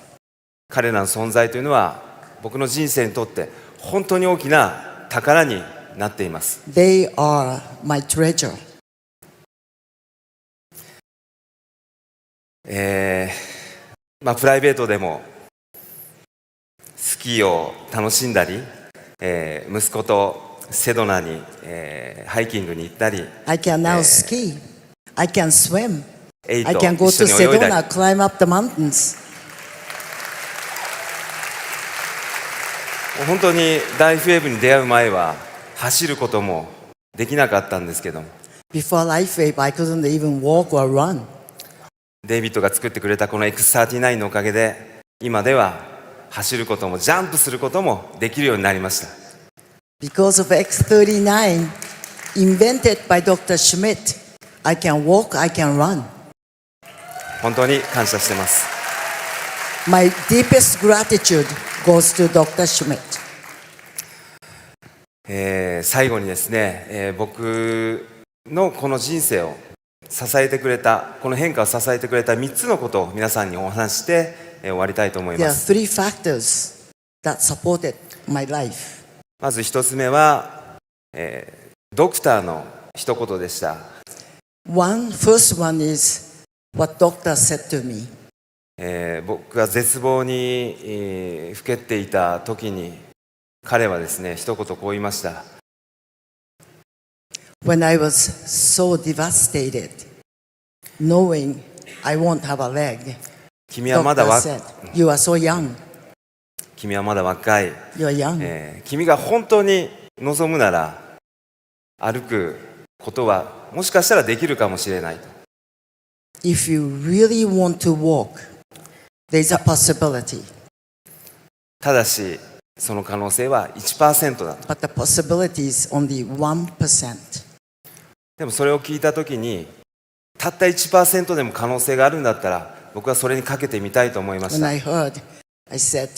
彼らの存在というのは僕の人生にとって本当に大きな宝になっています。They are my treasure. プライベートでもスキーを楽しんだり、息子とセドナに、ハイキングに行ったり、I can now ski. I can swim. エイ I と can go 一緒 to に泳いだ Sedona, り、 climb up the mountains. 本当にライフウェーブに出会う前は走ることもできなかったんですけども、 Before Lifewave, I couldn't even walk or run. デイビッドが作ってくれたこの X39 のおかげで今では走ることもジャンプすることもできるようになりました。 Because of X39, invented by Dr. Schmidt, I can walk, I can run. 本当に感謝してます。 My deepest gratitude goes to Dr. Schmidt. 最後にですね、僕のこの人生を支えてくれた、この変化を支えてくれた3つのことを皆さんにお話して、終わりたいと思い There ま are す。 3 factors that supported my life. まず1つ目は、ドクターの一言でした。First one is what doctor said to me. 僕が絶望に、ふけっていた時に彼はですね一言こう言いました。 When I was so devastated, knowing I won't have a leg, 君はまだ doctor said, "You are so young. 君はまだ若い、 You are young." 君が本当に望むなら歩くことはもしかしたらできるかもしれないと。 If you really want to walk, there's a possibility. ただしその可能性は 1% だと。 But the possibility is only 1%. でもそれを聞いたときにたった 1% でも可能性があるんだったら僕はそれにかけてみたいと思いまし When た。 I heard, I said,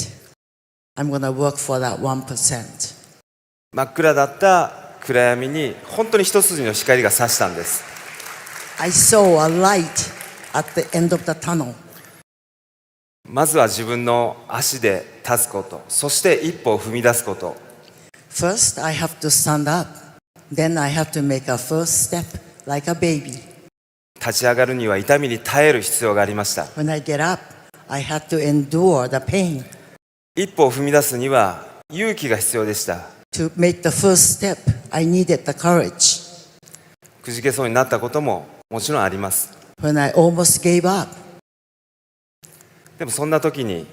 I'm going to work for that 1%. 真っ暗だった暗闇に本当に一筋の光が差したんです。 I saw a light at the end of the tunnel. まずは自分の足で立つこと、そして一歩を踏み出すこと。 First, I have to stand up. Then I have to make a first step like a baby. 立ち上がるには痛みに耐える必要がありました。 When I get up, I had to endure the pain. 一歩を踏み出すには勇気が必要でした。 To make the first step, I needed the courage. くじけそうになったことももちろんあります。 When I almost gave up, でもそんな時に、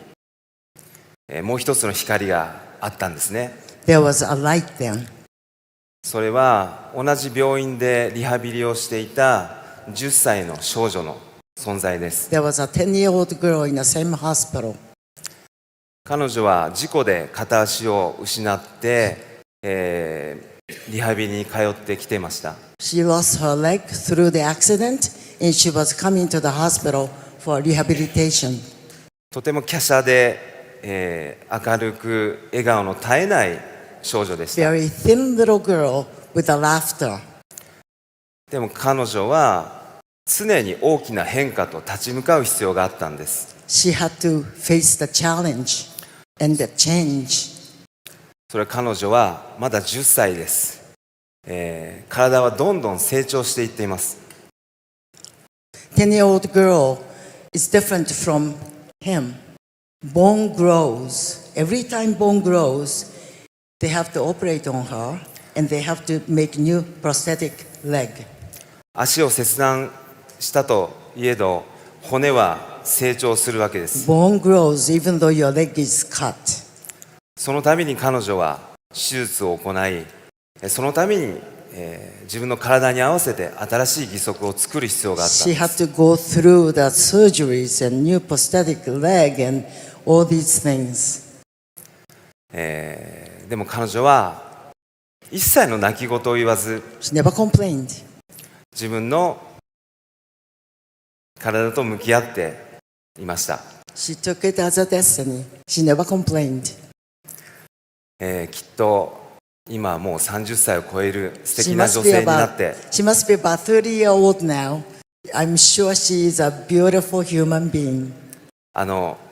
もう一つの光があったんですね。 there was a light then. それは同じ病院でリハビリをしていた10歳の少女の存在です。 There was a 10-year-old girl in the same hospital. 彼女は事故で片足を失って、リハビリに通ってきてました。 She lost her leg through the accident and she was coming to the hospital for rehabilitation. とても華奢で、明るく笑顔の絶えない少女でした。 Very thin little girl with a laughter. でも彼女は常に大きな変化と立ち向かう必要があったんです。 She had to face the challenge and the change. それは彼女はまだ10歳です。体はどんどん成長していっています。 10-year-old girl is different from him. Bone grows. Every time bone grows, they have to operate on her and they have to make new prosthetic leg. 足を切断したといえど骨は成長するわけです。 Bone grows even though your leg is cut. そのために彼女は手術を行い、そのために、自分の体に合わせて新しい義足を作る必要があったん She で had す。 to go through the surgeries and new prosthetic leg and all these things. でも彼女は一切の泣き言を言わず She never complained. 自分の体と向き合っていました。 She took it as a destiny. She never complained. きっと今はもう30歳を超える素 She 敵な must 女 be 性にな about, って she must be about 30-year-old now. I'm sure she is a beautiful human being.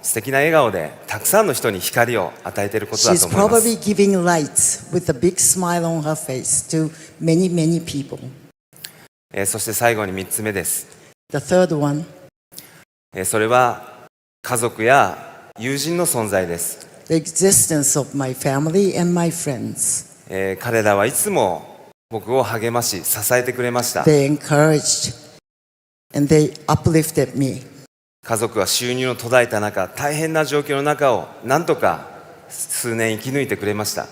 素敵な笑顔でたくさんの人に光を与えていることだ She's と思います。 probably giving light with a big smile on her face to many, many people. そして最後に3つ目です。 The third one, それは家族や友人の存在です。 the existence of my family and my friends. 彼らはいつも僕を励まし支えてくれました。 They encouraged and they uplifted me. 家族は収入の途絶えた中、大変な状況の中をなんとか数年生き抜いてくれました。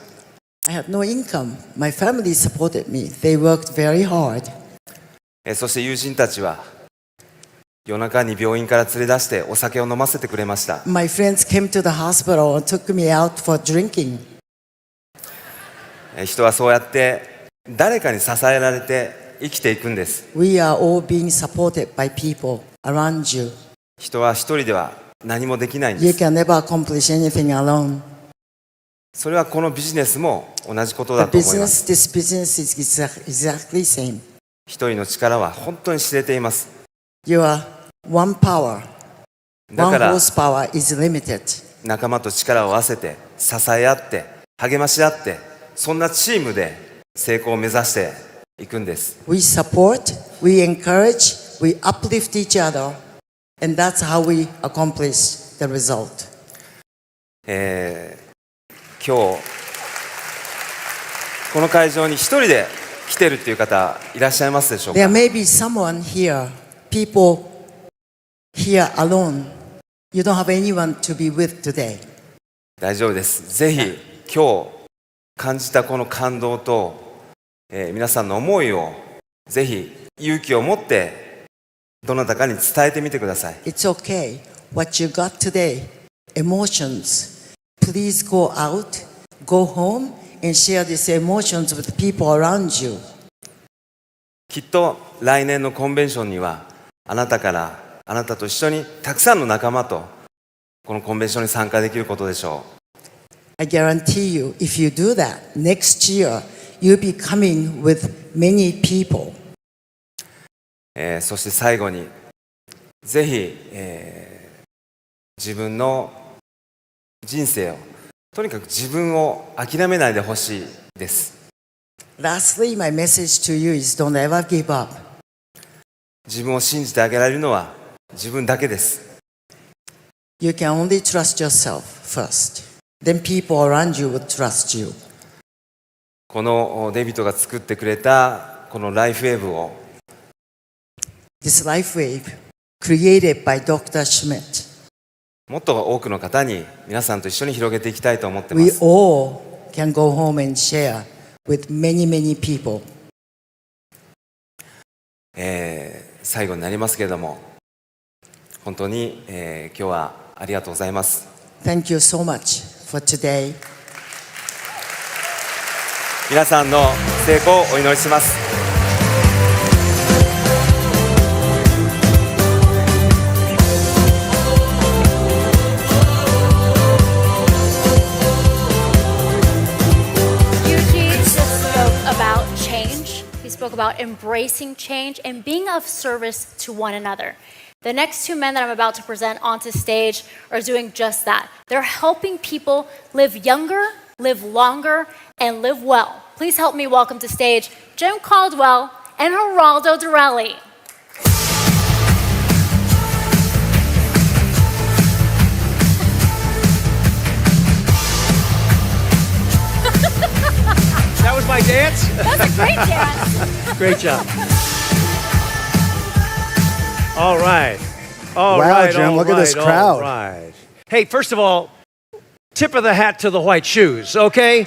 I had no income. My family supported me. They worked very hard. そして友人たちは夜中に病院から連れ出してお酒を飲ませてくれました。 My friends came to the hospital and took me out for drinking. 人はそうやって誰かに支えられて生きていくんです。 We are all being supported by people around you. 人は一人では何もできないん You です。 can never accomplish anything alone. それはこのビジネスも同じこと The だと思いま business, す。 this business is exactly same. 一人の力は本当に知れています。 Your one power, だ one から horsepower is limited. 仲間と力を合わせて支え合って励まし合ってそんなチームで成功を目指していくんです。 We support, we encourage, we uplift each other, and that's how we accomplish the result. 今日この会場に一人で来てるっていう方いらっしゃいますでしょう There か。 may be someone here, people here alone. You don't have anyone to be with today. 大丈夫です。ぜひ今日感じたこの感動と、皆さんの思いをぜひ勇気を持ってどなたかに伝えてみてください。 It's okay. What you got today, emotions. Please go out, go home, and share these emotions with people around you. きっと来年のコンベンションにはあなたと一緒にたくさんの仲間とこのコンベンションに参加できることでしょう。 I guarantee you, if you do that, next year, you'll be coming with many people. そして最後にぜひ、自分の人生をとにかく自分を諦めないでほしいです。 Lastly, my message to you is don't ever give up. 自分を信じてあげられるのは自分だけです。You can only trust yourself first. Then people around you will trust you. このデビットが作ってくれたこのライフウェーブを This Lifewave, created by Dr. Schmidt. もっと多くの方に皆さんと一緒に広げていきたいと思ってま We す。 all can go home and share with many, many people. 最後になりますけれども、本当に、今日はありがとうございます。Thank you so much for today. 皆さんの成功をお祈りします。He spoke about embracing change and being of service to one another. The next two men that I'm about to present onto stage are doing just that. They're helping people live younger, live longer, and live well. Please help me welcome to stage Jim Caldwell and Geraldo Durelli. That was my dance? That's a great dance. Great job. All right. All Wow, right, Jim, all look at this right, crowd. All right. Hey, first of all, tip of the hat to the white shoes, okay?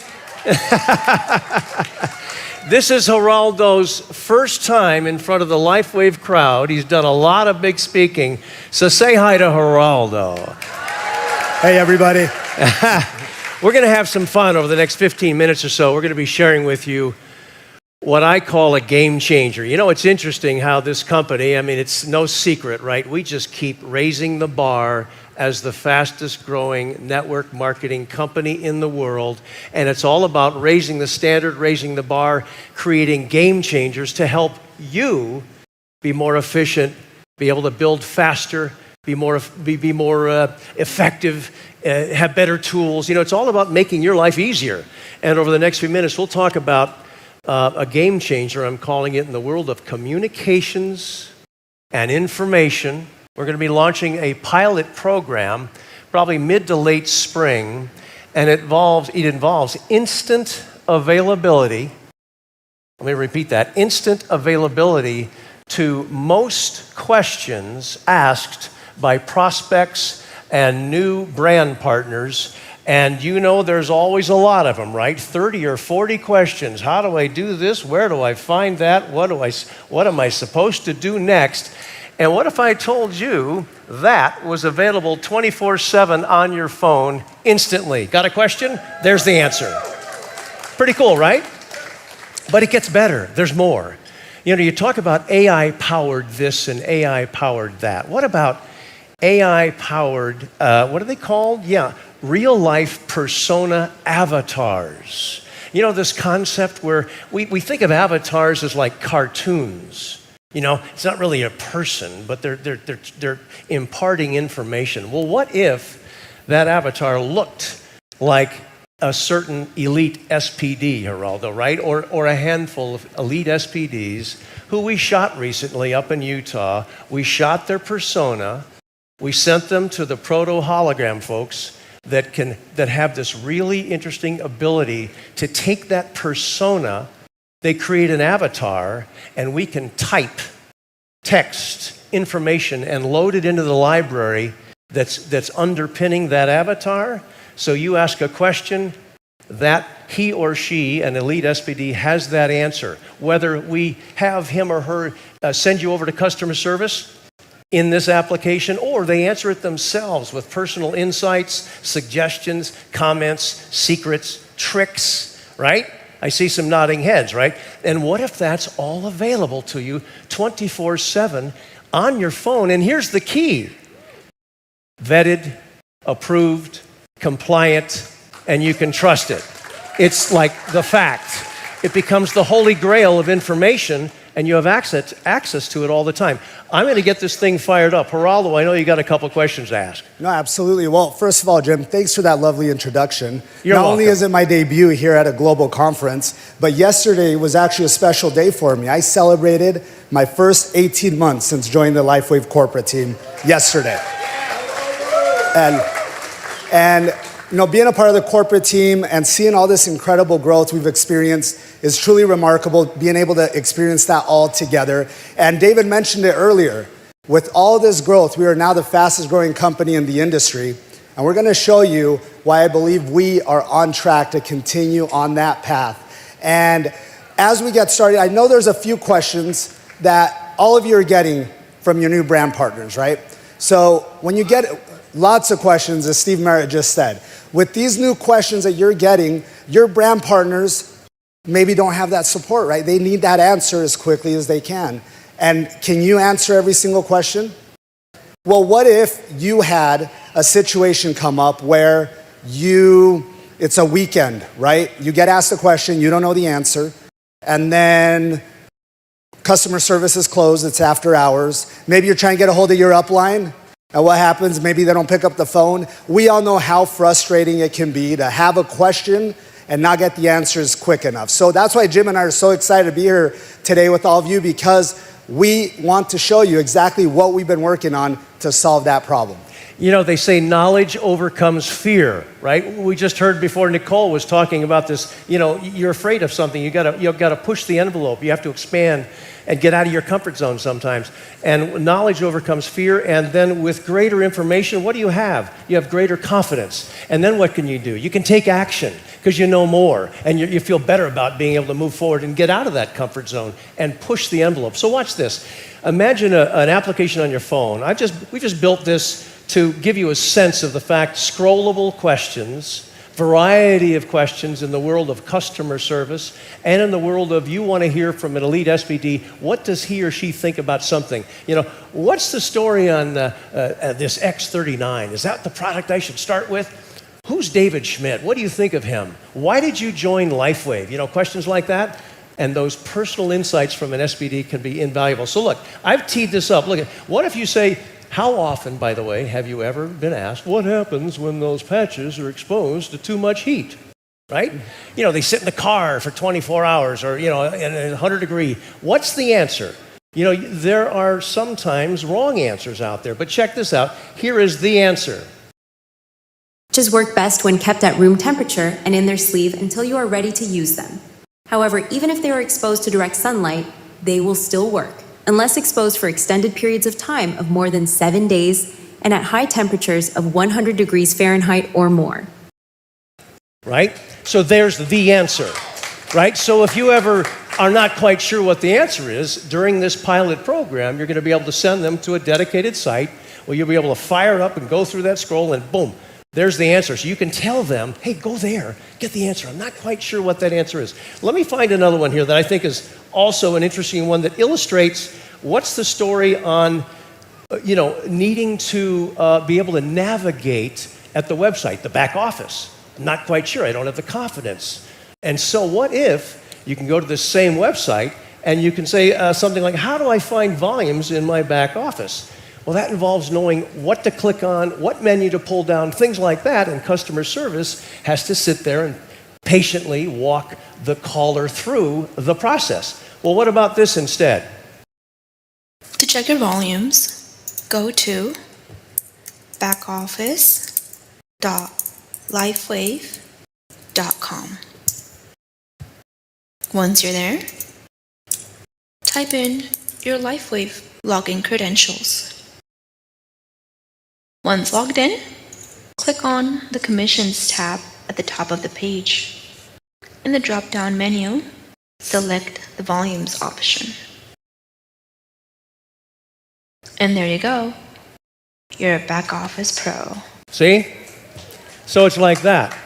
This is Geraldo's first time in front of the Lifewave crowd. He's done a lot of big speaking. So say hi to Geraldo. Hey, everybody. We're going to have some fun over the next 15 minutes or so. We're going to be sharing with you what I call a game changer. You know, it's interesting how this company, I mean, it's no secret, right? We just keep raising the bar as the fastest growing network marketing company in the world. And it's all about raising the standard, raising the bar, creating game changers to help you be more efficient, be able to build faster, be more effective, have better tools. You know, it's all about making your life easier. And over the next few minutes, we'll talk about a game changer, I'm calling it, in the world of communications and information. We're going to be launching a pilot program, probably mid to late spring, and it involves instant availability. Let me repeat that. Instant availability to most questions asked by prospects and new brand partners. And you know there's always a lot of them, right? 30 or 40 questions. How do I do this? Where do I find that? What am I supposed to do next? And what if I told you that was available 24/7 on your phone instantly? Got a question? There's the answer. Pretty cool, right? But it gets better. There's more. You know, you talk about AI-powered this and AI-powered that. What about AI-powered, what are they called? Yeah, real-life persona avatars. You know, this concept where we think of avatars as like cartoons. You know, it's not really a person, but they're imparting information. Well, what if that avatar looked like a certain elite SPD, Geraldo, right? Or a handful of elite SPDs who we shot recently up in Utah. We shot their persona. We sent them to the proto-hologram folks that have this really interesting ability to take that persona. They create an avatar, and we can type text, information, and load it into the library that's underpinning that avatar. So you ask a question, that he or she, an elite SPD, has that answer. Whether we have him or her send you over to customer service in this application, or they answer it themselves with personal insights, suggestions, comments, secrets, tricks, right? I see some nodding heads, right? And what if that's all available to you 24/7 on your phone? And here's the key: vetted, approved, compliant, and you can trust it. It's like the fact. It becomes the holy grail of information and you have access to it all the time. I'm going to get this thing fired up. Geraldo, I know you got a couple questions to ask. No, absolutely. Well, first of all, Jim, thanks for that lovely introduction. You're Not welcome. only is it my debut here at a global conference, but yesterday was actually a special day for me. I celebrated my first 18 months since joining the Lifewave corporate team yesterday. And you know, being a part of the corporate team and seeing all this incredible growth we've experienced is truly remarkable, being able to experience that all together. And David mentioned it earlier. With all this growth, we are now the fastest growing company in the industry. And we're going to show you why I believe we are on track to continue on that path. And as we get started, I know there's a few questions that all of you are getting from your new brand partners, right? So when you get lots of questions, as Steve Merritt just said, with these new questions that you're getting, your brand partners maybe don't have that support, right? They need that answer as quickly as they can. And can you answer every single question? Well, what if you had a situation come up where it's a weekend, right? You get asked a question, you don't know the answer, and then customer service is closed, it's after hours. Maybe you're trying to get a hold of your upline, and what happens? Maybe they don't pick up the phone. We all know how frustrating it can be to have a question and not get the answers quick enough. So that's why Jim and I are so excited to be here today with all of you, because we want to show you exactly what we've been working on to solve that problem. You know, they say knowledge overcomes fear, right? We just heard before Nicole was talking about this, you know, you're afraid of something. You've got to push the envelope. You have to expand and get out of your comfort zone sometimes. And knowledge overcomes fear, and then with greater information, what do you have? You have greater confidence. And then what can you do? You can take action because you know more, and you feel better about being able to move forward and get out of that comfort zone and push the envelope. So watch this. Imagine an application on your phone. We just built this to give you a sense of the fact, scrollable questions, variety of questions in the world of customer service and in the world of you want to hear from an elite SPD, what does he or she think about something? You know, what's the story on this X39? Is that the product I should start with? Who's David Schmidt? What do you think of him? Why did you join Lifewave? You know, questions like that. And those personal insights from an SPD can be invaluable. So look, I've teed this up. Look, what if you say, how often, by the way, have you ever been asked, what happens when those patches are exposed to too much heat, right? You know, they sit in the car for 24 hours or, you know, in 100 degree. What's the answer? You know, there are sometimes wrong answers out there, but check this out. Here is the answer. Patches work best when kept at room temperature and in their sleeve until you are ready to use them. However, even if they are exposed to direct sunlight, they will still work, unless exposed for extended periods of time of more than 7 days and at high temperatures of 100 degrees Fahrenheit or more. Right? So there's the answer, right? So if you ever are not quite sure what the answer is, during this pilot program, you're going to be able to send them to a dedicated site where you'll be able to fire up and go through that scroll and boom, there's the answer. So you can tell them, hey, go there, get the answer. I'm not quite sure what that answer is. Let me find another one here that I think is also an interesting one that illustrates what's the story on, needing to be able to navigate at the website, the back office. I'm not quite sure. I don't have the confidence. And so what if you can go to the same website and you can say something like, how do I find volumes in my back office? Well, that involves knowing what to click on, what menu to pull down, things like that, and customer service has to sit there and patiently walk the caller through the process. Well, what about this instead? To check your volumes, go to backoffice.lifewave.com. Once you're there, type in your Lifewave login credentials. Once logged in, click on the Commissions tab at the top of the page. In the drop-down menu, select the Volumes option. And there you go. You're a back office pro. See? So it's like that.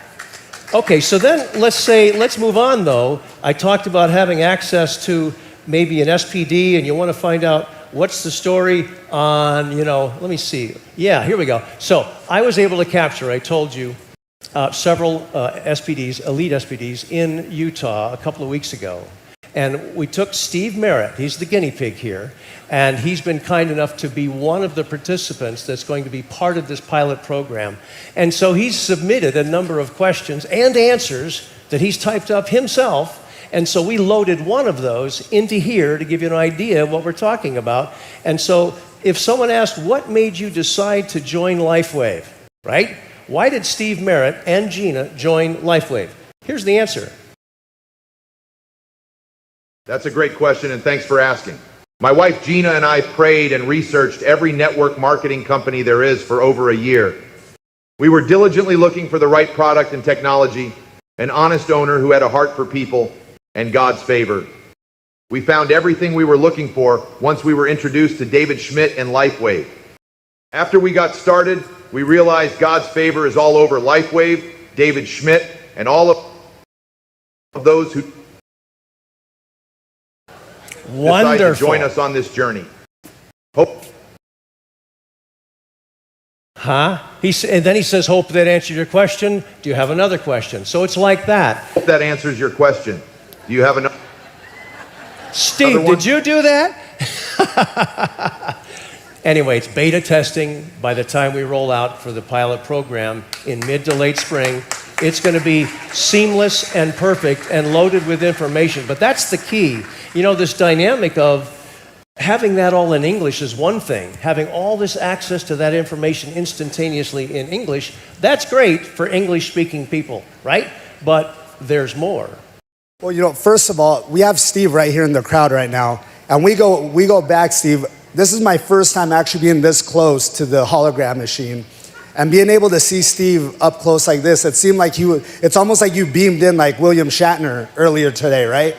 Okay, so then let's move on though. I talked about having access to maybe an SPD and you want to find out what's the story on, let me see. Yeah, here we go. So I was able to capture, I told you, several SPDs, elite SPDs in Utah a couple of weeks ago. And we took Steve Merritt, he's the guinea pig here, and he's been kind enough to be one of the participants that's going to be part of this pilot program. And so he's submitted a number of questions and answers that he's typed up himself. And so we loaded one of those into here to give you an idea of what we're talking about. And so if someone asked, what made you decide to join Lifewave, right? Why did Steve Merritt and Gina join Lifewave? Here's the answer. That's a great question, and thanks for asking. My wife Gina and I prayed and researched every network marketing company there is for over a year. We were diligently looking for the right product and technology, an honest owner who had a heart for people, and God's favor. We found everything we were looking for once we were introduced to David Schmidt and Lifewave. After we got started, we realized God's favor is all over Lifewave, David Schmidt, and all of those who decide to join us on this journey. Hope. And then he says, hope that answered your question. Do you have another question? So it's like that. Hope that answers your question. Do you have another? Steve, did you do that? Anyway, it's beta testing. By the time we roll out for the pilot program in mid to late spring, it's going to be seamless and perfect and loaded with information. But that's the key. You know, this dynamic of having that all in English is one thing. Having all this access to that information instantaneously in English, that's great for English-speaking people, right? But there's more. Well, you know, first of all, we have Steve right here in the crowd right now. And we go back, Steve. This is my first time actually being this close to the hologram machine. And being able to see Steve up close like this, it seemed like it's almost like you beamed in like William Shatner earlier today, right?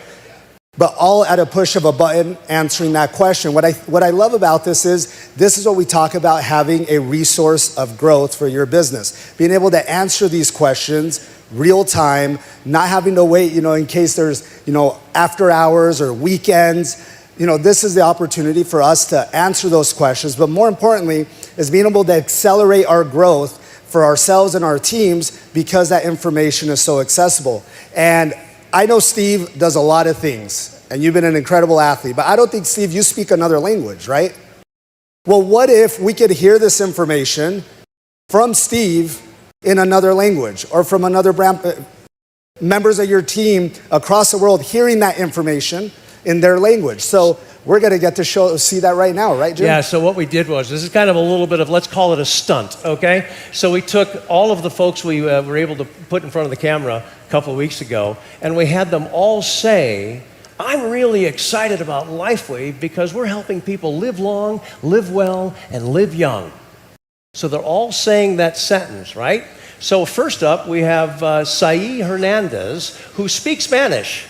But all at a push of a button answering that question. What I love about this is what we talk about, having a resource of growth for your business. Being able to answer these questions real time, not having to wait, you know, in case there's, you know, after hours or weekends. You know, this is the opportunity for us to answer those questions, but more importantly is being able to accelerate our growth for ourselves and our teams because that information is so accessible. And I know Steve does a lot of things, and you've been an incredible athlete, but I don't think, Steve, you speak another language, right? Well, what if we could hear this information from Steve in another language, or from another members of your team across the world hearing that information in their language? So we're going to get to see that right now, right, Jim? Yeah, so what we did was, this is kind of a little bit of, let's call it a stunt, okay? So we took all of the folks we were able to put in front of the camera a couple of weeks ago, and we had them all say, I'm really excited about Lifewave because we're helping people live long, live well, and live young. So they're all saying that sentence, right? So first up, we have Sai Hernandez, who speaks Spanish.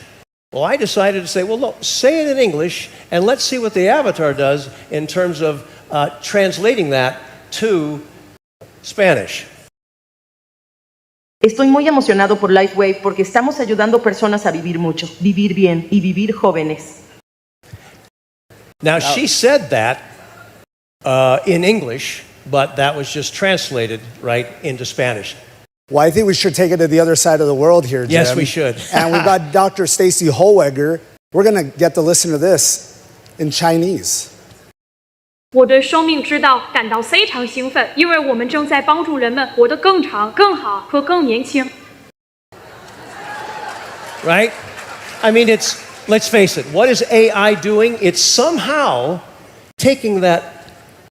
Well, I decided to say, well, no, say it in English, and let's see what the avatar does in terms of translating that to Spanish. Estoy muy emocionado por Lifewave porque estamos ayudando personas a vivir mucho, vivir bien y vivir jóvenes. Now, she said that in English, but that was just translated right into Spanish. Well, I think we should take it to the other side of the world here, Jim. Yes, we should. And we've got Dr. Stacy Holweger. We're going to get to listen to this in Chinese. 我对生命之道感到非常兴奋，因为我们正在帮助人们活得更长、更好和更年轻。Right? I mean, let's face it, what is AI doing? It's somehow taking that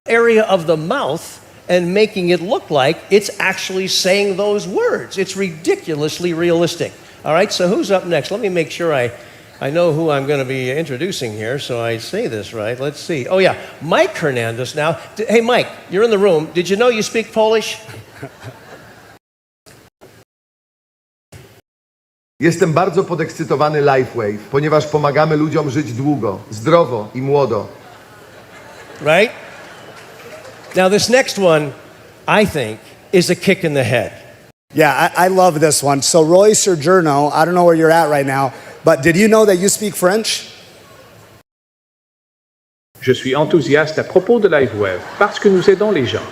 area of the mouth and making it look like it's actually saying those words. It's ridiculously realistic. All right, so who's up next? Let me make sure I know who I'm going to be introducing here, so I say this right. Let's see. Oh, yeah, Mike Hernandez now. Hey, Mike, you're in the room. Did you know you speak Polish? Jestem bardzo podekscytowany Lifewave, ponieważ pomagamy ludziom żyć długo, zdrowo i młodo. Right? Now, this next one, I think, is a kick in the head. Yeah, I love this one. So, Roy Sergiorno, I don't know where you're at right now, but did you know that you speak French? Je suis enthousiaste à propos de Lifewave parce que nous aidons les gens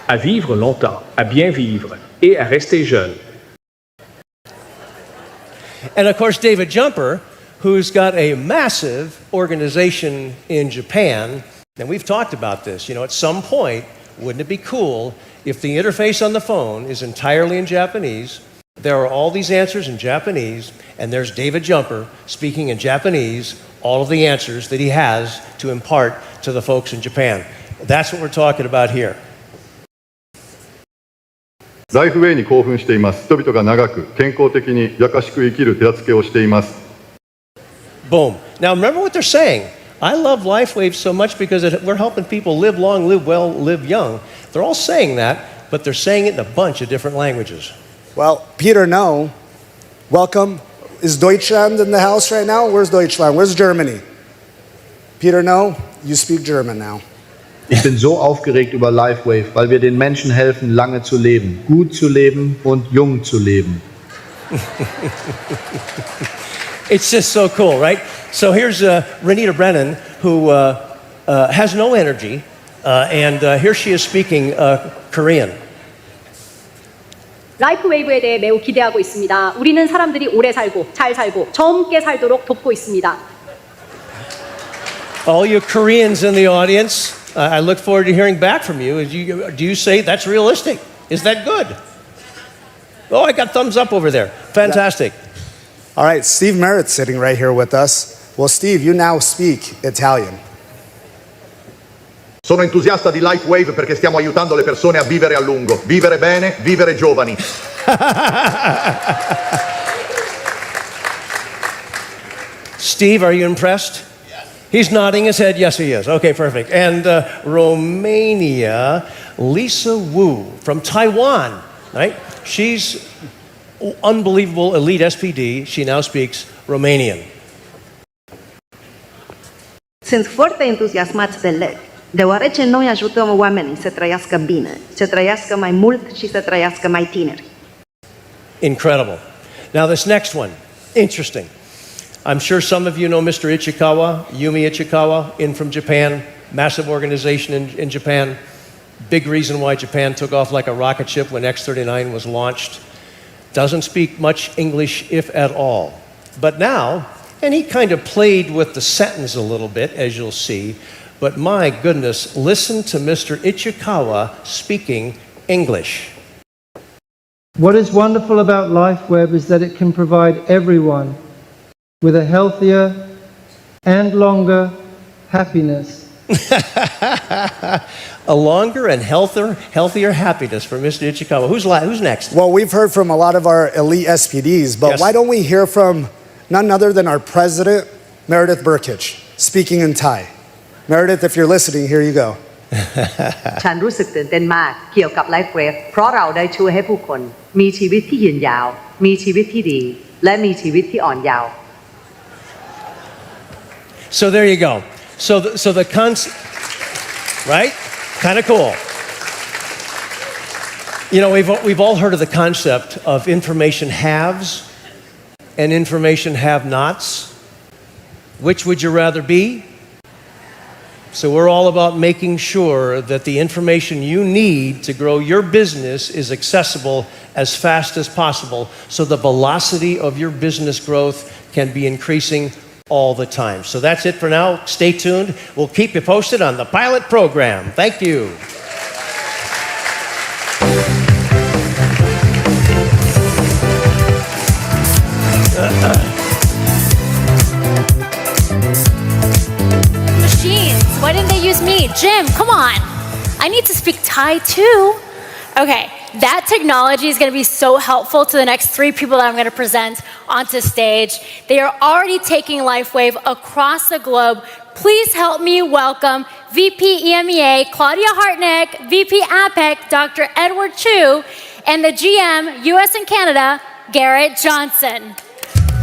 à vivre longtemps, à bien vivre et à rester jeunes. And of course, David Jumper, who's got a massive organization in Japan. And we've talked about this. At some point, wouldn't it be cool if the interface on the phone is entirely in Japanese? There are all these answers in Japanese, and there's David Jumper speaking in Japanese, all of the answers that he has to impart to the folks in Japan. That's what we're talking about here. ライフウェイに興奮しています。人々が長く健康的に優しく生きる手助けをしています。 Boom. Now remember what they're saying. I love Lifewave so much because we're helping people live long, live well, live young. They're all saying that, but they're saying it in a bunch of different languages. Well, Peter, no. Welcome. Is Deutschland in the house right now? Where's Deutschland? Where's Germany? Peter, no. You speak German now. Ich bin so aufgeregt über Lifewave, weil wir den Menschen helfen, lange zu leben, gut zu leben und jung zu leben. It's just so cool, right? So here's Renita Brennan, who has no energy, and here she is speaking Korean. 라이프웨이브에 대해 매우 기대하고 있습니다. 우리는 사람들이 오래 살고 잘 살고 젊게 살도록 돕고 있습니다. All you Koreans in the audience, I look forward to hearing back from you. Do you say that's realistic? Is that good? Oh, I got thumbs up over there. Fantastic. Yeah. All right, Steve Merritt's sitting right here with us. Well, Steve, you now speak Italian. Sono entusiasta di Lifewave perché stiamo aiutando le persone a vivere a lungo, vivere bene, vivere giovani. Steve, are you impressed? Yes. He's nodding his head. Yes, he is. Okay, perfect. And Romania, Lisa Wu from Taiwan, right? She's unbelievable elite SPD. She now speaks Romanian. Sunt foarte entuziasmați de LED, deoarece noi ajutăm oamenii să trăiască bine, să trăiască mai mult și să trăiască mai tineri. Incredible. Now this next one, interesting. I'm sure some of you know Mr. Ichikawa, Yumi Ichikawa, in from Japan, massive organization in Japan. Big reason why Japan took off like a rocket ship when X-39 was launched. Doesn't speak much English, if at all. But now, and he kind of played with the sentence a little bit, as you'll see, but my goodness, listen to Mr. Ichikawa speaking English. What is wonderful about Lifewave is that it can provide everyone with a healthier and longer happiness. A longer and healthier happiness for Mr. Ichikawa. Who's next? Well, we've heard from a lot of our elite SPDs, but yes. Why don't we hear from none other than our president, Meredith Burkich, speaking in Thai. Meredith, if you're listening, here you go. ฉันรู้สึกตื่นเต้นมากเกี่ยวกับ Lifewave เพราะเราได้ช่วยให้ผู้คนมีชีวิตที่ยืนยาวมีชีวิตที่ดีและมีชีวิตที่อ่อนเยาว์ So there you go. So the concept, right? Kind of cool. You know, we've all heard of the concept of information haves and information have-nots. Which would you rather be? So we're all about making sure that the information you need to grow your business is accessible as fast as possible, so the velocity of your business growth can be increasing all the time. So that's it for now. Stay tuned. We'll keep you posted on the pilot program. Thank you. Machines. Why didn't they use me? Jim, come on. I need to speak Thai too. Okay, that technology is going to be so helpful to the next three people that I'm going to present onto stage. They are already taking Lifewave across the globe. Please help me welcome VP EMEA Claudia Hartnick, VP APEC Dr. Edward Chu, and the GM US and Canada, Garrett Johnson.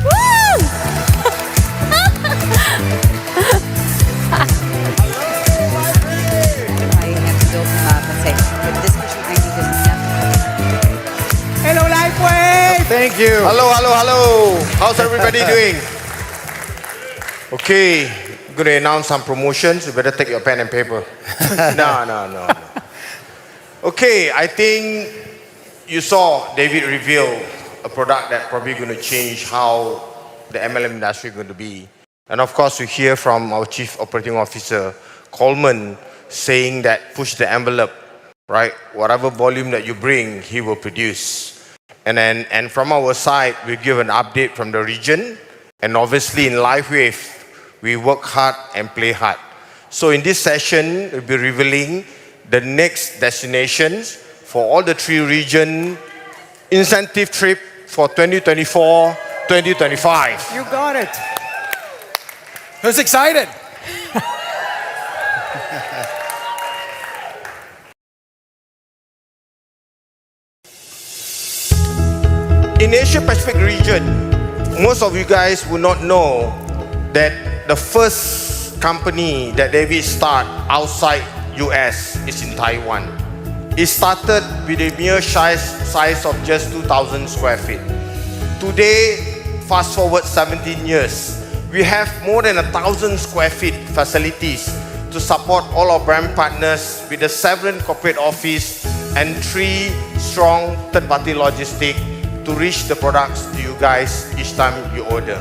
Woo! Hello, Lifewave! Thank you. Hello. How's everybody doing? Okay, I'm going to announce some promotions. You better take your pen and paper. No. Okay, I think you saw David reveal a product that's probably going to change how the MLM industry going to be. And of course, we hear from our Chief Operating Officer, Coleman, saying that push the envelope, right? Whatever volume that you bring, he will produce. And from our side, we give an update from the region. And obviously in Lifewave, we work hard and play hard. So in this session, we'll be revealing the next destinations for all the 3 region incentive trip for 2024, 2025. You got it. Who's excited? In Asia Pacific region, most of you guys will not know that the first company that David started outside US is in Taiwan. It started with a mere size of just 2,000 square feet. Today, fast forward 17 years, we have more than 1,000 square feet facilities to support all our brand partners with a 7 corporate office and 3 strong third-party logistics to reach the products to you guys each time you order.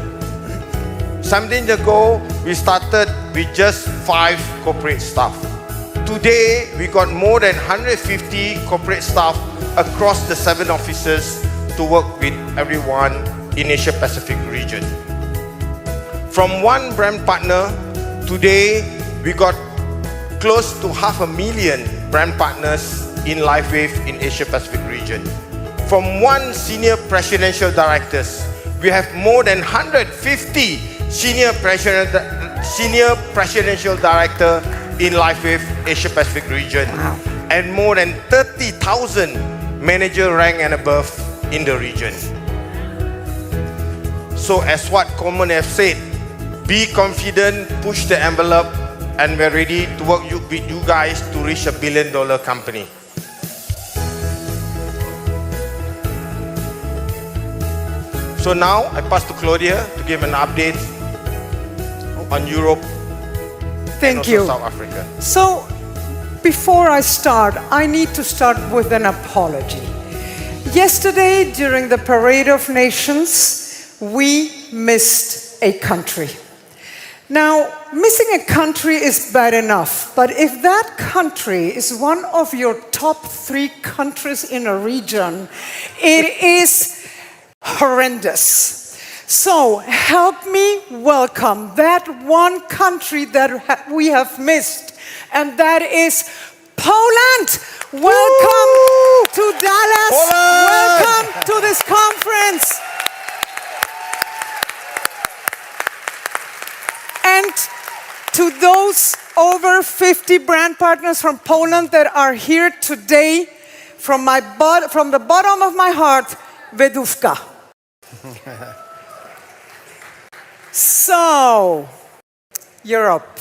17 years ago, we started with just 5 corporate staff. Today, we got more than 150 corporate staff across the 7 offices to work with everyone in Asia Pacific region. From 1 brand partner, today we got close to 500,000 brand partners in Lifewave in Asia Pacific region. From 1 senior presidential directors, we have more than 150 senior presidential director in Lifewave Asia Pacific region, and more than 30,000 manager rank and above in the region. So as what Coleman have said, be confident, push the envelope, and we're ready to work with you guys to reach $1 billion company. So now I pass to Claudia to give an update on Europe. Thank you. South Africa. So, before I start, I need to start with an apology. Yesterday, during the Parade of Nations, we missed a country. Now, missing a country is bad enough, but if that country is one of your top 3 countries in a region, it is horrendous. So help me welcome that one country that we have missed, and that is Poland. Welcome to Dallas. Poland. Welcome to this conference. And to those over 50 brand partners from Poland that are here today, from the bottom of my heart, Vedówka. So, Europe,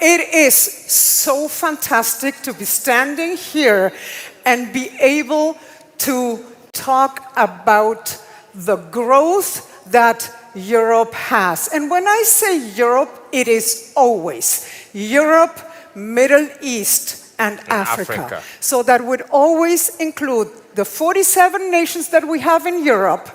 it is so fantastic to be standing here and be able to talk about the growth that Europe has. And when I say Europe, it is always Europe, Middle East, and Africa. So that would always include the 47 nations that we have in Europe.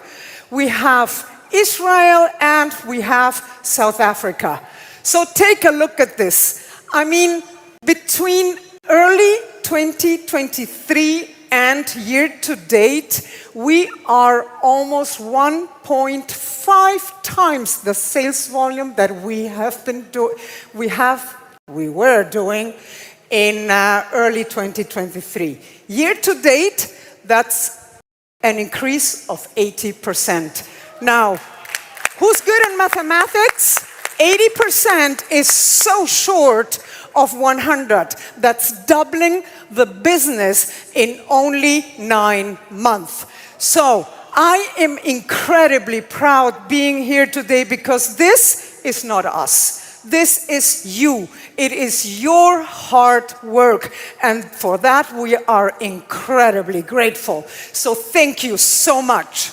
We have Israel and we have South Africa. So take a look at this. I mean, between early 2023 and year to date, we are almost 1.5 times the sales volume that we were doing in early 2023. Year to date, that's an increase of 80%. Now, who's good in mathematics? 80% is so short of 100. That's doubling the business in only 9 months. So I am incredibly proud being here today because this is not us. This is you. It is your hard work. And for that, we are incredibly grateful. So thank you so much.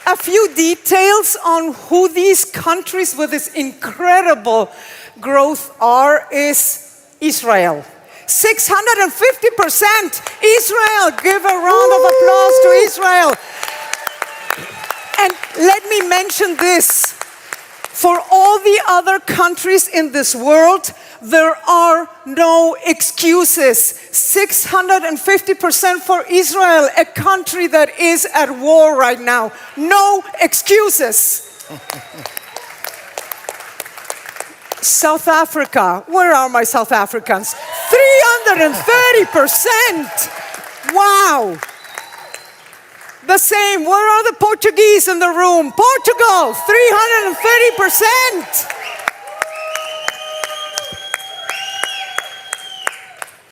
A few details on who these countries with this incredible growth are is Israel. 650%. Israel, give a round of applause to Israel. And let me mention this. For all the other countries in this world, there are no excuses. 650% for Israel, a country that is at war right now. No excuses. South Africa, where are my South Africans? 330%. Wow. The same, where are the Portuguese in the room? Portugal, 330%.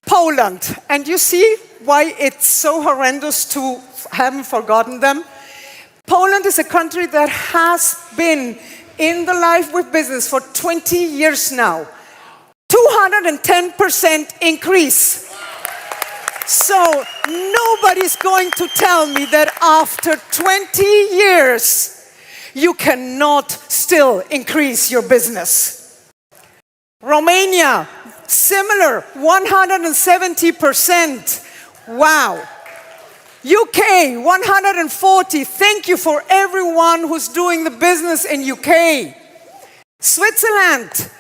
Poland, and you see why it's so horrendous to haven't forgotten them? Poland is a country that has been in the Lifewave business for 20 years now. 210% increase. So nobody's going to tell me that after 20 years, you cannot still increase your business. Romania, similar, 170%. Wow. UK, 140. Thank you for everyone who's doing the business in UK. Switzerland,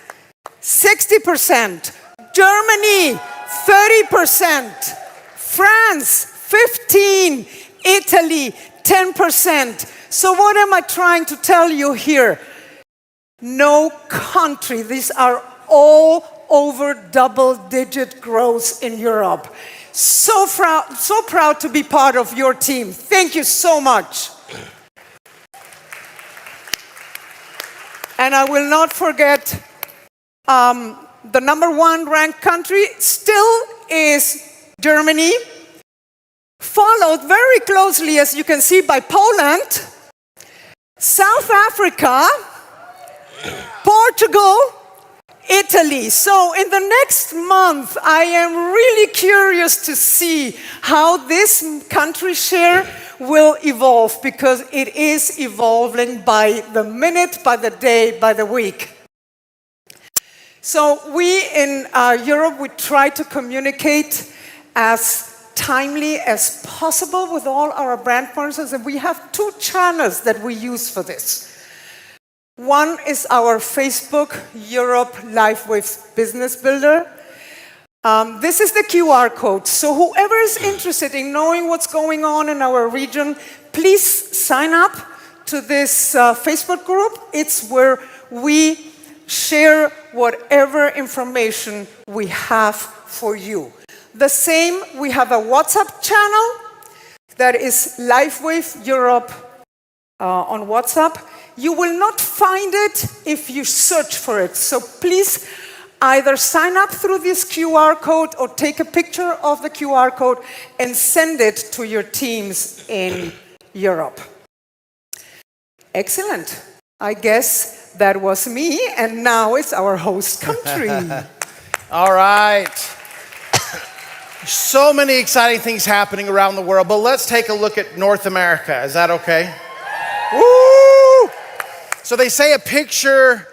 60%. Germany, 30%. France, 15%. Italy, 10%. So what am I trying to tell you here? No country, these are all over double-digit growth in Europe. So proud to be part of your team. Thank you so much. And I will not forget, the number one ranked country still is Germany, followed very closely, as you can see, by Poland, South Africa, Portugal, Italy. So in the next month, I am really curious to see how this country share will evolve, because it is evolving by the minute, by the day, by the week. So we in Europe, we try to communicate as timely as possible with all our brand partners, and we have two channels that we use for this. One is our Facebook Europe Lifewave Business Builder. This is the QR code. So whoever is interested in knowing what's going on in our region, please sign up to this Facebook group. It's where we share whatever information we have for you. The same, we have a WhatsApp channel that is Lifewave Europe on WhatsApp. You will not find it if you search for it. So please either sign up through this QR code or take a picture of the QR code and send it to your teams in Europe. Excellent. I guess that was me, and now it's our host country. All right. So many exciting things happening around the world, but let's take a look at North America. Is that okay? Woo! So they say a picture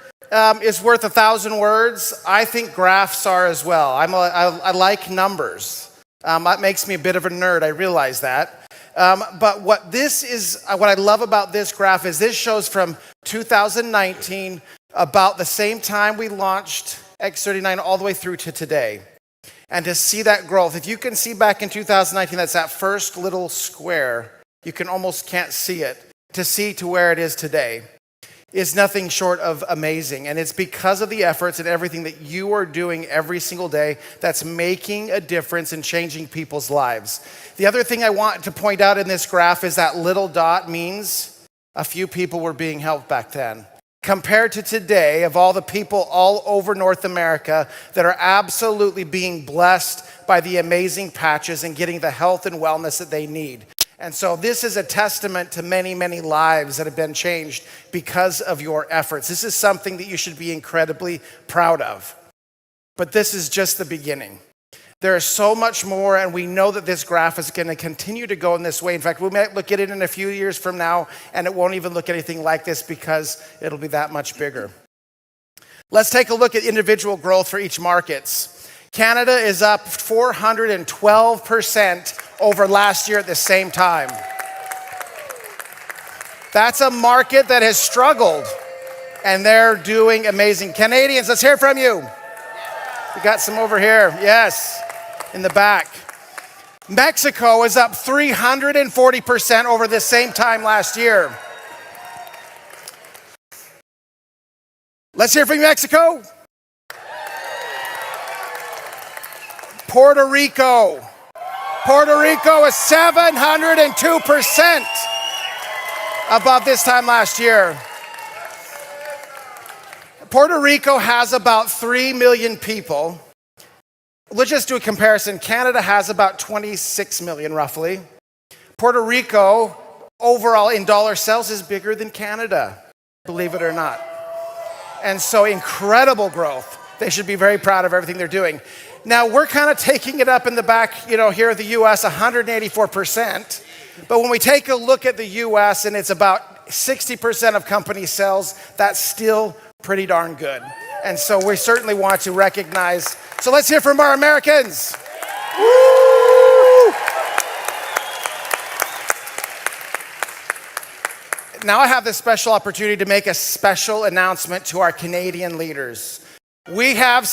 is worth 1,000 words. I think graphs are as well. I like numbers. That makes me a bit of a nerd, I realize that. But what I love about this graph is this shows from 2019, about the same time we launched X39 all the way through to today. And to see that growth, if you can see back in 2019, that's that first little square, you can't see it. To see to where it is today is nothing short of amazing. And it's because of the efforts and everything that you are doing every single day that's making a difference in changing people's lives. The other thing I want to point out in this graph is that little dot means a few people were being helped back then. Compared to today, of all the people all over North America that are absolutely being blessed by the amazing patches and getting the health and wellness that they need. And so this is a testament to many, many lives that have been changed because of your efforts. This is something that you should be incredibly proud of. But this is just the beginning. There is so much more, and we know that this graph is going to continue to go in this way. In fact, we might look at it in a few years from now, and it won't even look anything like this because it'll be that much bigger. Let's take a look at individual growth for each market. Canada is up 412% over last year at the same time. That's a market that has struggled, and they're doing amazing. Canadians, let's hear from you. We got some over here. Yes, in the back. Mexico is up 340% over the same time last year. Let's hear from Mexico. Puerto Rico. Puerto Rico is 702% above this time last year. Puerto Rico has about 3 million people. Let's just do a comparison. Canada has about 26 million roughly. Puerto Rico, overall in dollar sales, is bigger than Canada, believe it or not. And so incredible growth. They should be very proud of everything they're doing. Now we're kind of taking it up in the back, here in the US, 184%. But when we take a look at the US and it's about 60% of company sales, that's still pretty darn good. And so we certainly want to recognize. So let's hear from our Americans. Woo! Now I have this special opportunity to make a special announcement to our Canadian leaders. We have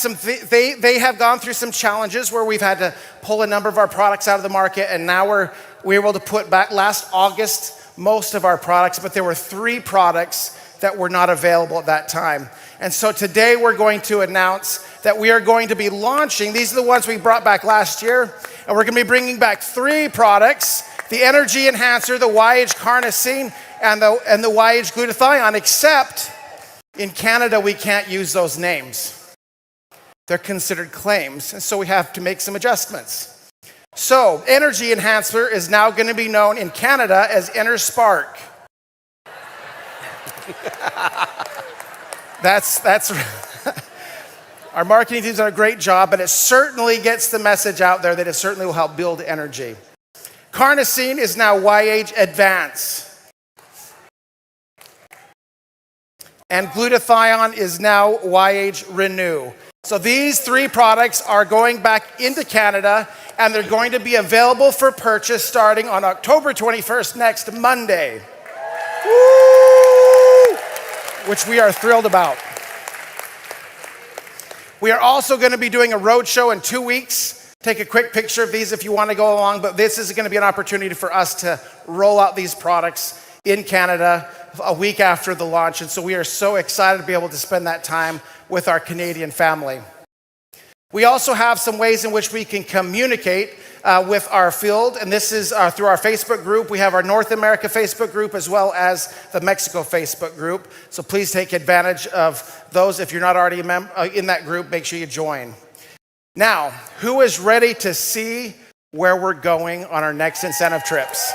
they have gone through some challenges where we've had to pull a number of our products out of the market, and now we're able to put back last August most of our products, but there were 3 products that were not available at that time. And so today we're going to announce that we are going to be launching, these are the ones we brought back last year, and we're going to be bringing back 3 products, the Energy Enhancer, the YH Carnosine, and the YH Glutathione, except in Canada we can't use those names. They're considered claims, and so we have to make some adjustments. So, Energy Enhancer is now going to be known in Canada as Inner Spark. That's our marketing team's done a great job, but it certainly gets the message out there that it certainly will help build energy. Carnosine is now YH Advance. And Glutathione is now YH Renew. So these 3 products are going back into Canada, and they're going to be available for purchase starting on October 21st, next Monday. Woo! Which we are thrilled about. We are also going to be doing a roadshow in 2 weeks. Take a quick picture of these if you want to go along, but this is going to be an opportunity for us to roll out these products in Canada a week after the launch, and so we are so excited to be able to spend that time with our Canadian family. We also have some ways in which we can communicate with our field, and this is through our Facebook group. We have our North America Facebook group as well as the Mexico Facebook group, so please take advantage of those. If you're not already in that group, make sure you join. Now, who is ready to see where we're going on our next incentive trips?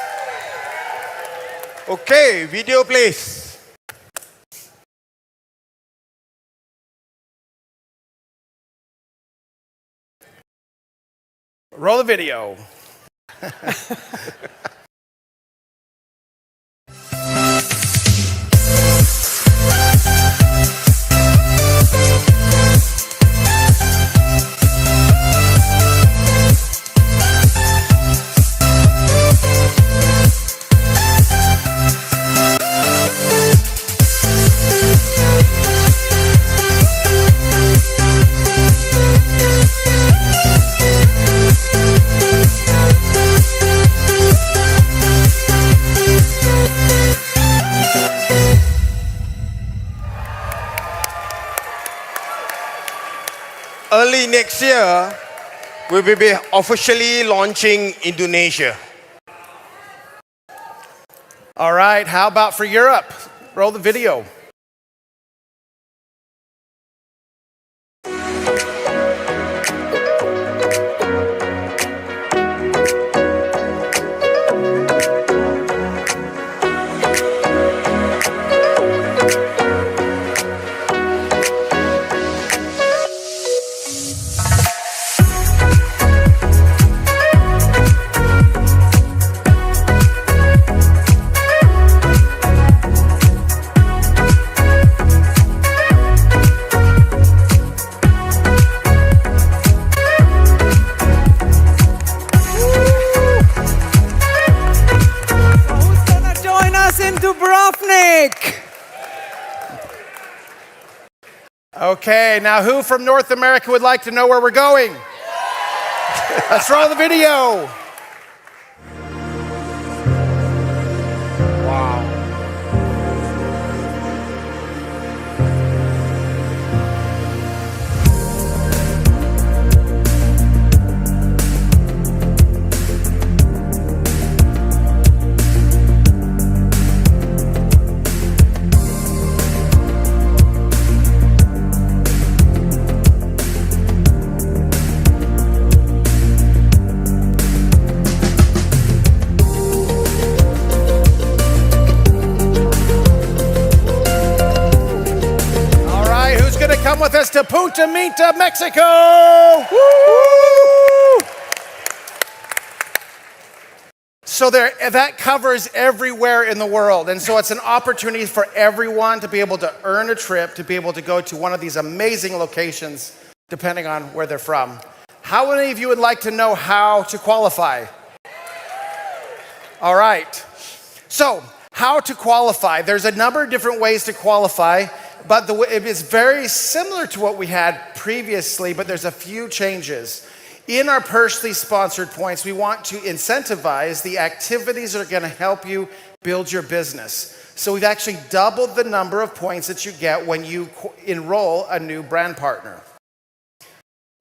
Okay, video please. Roll the video. Early next year, we will be officially launching Indonesia. All right, how about for Europe? Roll the video. Dubrovnik. Okay, now who from North America would like to know where we're going? Let's roll the video. Wow. Come with us to Punta Mita, Mexico. Woo! So that covers everywhere in the world. And so it's an opportunity for everyone to be able to earn a trip, to be able to go to one of these amazing locations, depending on where they're from. How many of you would like to know how to qualify? All right. So, how to qualify. There's a number of different ways to qualify. But it is very similar to what we had previously, but there's a few changes. In our personally sponsored points, we want to incentivize the activities that are going to help you build your business. So we've actually doubled the number of points that you get when you enroll a new brand partner.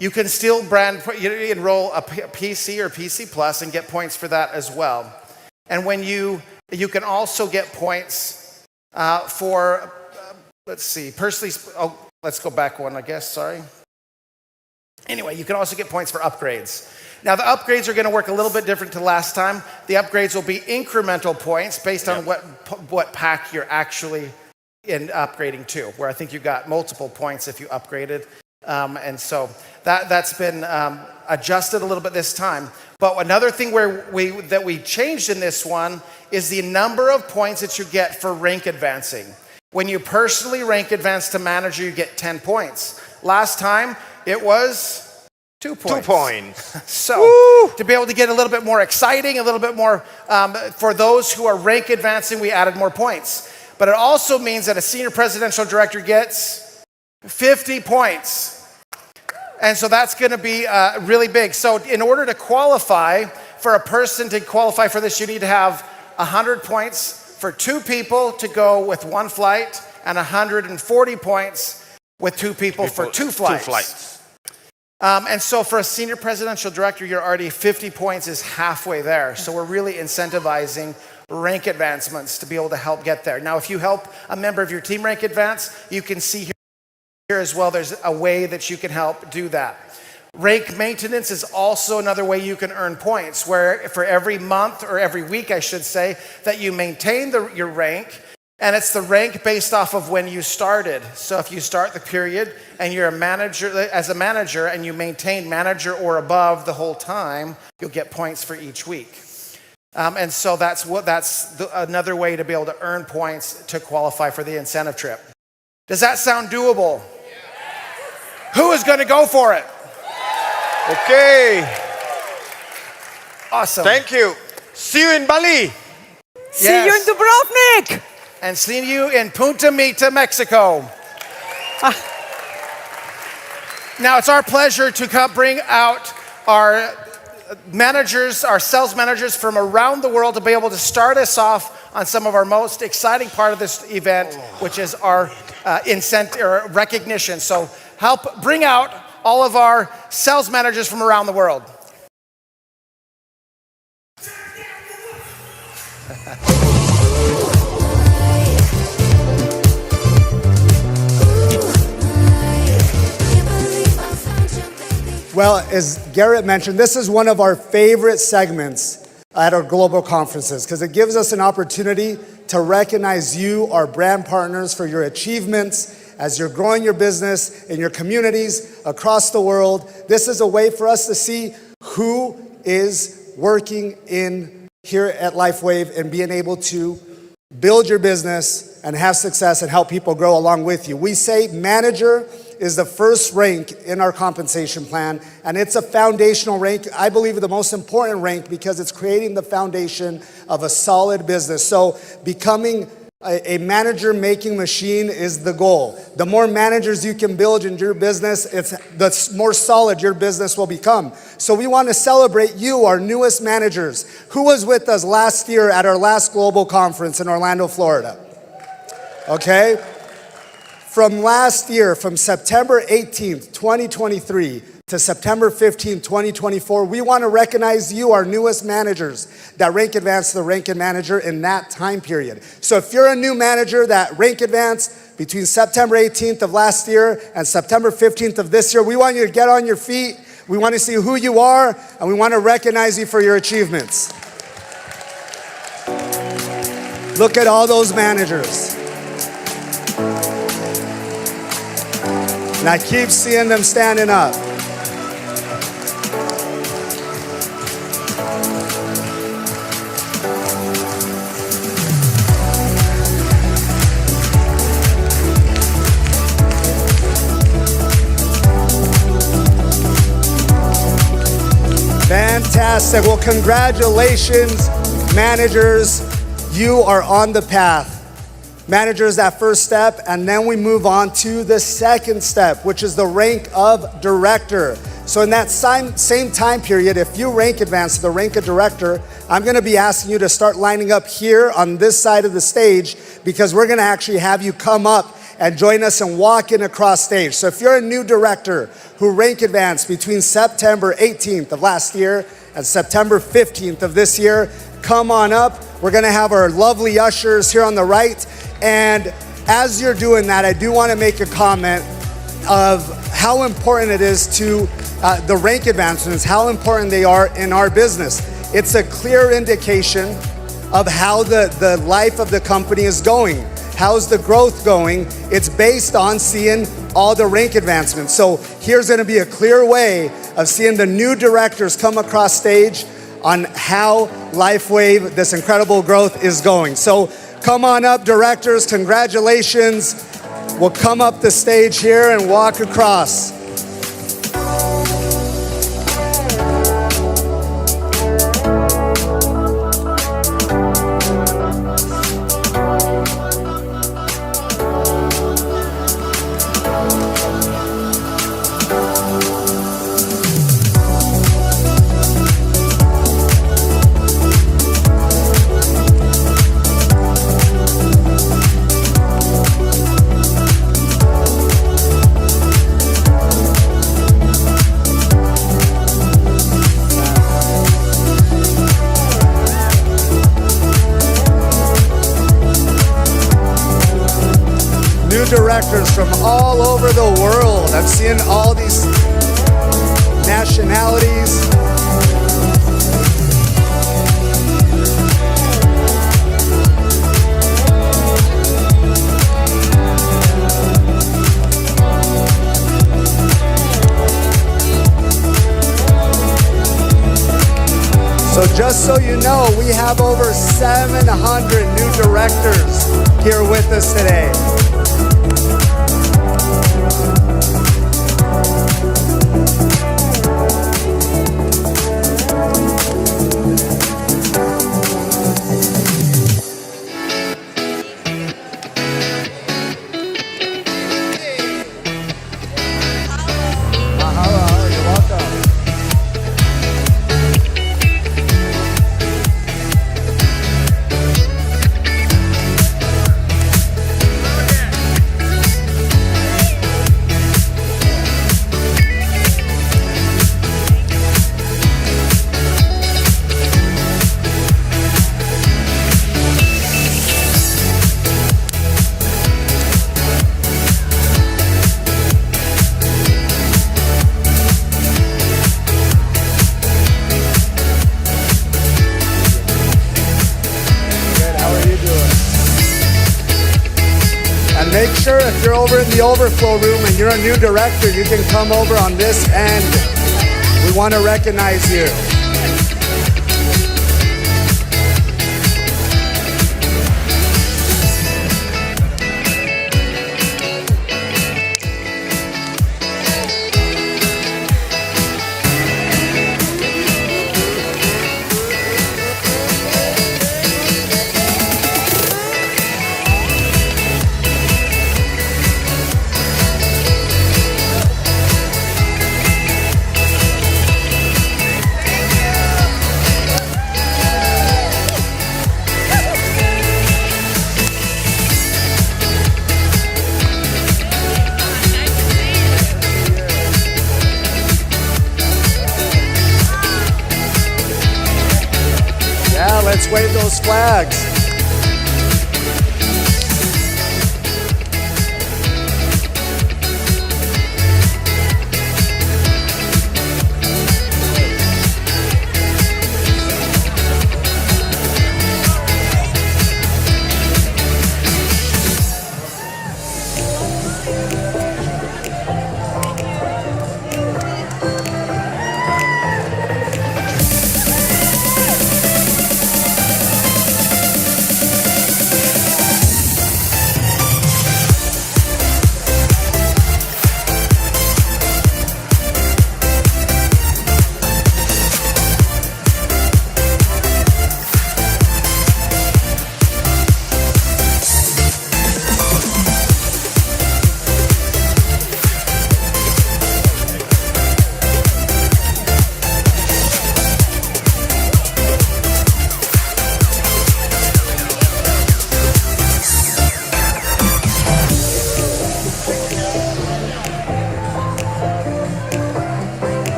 You can still enroll a PC or PC Plus and get points for that as well. And when you can also get points for... Let's see, personally, let's go back one, I guess, sorry. Anyway, you can also get points for upgrades. Now, the upgrades are going to work a little bit different to last time. The upgrades will be incremental points based on what pack you're actually in upgrading to, where I think you got multiple points if you upgraded. And so that's been adjusted a little bit this time. But another thing that we changed in this one is the number of points that you get for rank advancing. When you personally rank advance to manager, you get 10 points. Last time, it was 2 points. 2 points. So, to be able to get a little bit more exciting, a little bit more, for those who are rank advancing, we added more points. But it also means that a senior presidential director gets 50 points. And so that's going to be really big. So in order to qualify, for a person to qualify for this, you need to have 100 points for 2 people to go with 1 flight, and 140 points with 2 people for 2 flights. And so for a senior presidential director, you're already 50 points is halfway there. So we're really incentivizing rank advancements to be able to help get there. Now, if you help a member of your team rank advance, you can see here as well, there's a way that you can help do that. Rank maintenance is also another way you can earn points, where for every month, or every week I should say, that you maintain your rank, and it's the rank based off of when you started. So if you start the period and you're a manager, as a manager, and you maintain manager or above the whole time, you'll get points for each week. And so that's another way to be able to earn points to qualify for the incentive trip. Does that sound doable? Who is going to go for it? Okay. Awesome. Thank you. See you in Bali. See you in Dubrovnik. And see you in Punta Mita, Mexico. Now, it's our pleasure to bring out our managers, our sales managers from around the world to be able to start us off on some of our most exciting part of this event, which is our incentive or recognition. So help bring out all of our sales managers from around the world. Well, as Garrett mentioned, this is one of our favorite segments at our global conferences because it gives us an opportunity to recognize you, our brand partners, for your achievements as you're growing your business in your communities across the world. This is a way for us to see who is working in here at Lifewave and being able to build your business and have success and help people grow along with you. We say manager is the first rank in our compensation plan, and it's a foundational rank. I believe the most important rank because it's creating the foundation of a solid business. So becoming A manager making machine is the goal. The more managers you can build in your business, the more solid your business will become. So we want to celebrate you, our newest managers. Who was with us last year at our last global conference in Orlando, Florida? Okay? From last year, from September 18th, 2023 to September 15th, 2024, we want to recognize you, our newest managers that rank advanced to the rank and manager in that time period. So if you're a new manager that rank advanced between September 18th of last year and September 15th of this year, we want you to get on your feet. We want to see who you are, and we want to recognize you for your achievements. Look at all those managers. And I keep seeing them standing up. Fantastic. Well, congratulations, managers. You are on the path. Managers, that first step, and then we move on to the second step, which is the rank of director. So in that same time period, if you rank advance to the rank of director, I'm gonna be asking you to start lining up here on this side of the stage, because we're gonna actually have you come up and join us and walk in across stage. So if you're a new director who rank advanced between September 18th of last year and September 15th of this year, come on up. We're gonna have our lovely ushers here on the right. And as you're doing that, I do wanna make a comment of how important it is to the rank advancements, how important they are in our business. It's a clear indication of how the life of the company is going. How's the growth going? It's based on seeing all the rank advancements. So here's gonna be a clear way of seeing the new directors come across stage on how Lifewave, this incredible growth, is going. So come on up, directors, congratulations. We'll come up the stage here and walk across. Directors from all over the world. I'm seeing all these nationalities. So just so you know, we have over 700 new directors here with us today. Make sure if you're over in the overflow room and you're a new director, you can come over on this end. We want to recognize you. Let's wave those flags.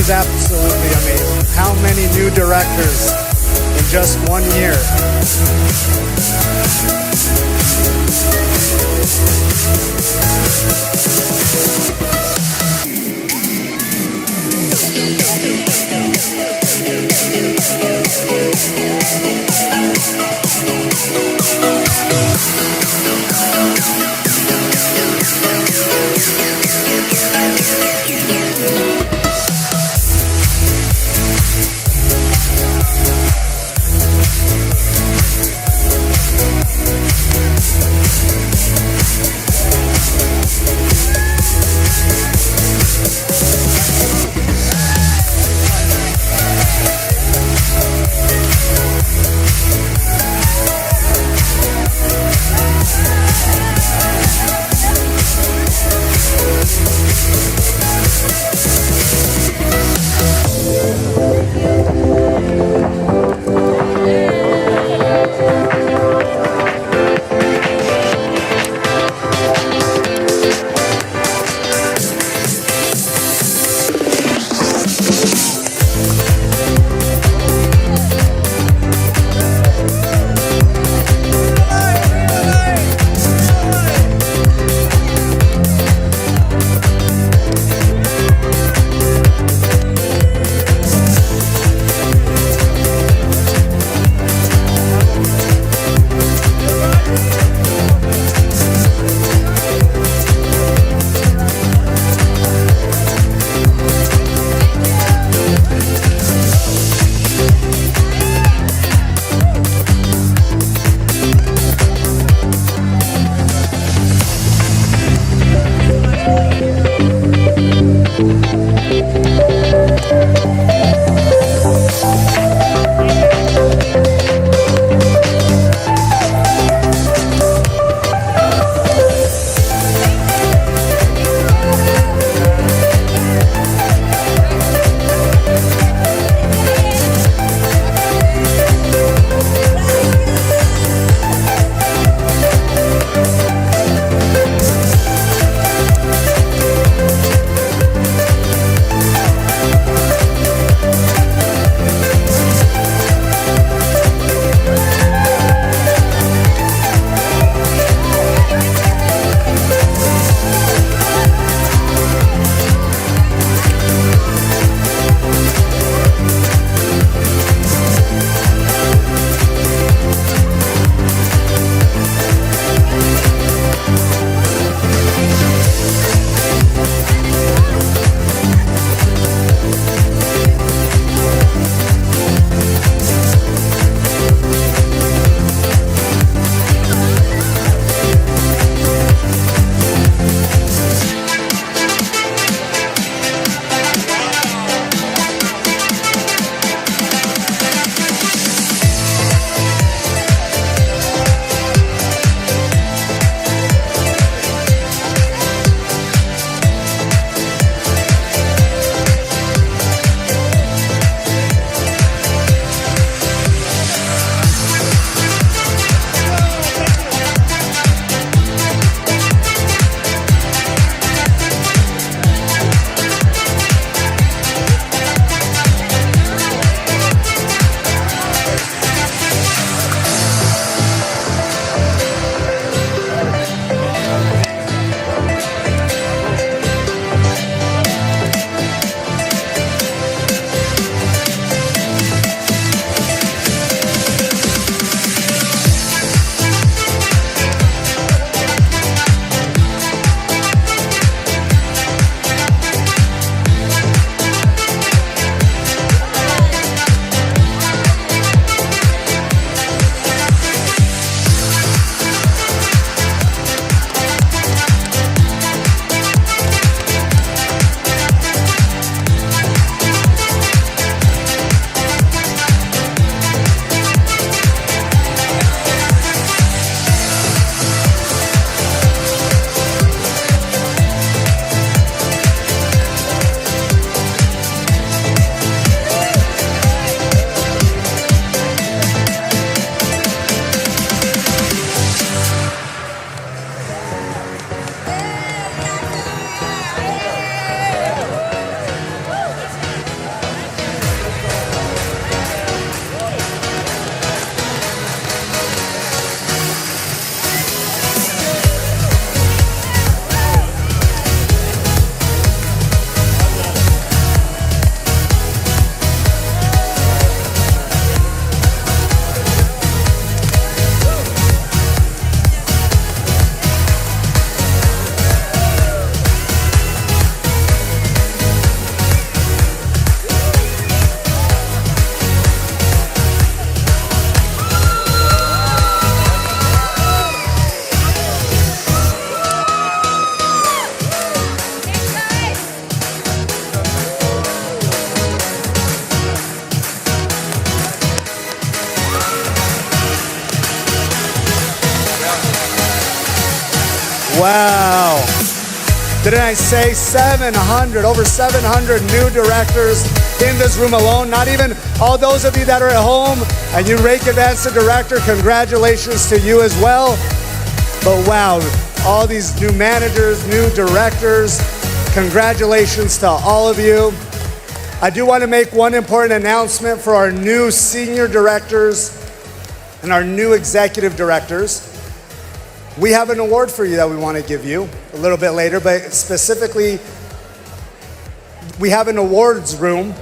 is absolutely amazing. How many new directors in just 1 year? Wow. Didn't I say 700, over 700 new directors in this room alone? Not even all those of you that are at home and you rake advance to director, congratulations to you as well. But wow, all these new managers, new directors, congratulations to all of you. I do want to make one important announcement for our new senior directors and our new executive directors. We have an award for you that we want to give you a little bit later, but specifically, we have an awards room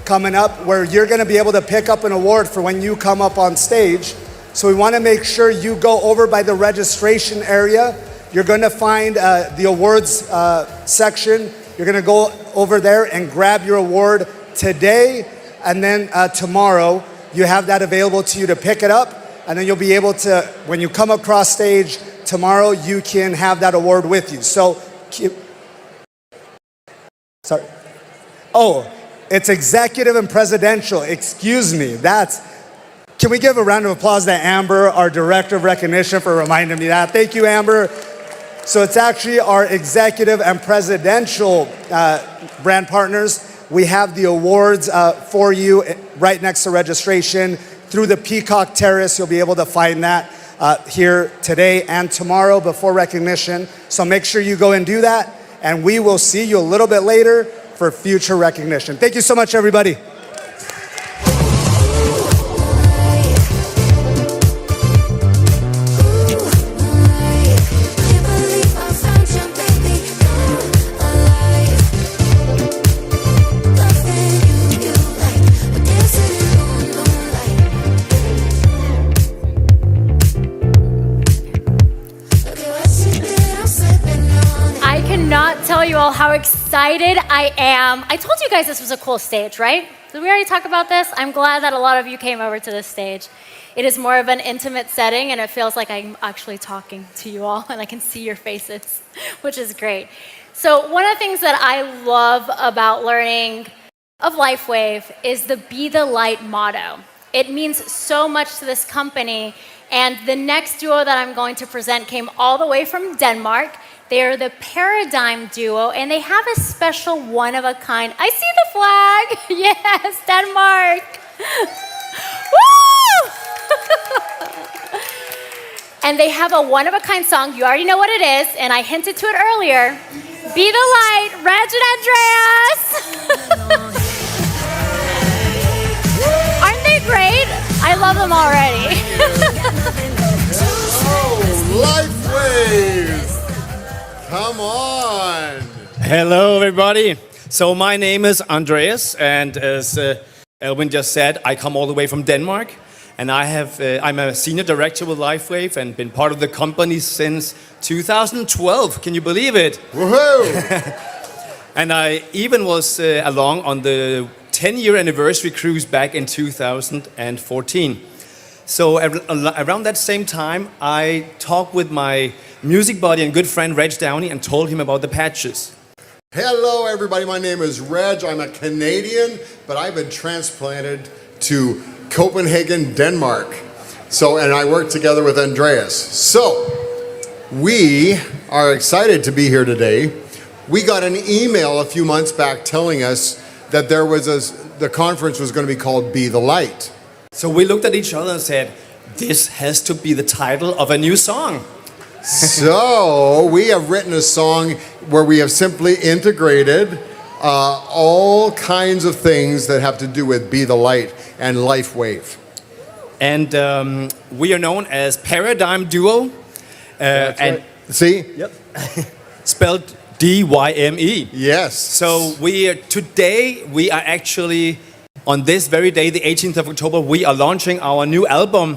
coming up where you're going to be able to pick up an award for when you come up on stage. So we want to make sure you go over by the registration area. You're going to find the awards section. You're going to go over there and grab your award today, and then tomorrow you have that available to you to pick it up, and then you'll be able to, when you come across stage tomorrow, you can have that award with you. So, sorry. Oh, it's executive and presidential. Excuse me. Can we give a round of applause to Amber, our director of recognition, for reminding me that? Thank you, Amber. So it's actually our executive and presidential brand partners. We have the awards for you right next to registration. Through the Peacock Terrace, you'll be able to find that here today and tomorrow before recognition. So make sure you go and do that, and we will see you a little bit later for future recognition. Thank you so much, everybody. Tell you all how excited I am. I told you guys this was a cool stage, right? Did we already talk about this? I'm glad that a lot of you came over to this stage. It is more of an intimate setting, and it feels like I'm actually talking to you all, and I can see your faces, which is great. So one of the things that I love about learning of Lifewave is the Be the Light motto. It means so much to this company, and the next duo that I'm going to present came all the way from Denmark. They are the Paradigm Duo, and they have a special one-of-a-kind. I see the flag. Yes, Denmark. Woo! And they have a one-of-a-kind song. You already know what it is, and I hinted to it earlier. Be the Light, Reg and Andreas. Aren't they great? I love them already. Lifewave. Come on. Hello, everybody. So my name is Andreas, and as Elvin just said, I come all the way from Denmark, and I'm a senior director with Lifewave and been part of the company since 2012. Can you believe it? Woohoo! And I even was along on the 10-year anniversary cruise back in 2014. So around that same time, I talked with my music buddy and good friend Reg Downey and told him about the patches. Hello, everybody. My name is Reg. I'm a Canadian, but I've been transplanted to Copenhagen, Denmark. And I work together with Andreas. So, we are excited to be here today. We got an email a few months back telling us that the conference was going to be called Be the Light. So we looked at each other and said, this has to be the title of a new song. So we have written a song where we have simply integrated all kinds of things that have to do with Be the Light and Lifewave. And we are known as Paradigm Duo. Right. See? Yep. Spelled D-Y-M-E. Yes. So today we are actually, on this very day, the 18th of October, we are launching our new album,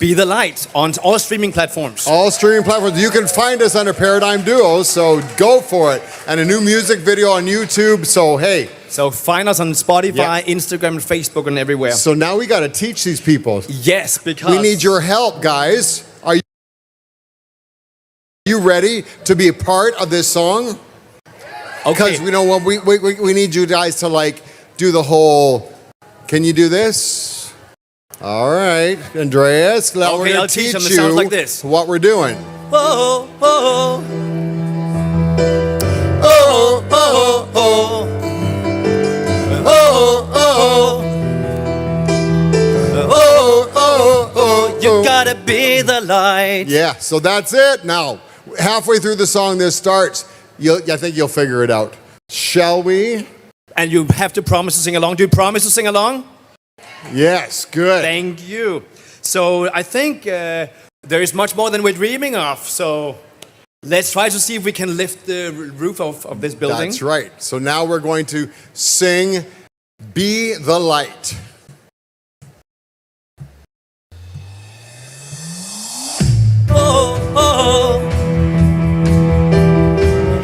Be the Light, on all streaming platforms. All streaming platforms. You can find us under Paradigm Duo, so go for it. And a new music video on YouTube, so hey. So find us on Spotify, Instagram, Facebook, and everywhere. So now we got to teach these people. Yes, because we need your help, guys. Are you ready to be a part of this song? Okay. Because you know what, we need you guys to do the whole. Can you do this? All right, Andreas. Now we're going to teach you sounds like this. What we're doing. Oh, oh, oh. oh, oh. Oh, oh, oh, oh, oh, you gotta be the light. Yeah, so that's it. Now, halfway through the song this starts, I think you'll figure it out. Shall we? And you have to promise to sing along. Do you promise to sing along? Yes, good. Thank you. So I think there is much more than we're dreaming of. So let's try to see if we can lift the roof of this building. That's right. So now we're going to sing Be the Light. Oh, oh,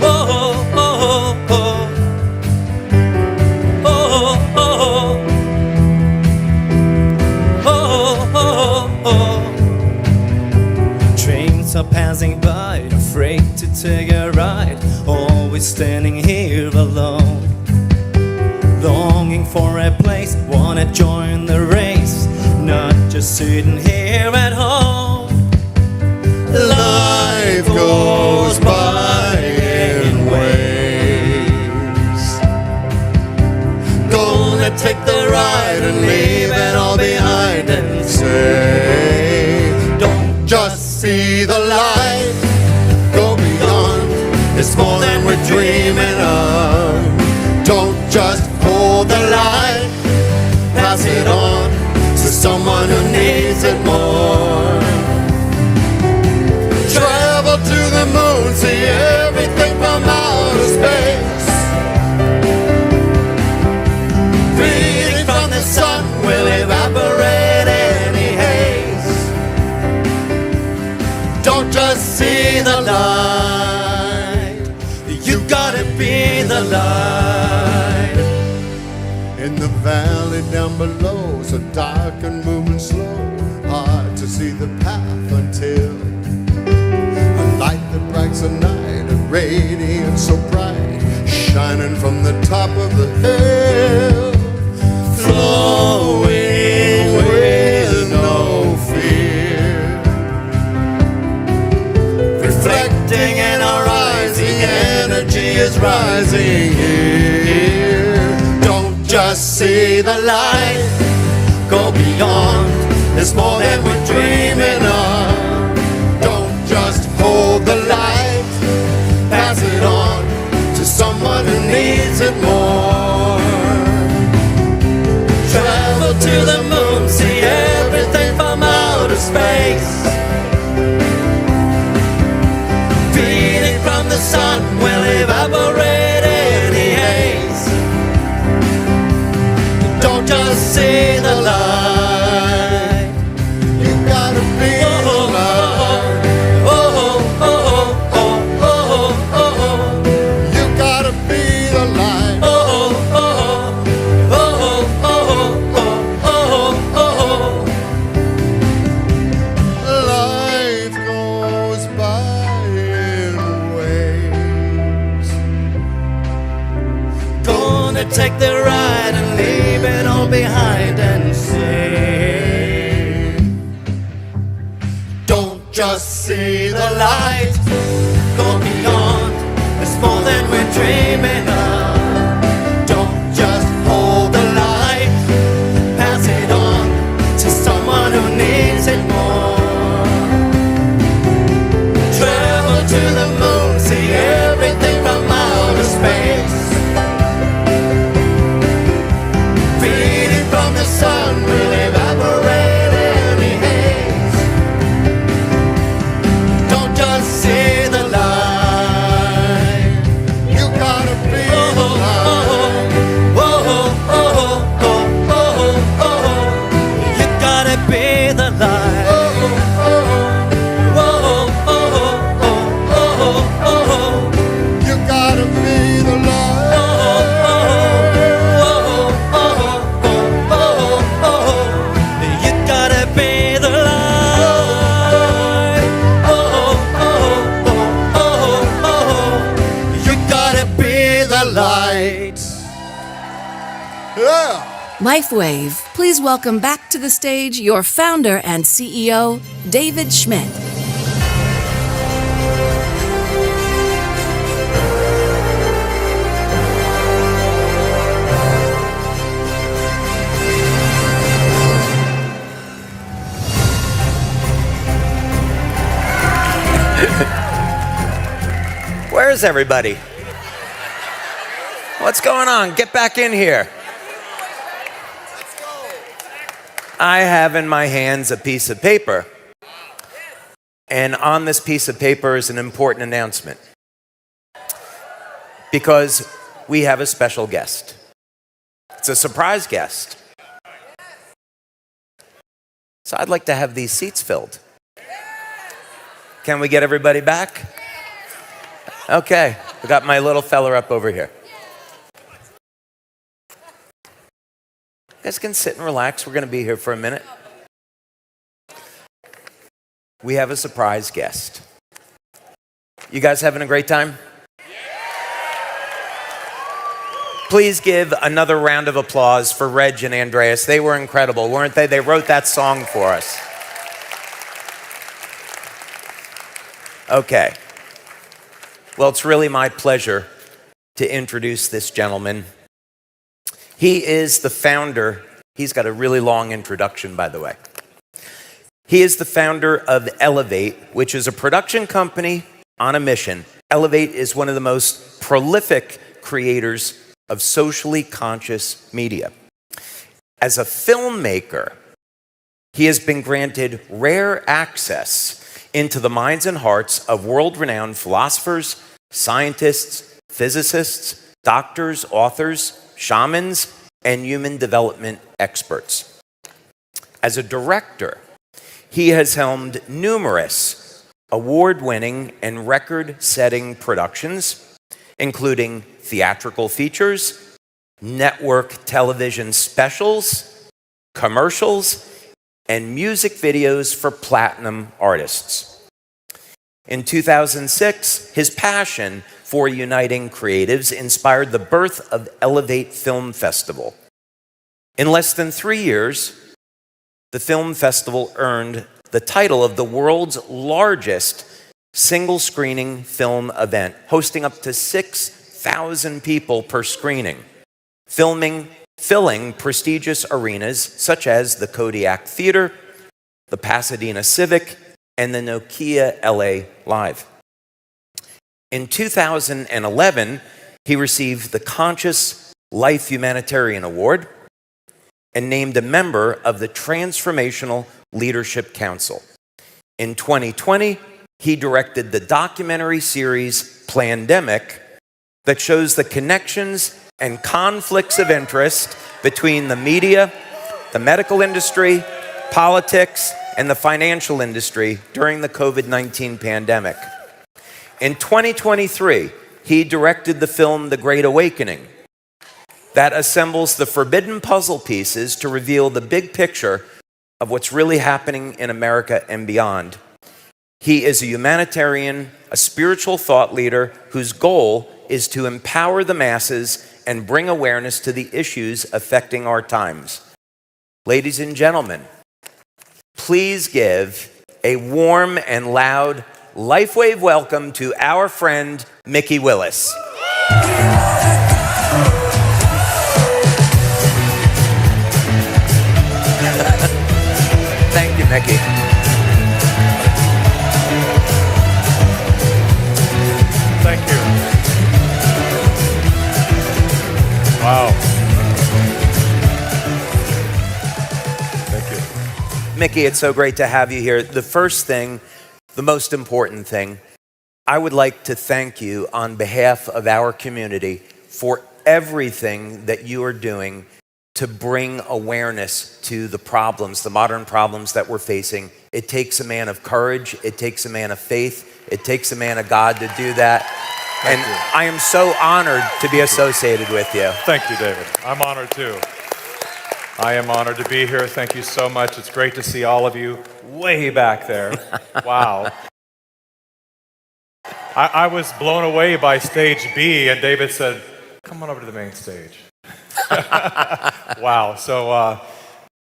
oh, oh, oh, oh, oh, oh, oh. Trains are passing by, afraid to take a ride, always standing here alone. Longing for a place, wanna join the race, not just sitting here at home. Life goes by in waves. Gonna take the ride and leave it all behind and say, don't just see the light, go beyond. It's more than we're dreaming of. Don't just hold the light, pass it on to someone who needs it more. Travel to the moon, see everything from outer space. Breathing from the sun will evaporate any haze. Don't just see the light, you gotta be the light. In the valley down below, so dark and moving slow, hard to see the path until light that brightens the night, a radiance so bright, shining from the top of the hill, flowing with no fear, reflecting in our eyes, the energy is rising here. Don't just see the light, go beyond, there's more than we're dreaming of. Don't just hold the light, pass it on to someone who needs it more. Travel to the moon, see everything from outer space. Feeding from the sun will evaporate any haze. Don't just see the light, you gotta be the light. Take the ride and leave it all behind and say, don't just see the light, go beyond, it's more than we're dreaming of. Don't just hold the light, pass it on to someone who needs it more. Travel to the moon, see everything from outer space. Sun will evaporate any haze. Don't just see the light, you gotta be the light. Oh, oh, oh, oh, oh, oh, you gotta be the light. Oh, oh, oh, oh, oh, oh, oh, you gotta be the light. Lifewave, please welcome back to the stage your founder and CEO, David Schmidt. is everybody? What's going on? Get back in here. I have in my hands a piece of paper. And on this piece of paper is an important announcement. Because we have a special guest. It's a surprise guest. So I'd like to have these seats filled. Can we get everybody back? Okay, I got my little fella up over here. You guys can sit and relax. We're going to be here for a minute. We have a surprise guest. You guys having a great time? Please give another round of applause for Reg and Andreas. They were incredible, weren't they? They wrote that song for us. Okay. Well, it's really my pleasure to introduce this gentleman. He is the founder. He's got a really long introduction, by the way. He is the founder of Elevate, which is a production company on a mission. Elevate is one of the most prolific creators of socially conscious media. As a filmmaker, he has been granted rare access into the minds and hearts of world-renowned philosophers, scientists, physicists, doctors, authors, shamans, and human development experts. As a director, he has helmed numerous award-winning and record-setting productions, including theatrical features, network television specials, commercials, and music videos for platinum artists. In 2006, his passion for uniting creatives inspired the birth of Elevate Film Festival. In less than 3 years, the film festival earned the title of the world's largest single-screening film event, hosting up to 6,000 people per screening, filling prestigious arenas such as the Kodiak Theater, the Pasadena Civic, and the Nokia LA Live. In 2011, he received the Conscious Life Humanitarian Award and named a member of the Transformational Leadership Council. In 2020, he directed the documentary series Plandemic that shows the connections and conflicts of interest between the media, the medical industry, politics, and the financial industry during the COVID-19 pandemic. In 2023, he directed the film The Great Awakening that assembles the forbidden puzzle pieces to reveal the big picture of what's really happening in America and beyond. He is a humanitarian, a spiritual thought leader whose goal is to empower the masses and bring awareness to the issues affecting our times. Ladies and gentlemen, please give a warm and loud Lifewave welcome to our friend, Mickey Willis. Thank you, Mickey. Thank you. Wow. Thank you. Mickey, it's so great to have you here. The first thing, the most important thing, I would like to thank you on behalf of our community for everything that you are doing to bring awareness to the problems, the modern problems that we're facing. It takes a man of courage. It takes a man of faith. It takes a man of God to do that. Thank and you. I am so honored to be associated with you. Thank you, David. I'm honored too. I am honored to be here. Thank you so much. It's great to see all of you way back there. Wow. I was blown away by stage B, and David said, come on over to the main stage. Wow. So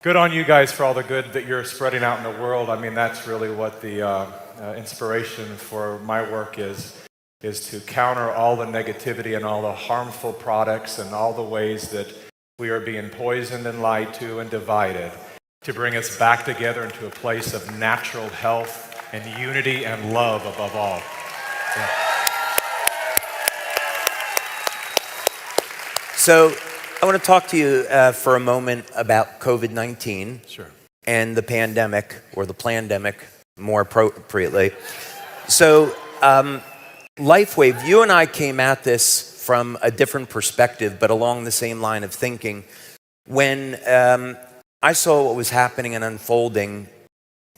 good on you guys for all the good that you're spreading out in the world. I mean, that's really what the inspiration for my work is to counter all the negativity and all the harmful products and all the ways that we are being poisoned and lied to and divided, to bring us back together into a place of natural health and unity and love above all. Yeah. So I want to talk to you for a moment about COVID-19 and the pandemic, or the plandemic, more appropriately. So Lifewave, you and I came at this from a different perspective, but along the same line of thinking. When I saw what was happening and unfolding,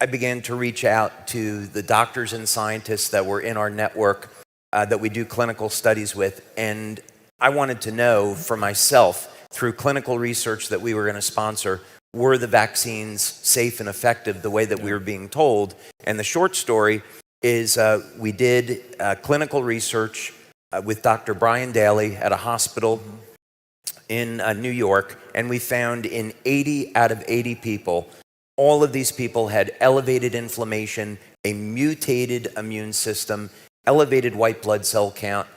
I began to reach out to the doctors and scientists that were in our network that we do clinical studies with, and I wanted to know for myself, through clinical research that we were going to sponsor, were the vaccines safe and effective the way that we were being told? And the short story is we did clinical research with Dr. Brian Daly at a hospital in New York, and we found in 80 out of 80 people, all of these people had elevated inflammation, a mutated immune system, elevated white blood cell count,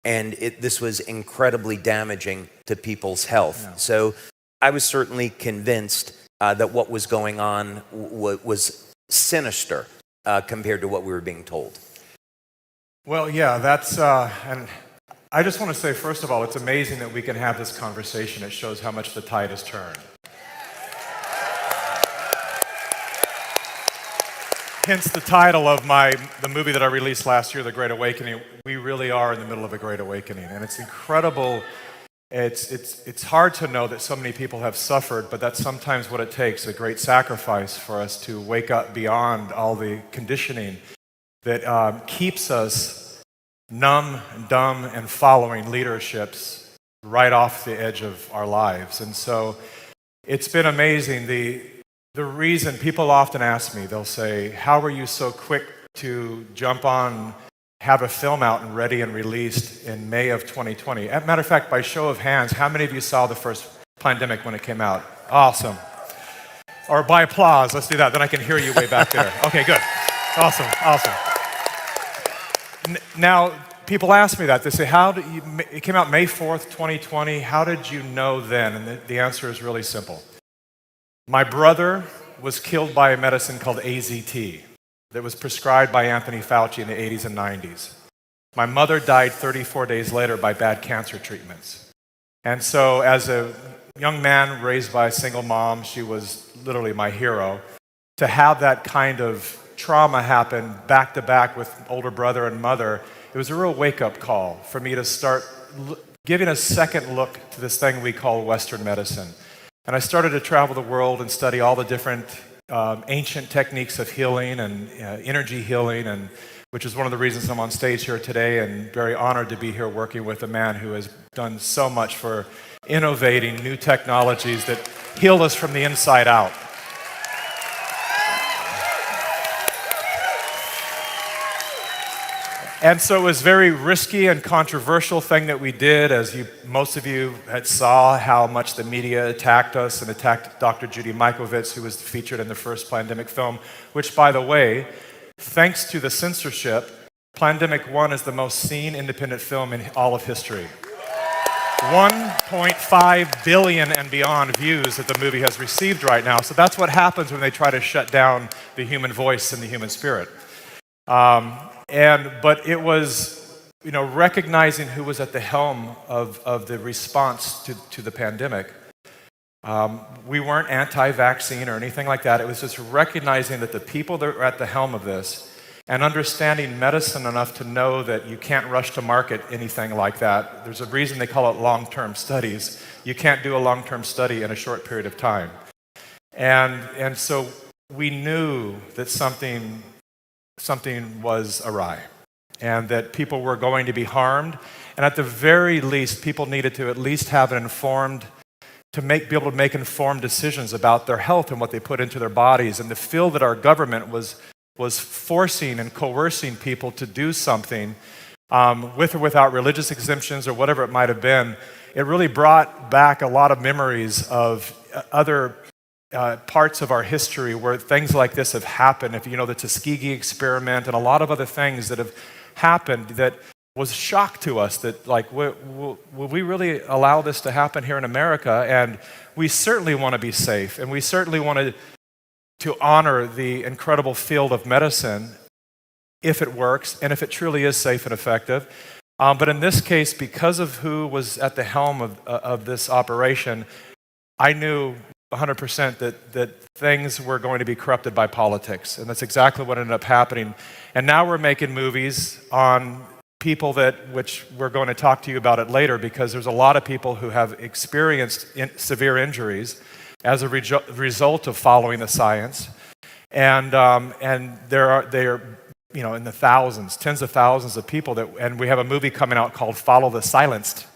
and this was incredibly damaging to people's health. Yeah. So I was certainly convinced that what was going on was sinister compared to what we were being told. Well, yeah, that's, and I just want to say, first of all, it's amazing that we can have this conversation. It shows how much the tide has turned. Hence the title of the movie that I released last year, The Great Awakening. We really are in the middle of a great awakening, and it's incredible. It's hard to know that so many people have suffered, but that's sometimes what it takes, a great sacrifice for us to wake up beyond all the conditioning that keeps us numb, dumb, and following leaderships right off the edge of our lives. And so it's been amazing. The reason people often ask me, they'll say, how were you so quick to jump on, have a film out and ready and released in May of 2020? As a matter of fact, by show of hands, how many of you saw the first pandemic when it came out? Awesome. Or by applause, let's do that, then I can hear you way back there. Okay, good. Awesome, awesome. Now, people ask me that. They say, it came out May 4th, 2020. How did you know then? And the answer is really simple. My brother was killed by a medicine called AZT that was prescribed by Anthony Fauci in the 80s and 90s. My mother died 34 days later by bad cancer treatments. And so as a young man raised by a single mom, she was literally my hero. To have that kind of trauma happen back to back with older brother and mother, it was a real wake-up call for me to start giving a second look to this thing we call Western medicine. And I started to travel the world and study all the different ancient techniques of healing and energy healing, and which is one of the reasons I'm on stage here today, and very honored to be here working with a man who has done so much for innovating new technologies that heal us from the inside out. And so it was a very risky and controversial thing that we did, as most of you had saw how much the media attacked us and attacked Dr. Judy Mikovits, who was featured in the first Plandemic film, which, by the way, thanks to the censorship, Plandemic 1 is the most seen independent film in all of history. 1.5 billion and beyond views that the movie has received right now. So that's what happens when they try to shut down the human voice and the human spirit. But it was, recognizing who was at the helm of the response to the pandemic. We weren't anti-vaccine or anything like that. It was just recognizing that the people that were at the helm of this and understanding medicine enough to know that you can't rush to market anything like that. There's a reason they call it long-term studies. You can't do a long-term study in a short period of time. And so we knew that something was awry, and that people were going to be harmed, and at the very least, people needed to at least have be able to make informed decisions about their health and what they put into their bodies. And to feel that our government was forcing and coercing people to do something, with or without religious exemptions or whatever it might have been, it really brought back a lot of memories of other parts of our history where things like this have happened. If you know the Tuskegee experiment and a lot of other things that have happened that was shock to us, that will we really allow this to happen here in America? And we certainly want to be safe, and we certainly want to honor the incredible field of medicine if it works and if it truly is safe and effective. But in this case, because of who was at the helm of this operation, I knew 100% that things were going to be corrupted by politics. And that's exactly what ended up happening. And now we're making movies on people which we're going to talk to you about it later, because there's a lot of people who have experienced severe injuries as a result of following the science. And they are in the thousands, tens of thousands of people and we have a movie coming out called Follow the Silenced,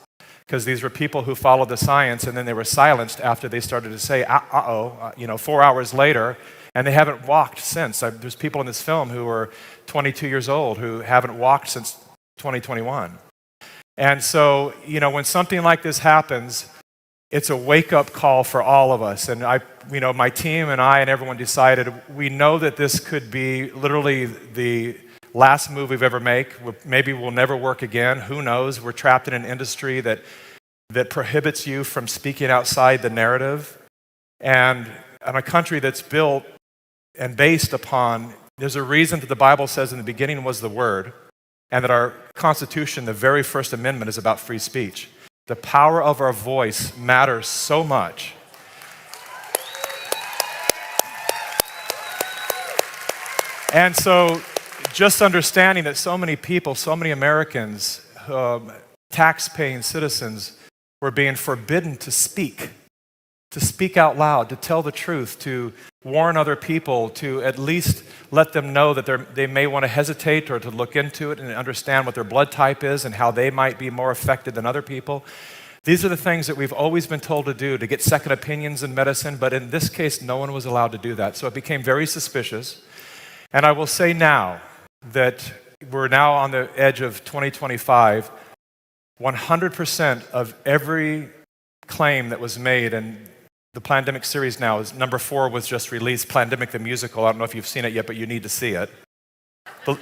because these were people who followed the science and then they were silenced after they started to say, 4 hours later, and they haven't walked since. There's people in this film who are 22 years old who haven't walked since 2021. And so, when something like this happens, it's a wake-up call for all of us. And my team and I and everyone decided, we know that this could be literally the last move we've ever make. Maybe we'll never work again. Who knows? We're trapped in an industry that prohibits you from speaking outside the narrative. And in a country that's built and based upon, there's a reason that the Bible says in the beginning was the Word, and that our Constitution, the very first amendment, is about free speech. The power of our voice matters so much. And so just understanding that so many people, so many Americans, tax-paying citizens, were being forbidden to speak out loud, to tell the truth, to warn other people, to at least let them know that they may want to hesitate or to look into it and understand what their blood type is and how they might be more affected than other people. These are the things that we've always been told to do, to get second opinions in medicine, but in this case, no one was allowed to do that. So it became very suspicious. And I will say now that we're now on the edge of 2025, 100% of every claim that was made, and the Plandemic series now is number 4 was just released, Plandemic the musical. I don't know if you've seen it yet, but you need to see it. But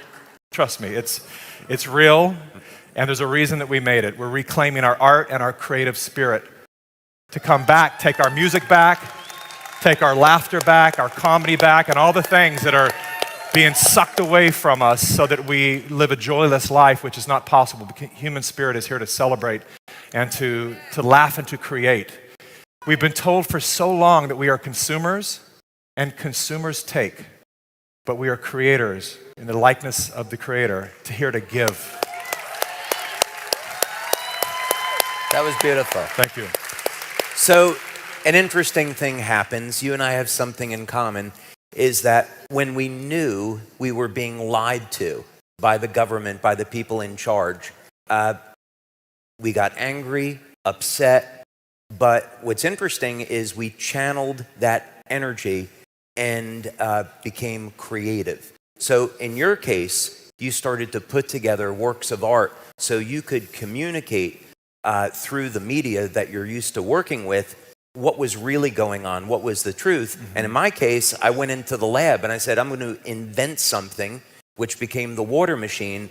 trust me, it's real, and there's a reason that we made it. We're reclaiming our art and our creative spirit to come back, take our music back, take our laughter back, our comedy back, and all the things that are being sucked away from us so that we live a joyless life, which is not possible. The human spirit is here to celebrate and to laugh and to create. We've been told for so long that we are consumers and consumers take, but we are creators in the likeness of the Creator, here to give. That was beautiful. Thank you. So, an interesting thing happens. You and I have something in common, is that when we knew we were being lied to by the government, by the people in charge, we got angry, upset. But what's interesting is we channeled that energy and became creative. So in your case, you started to put together works of art so you could communicate through the media that you're used to working with what was really going on, what was the truth. Mm-hmm. And in my case, I went into the lab and I said, I'm going to invent something, which became the water machine,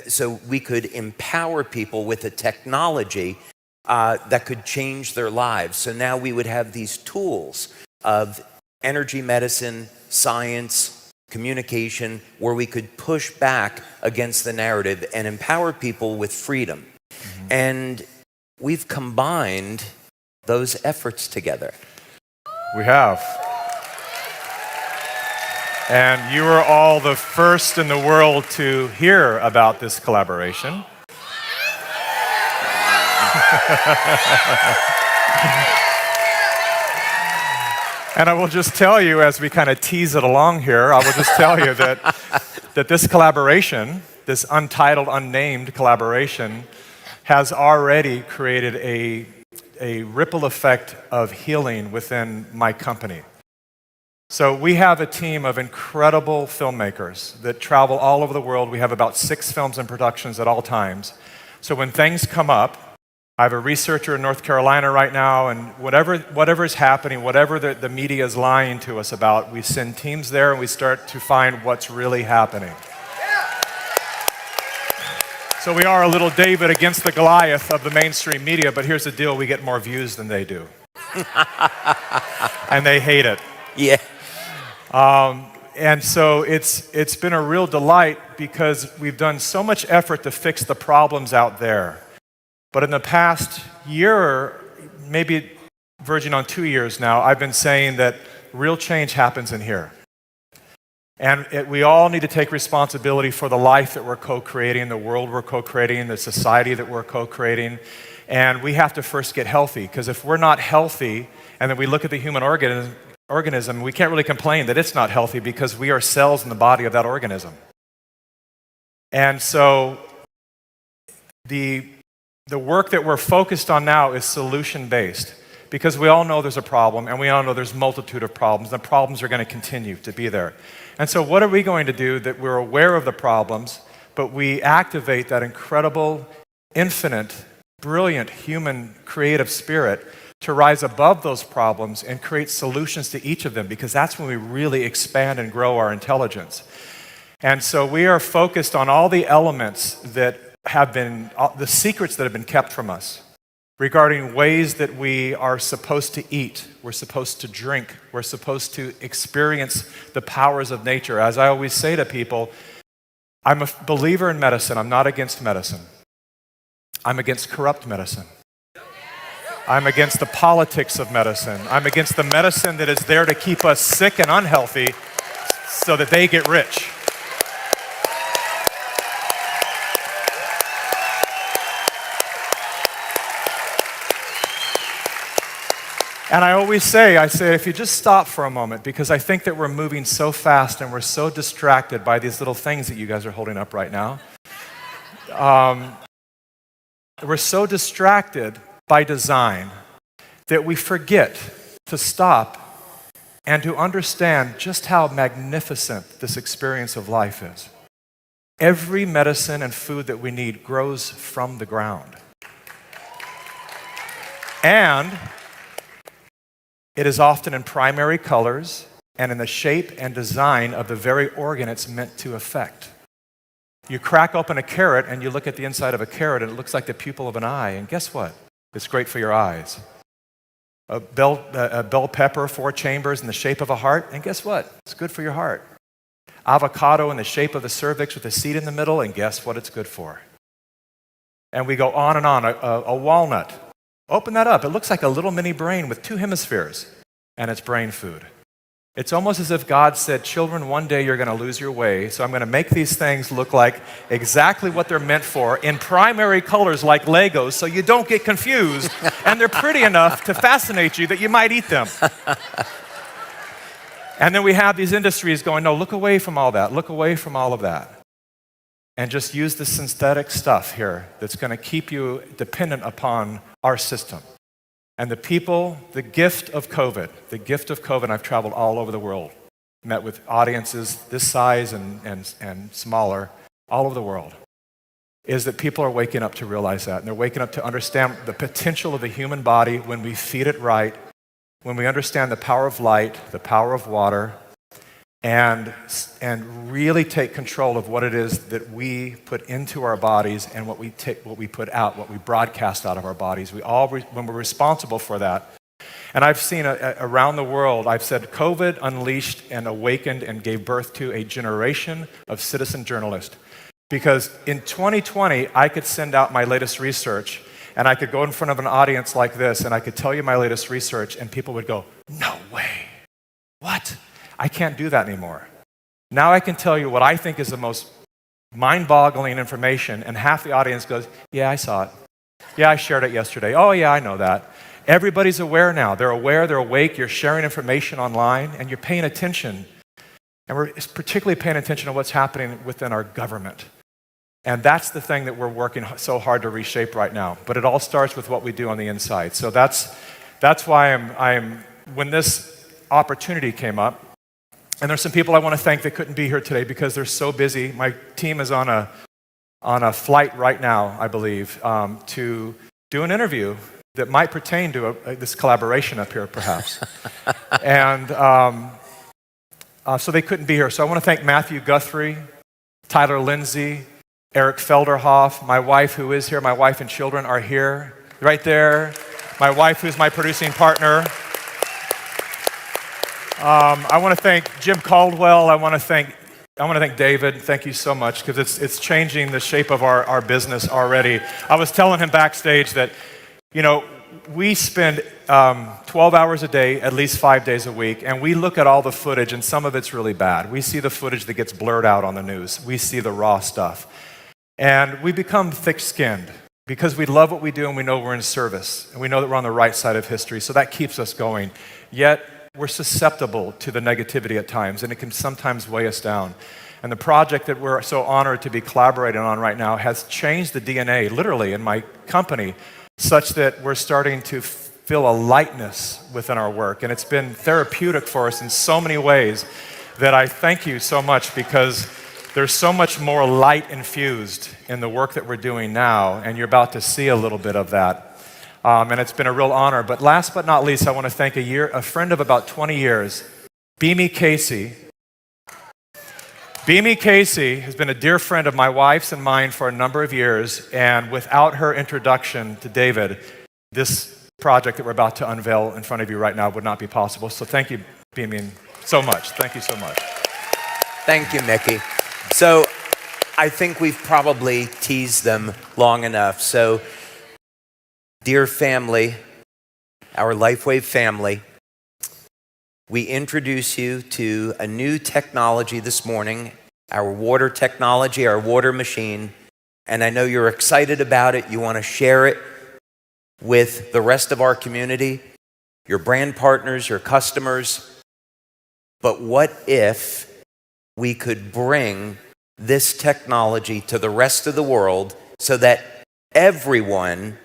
so we could empower people with a technology that could change their lives. So now we would have these tools of energy medicine, science, communication, where we could push back against the narrative and empower people with freedom. Mm-hmm. And we've combined those efforts together. We have. And you are all the first in the world to hear about this collaboration. And I will just tell you, as we kind of tease it along here, I will just tell you that this collaboration, this untitled, unnamed collaboration, has already created a ripple effect of healing within my company. So we have a team of incredible filmmakers that travel all over the world. We have about 6 films and productions at all times. So when things come up, I have a researcher in North Carolina right now, and whatever is happening, whatever the media is lying to us about, we send teams there and we start to find what's really happening. So we are a little David against the Goliath of the mainstream media, but here's the deal, we get more views than they do. And they hate it. Yeah. And so it's been a real delight because we've done so much effort to fix the problems out there. But in the past year, maybe verging on 2 years now, I've been saying that real change happens in here. And we all need to take responsibility for the life that we're co-creating, the world we're co-creating, the society that we're co-creating. And we have to first get healthy, because if we're not healthy, and then we look at the human organism, we can't really complain that it's not healthy because we are cells in the body of that organism. And so the work that we're focused on now is solution-based, because we all know there's a problem, and we all know there's a multitude of problems, and the problems are going to continue to be there. And so what are we going to do that we're aware of the problems, but we activate that incredible, infinite, brilliant human creative spirit to rise above those problems and create solutions to each of them, because that's when we really expand and grow our intelligence. And so we are focused on all the elements that have been, the secrets that have been kept from us regarding ways that we are supposed to eat, we're supposed to drink, we're supposed to experience the powers of nature. As I always say to people, I'm a believer in medicine. I'm not against medicine. I'm against corrupt medicine. I'm against the politics of medicine. I'm against the medicine that is there to keep us sick and unhealthy so that they get rich. And I always say, if you just stop for a moment, because I think that we're moving so fast and we're so distracted by these little things that you guys are holding up right now. We're so distracted by design that we forget to stop and to understand just how magnificent this experience of life is. Every medicine and food that we need grows from the ground. And it is often in primary colors and in the shape and design of the very organ it's meant to affect. You crack open a carrot and you look at the inside of a carrot and it looks like the pupil of an eye, and guess what? It's great for your eyes. A bell pepper, 4 chambers in the shape of a heart, and guess what? It's good for your heart. Avocado in the shape of the cervix with a seed in the middle, and guess what it's good for? And we go on and on. A walnut. Open that up. It looks like a little mini brain with 2 hemispheres, and it's brain food. It's almost as if God said, children, one day you're going to lose your way, so I'm going to make these things look like exactly what they're meant for in primary colors like Legos, so you don't get confused, and they're pretty enough to fascinate you that you might eat them. And then we have these industries going, no, look away from all that. Look away from all of that. And just use the synthetic stuff here that's going to keep you dependent upon our system. And the people, the gift of COVID, I've traveled all over the world, met with audiences this size and smaller, all over the world, is that people are waking up to realize that. And they're waking up to understand the potential of the human body when we feed it right, when we understand the power of light, the power of water, and really take control of what it is that we put into our bodies and what we put out, what we broadcast out of our bodies. When we're responsible for that. And I've seen around the world, I've said COVID unleashed and awakened and gave birth to a generation of citizen journalists. Because in 2020, I could send out my latest research and I could go in front of an audience like this and I could tell you my latest research and people would go, no way, what? I can't do that anymore. Now I can tell you what I think is the most mind-boggling information, and half the audience goes, yeah, I saw it. Yeah, I shared it yesterday. Oh, yeah, I know that. Everybody's aware now. They're aware, they're awake, you're sharing information online, and you're paying attention. And we're particularly paying attention to what's happening within our government. And that's the thing that we're working so hard to reshape right now. But it all starts with what we do on the inside. So that's why when this opportunity came up, and there's some people I want to thank that couldn't be here today because they're so busy. My team is on a flight right now, I believe, to do an interview that might pertain to this collaboration up here, perhaps. And so they couldn't be here. So I want to thank Matthew Guthrie, Tyler Lindsay, Eric Felderhoff, my wife who is here. My wife and children are here, right there. My wife who's my producing partner. I want to thank Jim Caldwell. I want to thank I want to thank David. Thank you so much, because it's changing the shape of our business already. I was telling him backstage that, we spend 12 hours a day, at least 5 days a week, and we look at all the footage, and some of it's really bad. We see the footage that gets blurred out on the news. We see the raw stuff. And we become thick-skinned because we love what we do and we know we're in service, and we know that we're on the right side of history, so that keeps us going. Yet, we're susceptible to the negativity at times, and it can sometimes weigh us down. And the project that we're so honored to be collaborating on right now has changed the DNA, literally, in my company, such that we're starting to feel a lightness within our work. And it's been therapeutic for us in so many ways that I thank you so much, because there's so much more light infused in the work that we're doing now, and you're about to see a little bit of that. And it's been a real honor. But last but not least, I want to thank a friend of about 20 years, Beamy Casey. Beamy Casey has been a dear friend of my wife's and mine for a number of years, and without her introduction to David, this project that we're about to unveil in front of you right now would not be possible. So thank you, Beamy, so much. Thank you so much. Thank you, Mickey. So I think we've probably teased them long enough. So, dear family, our Lifewave family, we introduce you to a new technology this morning, our water technology, our water machine. And I know you're excited about it. You want to share it with the rest of our community, your brand partners, your customers. But what if we could bring this technology to the rest of the world so that everyone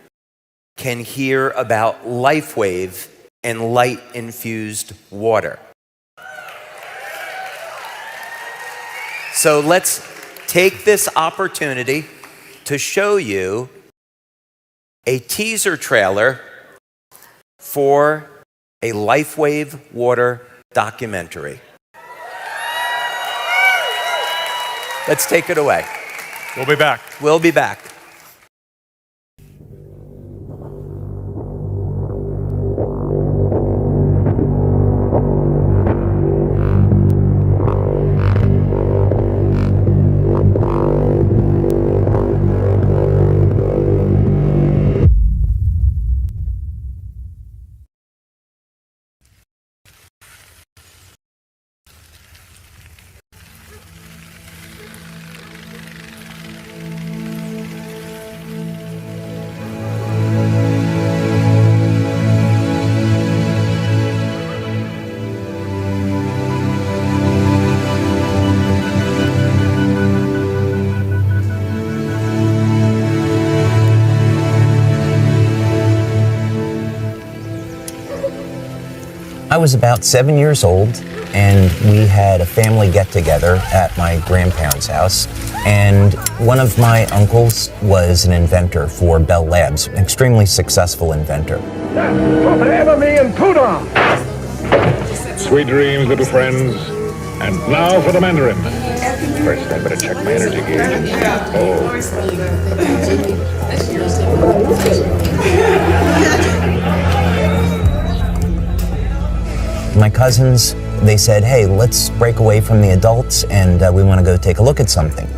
can hear about Lifewave and light-infused water? So let's take this opportunity to show you a teaser trailer for a Lifewave water documentary. Let's take it away. We'll be back. We'll be back. I was about 7 years old, and we had a family get-together at my grandparents' house, and one of my uncles was an inventor for Bell Labs, an extremely successful inventor. Sweet dreams, little friends. And now for the Mandarin. First, I better check my energy gauge. My cousins, they said, hey, let's break away from the adults, and we want to go take a look at something.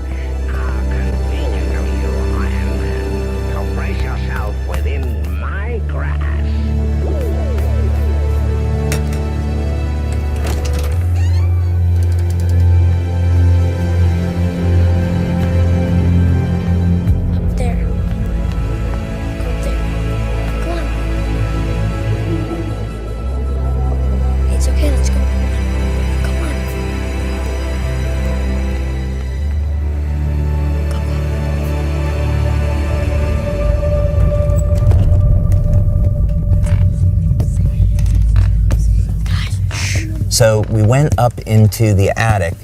So we went up into the attic.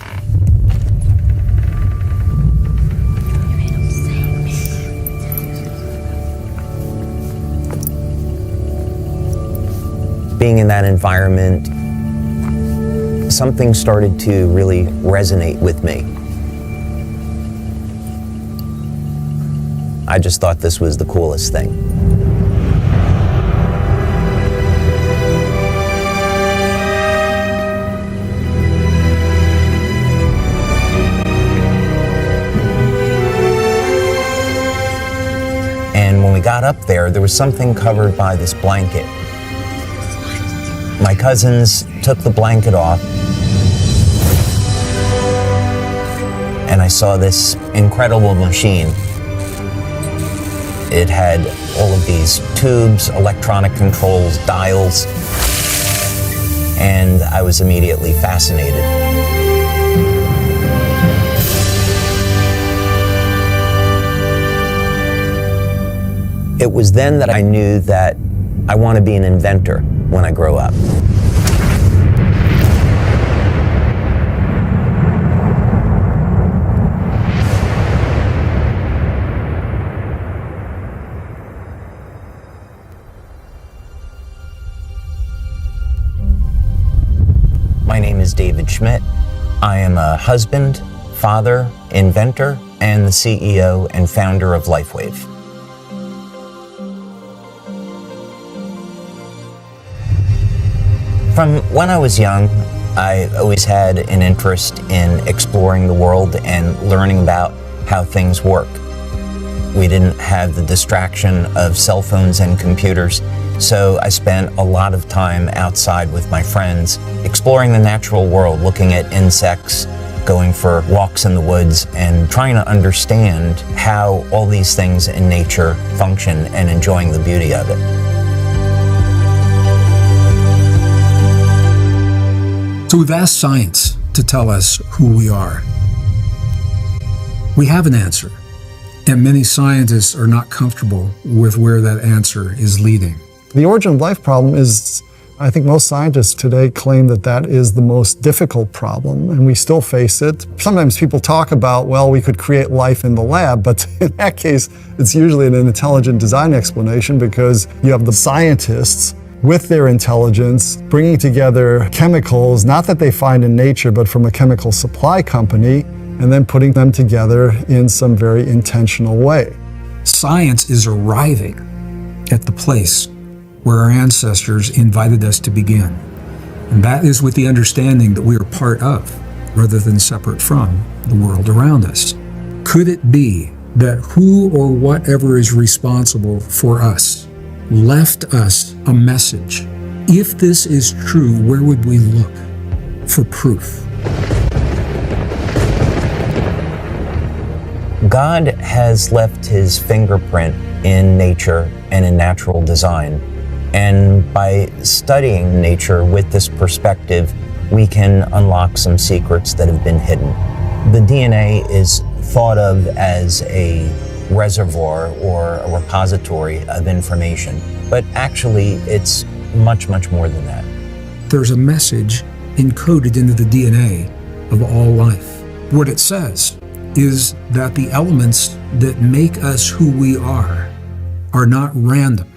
Being in that environment, something started to really resonate with me. I just thought this was the coolest thing. somewhere, there was something covered by this blanket. My cousins took the blanket off, and I saw this incredible machine. It had all of these tubes, electronic controls, dials, and I was immediately fascinated. It was then that I knew that I want to be an inventor when I grow up. My name is David Schmidt. I am a husband, father, inventor, and the CEO and founder of Lifewave. From when I was young, I always had an interest in exploring the world and learning about how things work. We didn't have the distraction of cell phones and computers, so I spent a lot of time outside with my friends, exploring the natural world, looking at insects, going for walks in the woods, and trying to understand how all these things in nature function and enjoying the beauty of it. So we've asked science to tell us who we are. We have an answer, and many scientists are not comfortable with where that answer is leading. The origin of life problem is, I think most scientists today claim that that is the most difficult problem, and we still face it. Sometimes people talk about, well, we could create life in the lab, but in that case, it's usually an intelligent design explanation because you have the scientists with their intelligence, bringing together chemicals, not that they find in nature, but from a chemical supply company, and then putting them together in some very intentional way. Science is arriving at the place where our ancestors invited us to begin. And that is with the understanding that we are part of, rather than separate from, the world around us. Could it be that who or whatever is responsible for us left us a message? If this is true, where would we look for proof? God has left his fingerprint in nature and in natural design. And by studying nature with this perspective, we can unlock some secrets that have been hidden. The DNA is thought of as a reservoir or a repository of information, but actually it's much, much more than that. There's a message encoded into the DNA of all life. What it says is that the elements that make us who we are not random.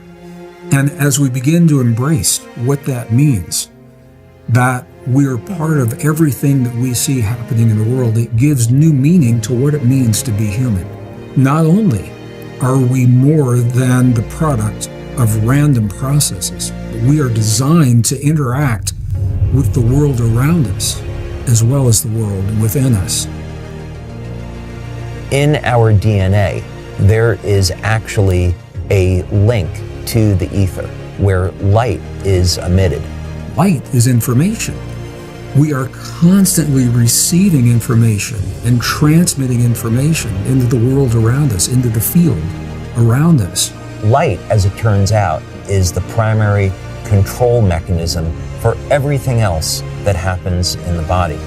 And as we begin to embrace what that means, that we're part of everything that we see happening in the world, it gives new meaning to what it means to be human. Not only are we more than the product of random processes, but we are designed to interact with the world around us as well as the world within us. In our DNA, there is actually a link to the ether where light is emitted. Light is information. We are constantly receiving information and transmitting information into the world around us, into the field around us. Light, as it turns out, is the primary control mechanism for everything else that happens in the body.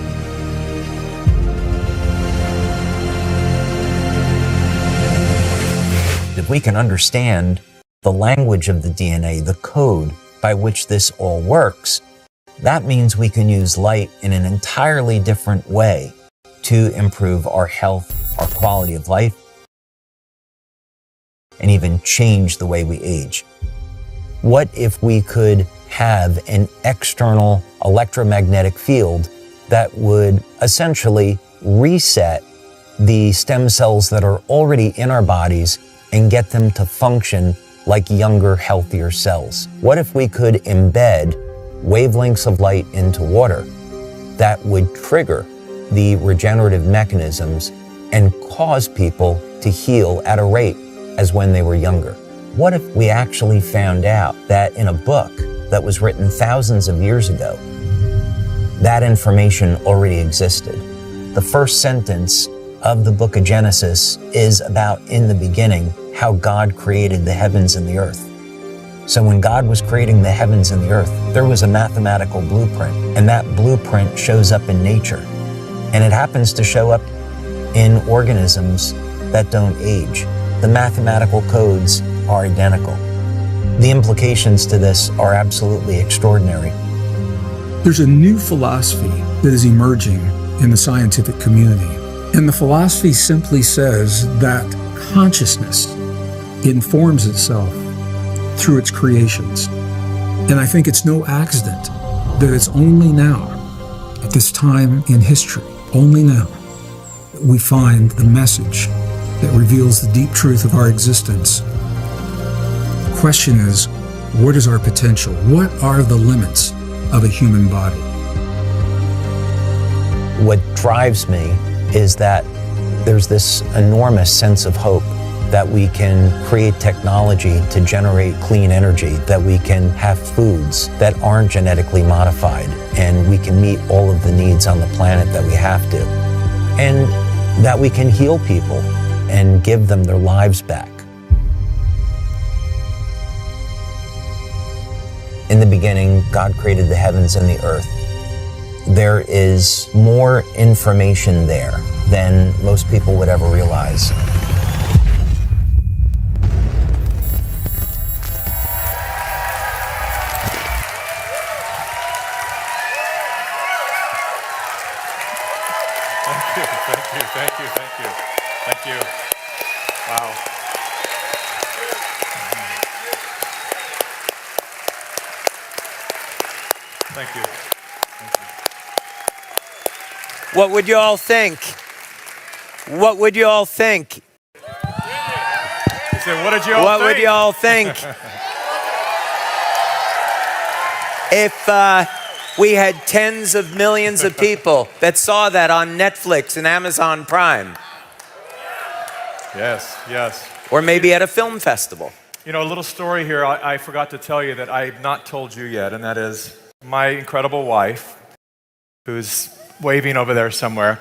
If we can understand the language of the DNA, the code by which this all works, that means we can use light in an entirely different way to improve our health, our quality of life, and even change the way we age. What if we could have an external electromagnetic field that would essentially reset the stem cells that are already in our bodies and get them to function like younger, healthier cells? What if we could embed wavelengths of light into water that would trigger the regenerative mechanisms and cause people to heal at a rate as when they were younger? What if we actually found out that in a book that was written thousands of years ago, that information already existed? The first sentence of the book of Genesis is about, in the beginning, how God created the heavens and the earth. So when God was creating the heavens and the earth, there was a mathematical blueprint, and that blueprint shows up in nature. And it happens to show up in organisms that don't age. The mathematical codes are identical. The implications to this are absolutely extraordinary. There's a new philosophy that is emerging in the scientific community. And the philosophy simply says that consciousness informs itself through its creations. And I think it's no accident that it's only now, at this time in history, only now, that we find the message that reveals the deep truth of our existence. The question is, what is our potential? What are the limits of a human body? What drives me is that there's this enormous sense of hope that we can create technology to generate clean energy, that we can have foods that aren't genetically modified, and we can meet all of the needs on the planet that we have to, and that we can heal people and give them their lives back. In the beginning, God created the heavens and the earth. There is more information there than most people would ever realize. Thank you. Wow. Thank you. What would you all think? What would you all think? He said, what did you all What think? would you all think? If we had tens of millions of people that saw that on Netflix and Amazon Prime. Yes, yes. Or maybe at a film festival. You know, a little story here I forgot to tell you that I've not told you yet, and that is my incredible wife, who's waving over there somewhere.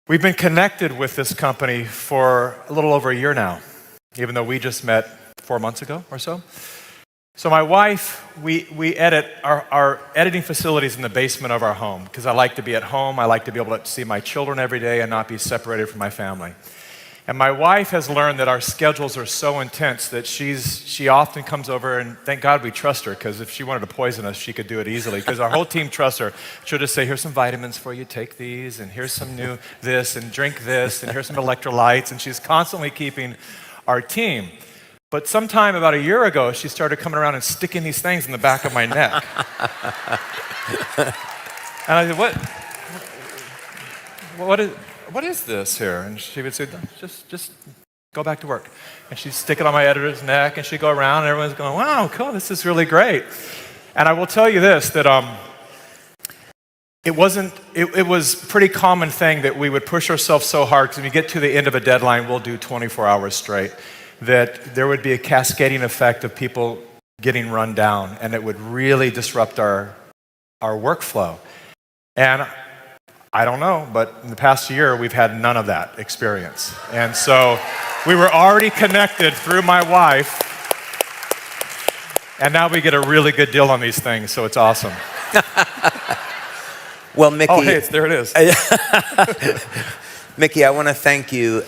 We've been connected with this company for a little over a year now, even though we just met 4 months ago or so. So my wife, we edit our editing facilities in the basement of our home because I like to be at home. I like to be able to see my children every day and not be separated from my family. And my wife has learned that our schedules are so intense that she often comes over, and thank God we trust her, because if she wanted to poison us, she could do it easily, because our whole team trusts her. She'll just say, here's some vitamins for you, take these, and here's some new this, and drink this, and here's some electrolytes, and she's constantly keeping our team. But sometime about a year ago, she started coming around and sticking these things in the back of my neck. And I said, what is this here? And she would say, just go back to work. And she'd stick it on my editor's neck, and she'd go around, and everyone's going, wow, cool, this is really great. And I will tell you this, that it was a pretty common thing that we would push ourselves so hard, because when we get to the end of a deadline, we'll do 24 hours straight, that there would be a cascading effect of people getting run down, and it would really disrupt our workflow. And I don't know, but in the past year, we've had none of that experience. And so we were already connected through my wife, and now we get a really good deal on these things, so it's awesome. Well, Mickey. Oh, hey, there it is. Mickey, I want to thank you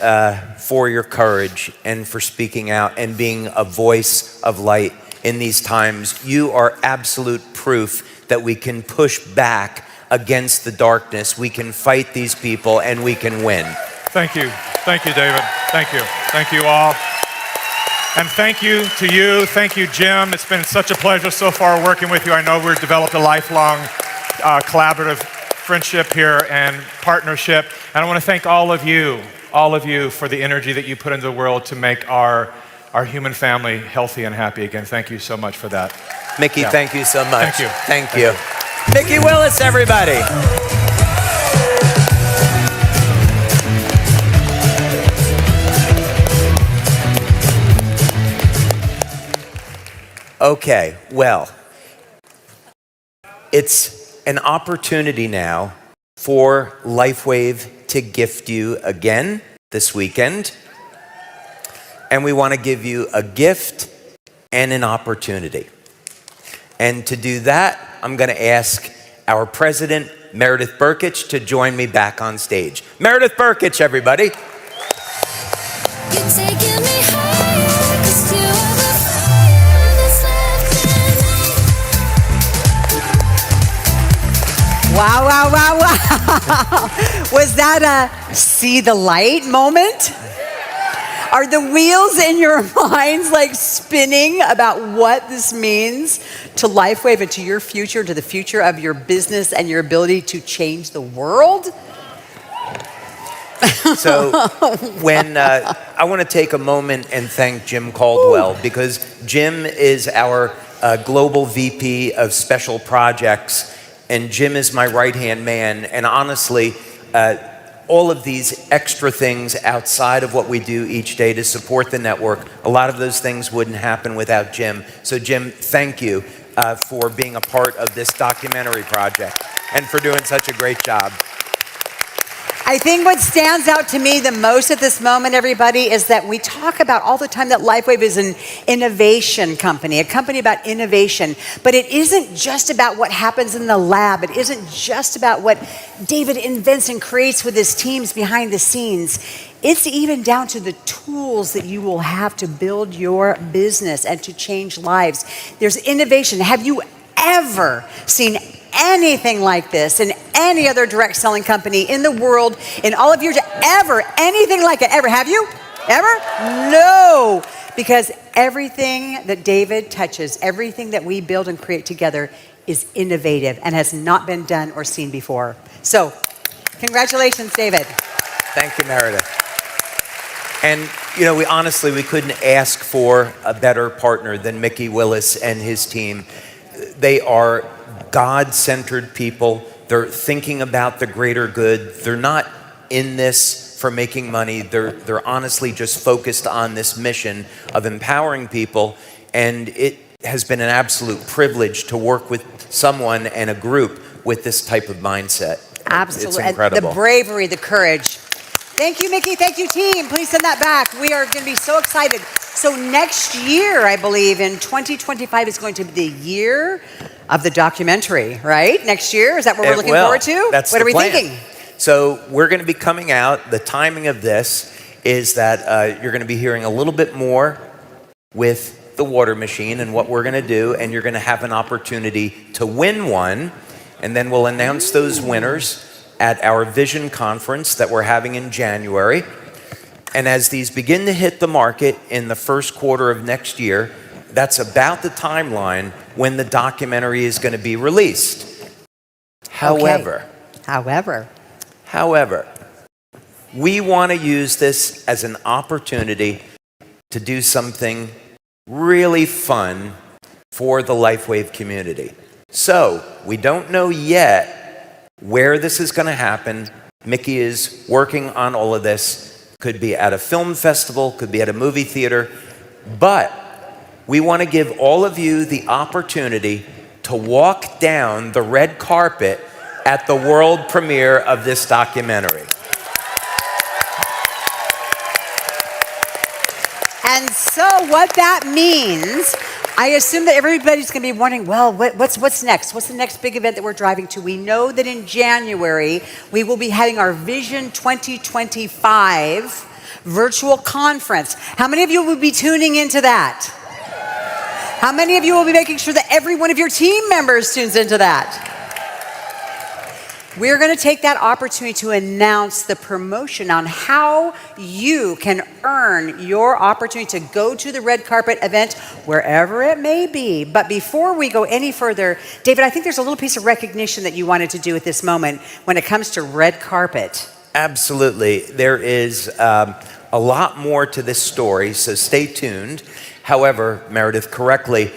for your courage and for speaking out and being a voice of light in these times. You are absolute proof that we can push back against the darkness. We can fight these people and we can win. Thank you. Thank you, David. Thank you. Thank you all. And thank you to you. Thank you, Jim. It's been such a pleasure so far working with you. I know we've developed a lifelong collaborative friendship here and partnership. And I want to thank all of you for the energy that you put into the world to make our human family healthy and happy again. Thank you so much for that. Mickey, thank you so much. Thank you. Thank you. Mickey Willis, everybody. Okay, well, it's an opportunity now for Lifewave to gift you again this weekend. And we want to give you a gift and an opportunity. And to do that, I'm going to ask our president, Meredith Burkich, to join me back on stage. Meredith Burkich, everybody. Wow, wow, wow, wow. Was that a see the light moment? Are the wheels in your minds like spinning about what this means to Lifewave and to your future, to the future of your business and your ability to change the world? So when I want to take a moment and thank Jim Caldwell, because Jim is our global VP of special projects, and Jim is my right-hand man. And honestly, all of these extra things outside of what we do each day to support the network, a lot of those things wouldn't happen without Jim. So Jim, thank you for being a part of this documentary project and for doing such a great job. I think what stands out to me the most at this moment, everybody, is that we talk about all the time that Lifewave is an innovation company, a company about innovation. But it isn't just about what happens in the lab. It isn't just about what David invents and creates with his teams behind the scenes. It's even down to the tools that you will have to build your business and to change lives. There's innovation. Have you ever seen anything like this in any other direct selling company in the world in all of years? Ever anything like it? Ever? Have you? Ever? No, because everything that David touches, everything that we build and create together is innovative and has not been done or seen before. So congratulations, David. Thank you, Meredith. And you know, we couldn't ask for a better partner than Mickey Willis and his team. They are God-centered people. They're thinking about the greater good. They're not in this for making money. They're honestly just focused on this mission of empowering people. And it has been an absolute privilege to work with someone and a group with this type of mindset. Absolutely. It's incredible. And the bravery, the courage. Thank you, Mickey. Thank you, team. Please send that back. We are going to be so excited. So next year, I believe, in 2025 is going to be the year of the documentary, right? Next year? Is that what we're looking forward to? That's what the are we plan. thinking? So we're going to be coming out. The timing of this is that you're going to be hearing a little bit more with the water machine and what we're going to do, and you're going to have an opportunity to win one, and then we'll announce those winners at our Vision Conference that we're having in January. And as these begin to hit the market in the first quarter of next year, that's about the timeline when the documentary is going to be released. However, we want to use this as an opportunity to do something really fun for the Lifewave community. So we don't know yet where this is going to happen. Mickey is working on all of this. Could be at a film festival, could be at a movie theater, but we want to give all of you the opportunity to walk down the red carpet at the world premiere of this documentary. And so what that means, I assume that everybody's going to be wondering, well, what's next? What's the next big event that we're driving to? We know that in January, we will be having our Vision 2025 virtual conference. How many of you will be tuning into that? How many of you will be making sure that every one of your team members tunes into that? We're going to take that opportunity to announce the promotion on how you can earn your opportunity to go to the red carpet event, wherever it may be. But before we go any further, David, I think there's a little piece of recognition that you wanted to do at this moment when it comes to red carpet. Absolutely. There is a lot more to this story, so stay tuned. However, Meredith, correctly,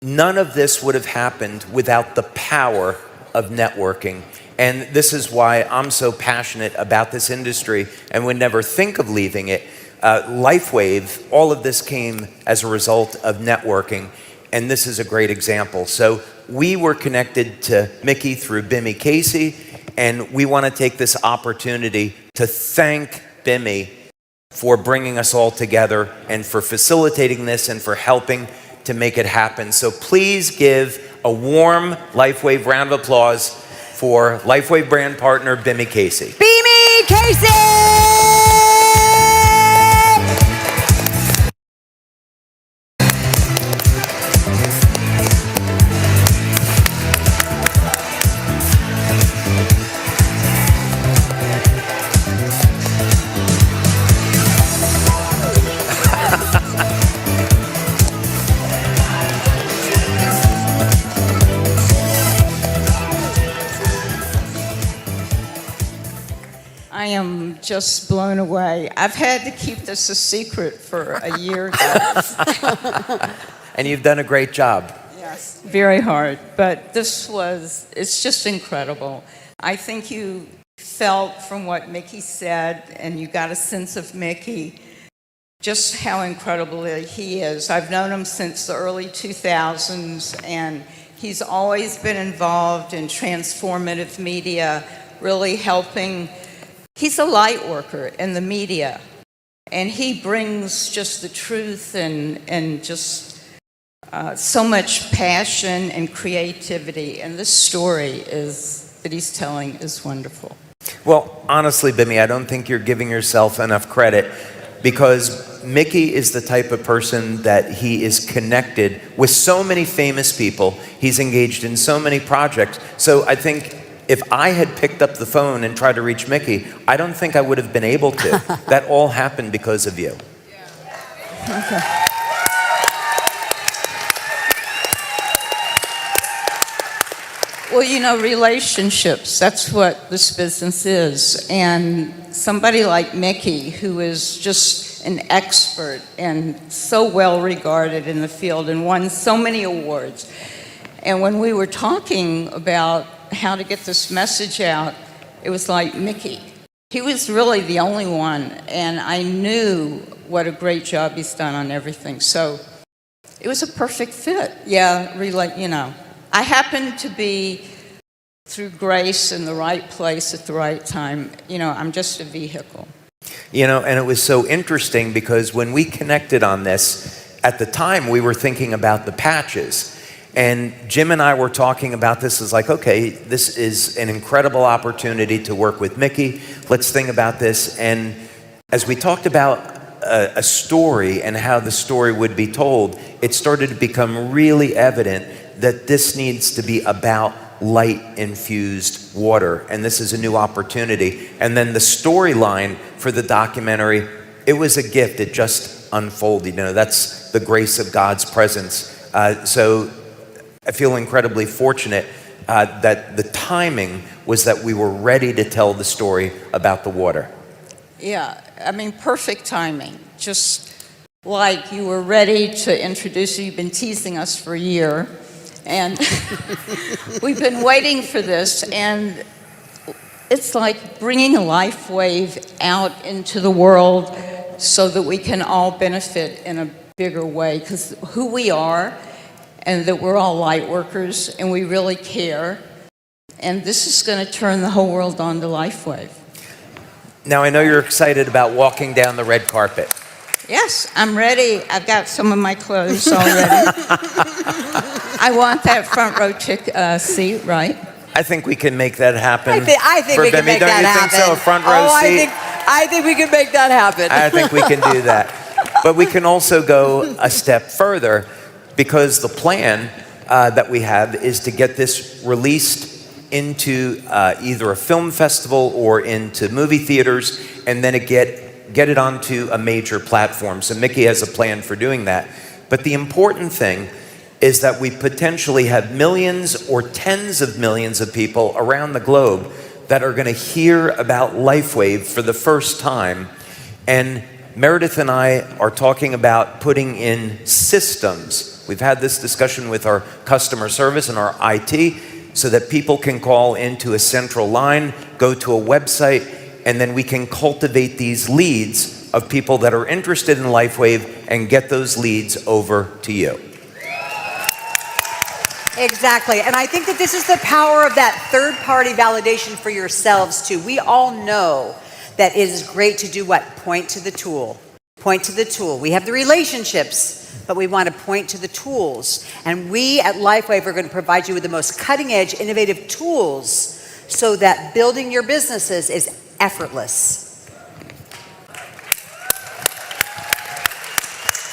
none of this would have happened without the power of networking. And this is why I'm so passionate about this industry and would never think of leaving it. Lifewave, all of this came as a result of networking. and this is a great example. So we were connected to Mickey through Bimmy Casey, and we want to take this opportunity to thank Bimmy for bringing us all together and for facilitating this and for helping to make it happen. So please give a warm Lifewave round of applause for Lifewave brand partner Bimmy Casey. Bimmy Casey! I am just blown away. I've had to keep this a secret for a year, guys. And you've done a great job. Yes, very hard. But it's just incredible. I think you felt from what Mickey said, and you got a sense of Mickey, just how incredible he is. I've known him since the early 2000s, and he's always been involved in transformative media, really helping. He's a light worker in the media, and he brings just the truth and just so much passion and creativity. And this story that he's telling is wonderful. Well, honestly, Bimmy, I don't think you're giving yourself enough credit, because Mickey is the type of person that he is connected with so many famous people. He's engaged in so many projects. So I think if I had picked up the phone and tried to reach Mickey, I don't think I would have been able to. That all happened because of you. Okay. Well, you know, relationships, that's what this business is. And somebody like Mickey, who is just an expert and so well regarded in the field and won so many awards. And when we were talking about how to get this message out, it was like Mickey. He was really the only one, and I knew what a great job he's done on everything. So it was a perfect fit. Yeah, you know. I happened to be, through grace, in the right place at the right time. You know, I'm just a vehicle. You know, and it was so interesting because when we connected on this, at the time we were thinking about the patches. And Jim and I were talking about this as like, okay, this is an incredible opportunity to work with Mickey. Let's think about this. And as we talked about a story and how the story would be told, it started to become really evident that this needs to be about light-infused water. And this is a new opportunity. And then the storyline for the documentary, it was a gift. It just unfolded. You know, that's the grace of God's presence. So I feel incredibly fortunate that the timing was that we were ready to tell the story about the water. Yeah, I mean, perfect timing. Just like you were ready to introduce it. You've been teasing us for a year. And we've been waiting for this. And it's like bringing a Lifewave out into the world so that we can all benefit in a bigger way. Because who we are, and that we're all light workers, and we really care. And this is going to turn the whole world on to Lifewave. Now, I know you're excited about walking down the red carpet. Yes, I'm ready. I've got some of my clothes already. I want that front row seat, right? I think we can make that happen. I think for we can Bimmy. make Don't that you happen. think so? A front row seat? I think we can make that happen. I think we can do that. But we can also go a step further, because the plan that we have is to get this released into either a film festival or into movie theaters, and then get it onto a major platform. So Mickey has a plan for doing that. But the important thing is that we potentially have millions or tens of millions of people around the globe that are going to hear about Lifewave for the first time. And Meredith and I are talking about putting in systems. We've had this discussion with our customer service and our IT, so that people can call into a central line, go to a website, and then we can cultivate these leads of people that are interested in Lifewave and get those leads over to you. Exactly. And I think that this is the power of that third-party validation for yourselves, too. We all know that it is great to do what? Point to the tool. Point to the tool. We have the relationships, but we want to point to the tools. And we at Lifewave are going to provide you with the most cutting-edge, innovative tools so that building your businesses is effortless.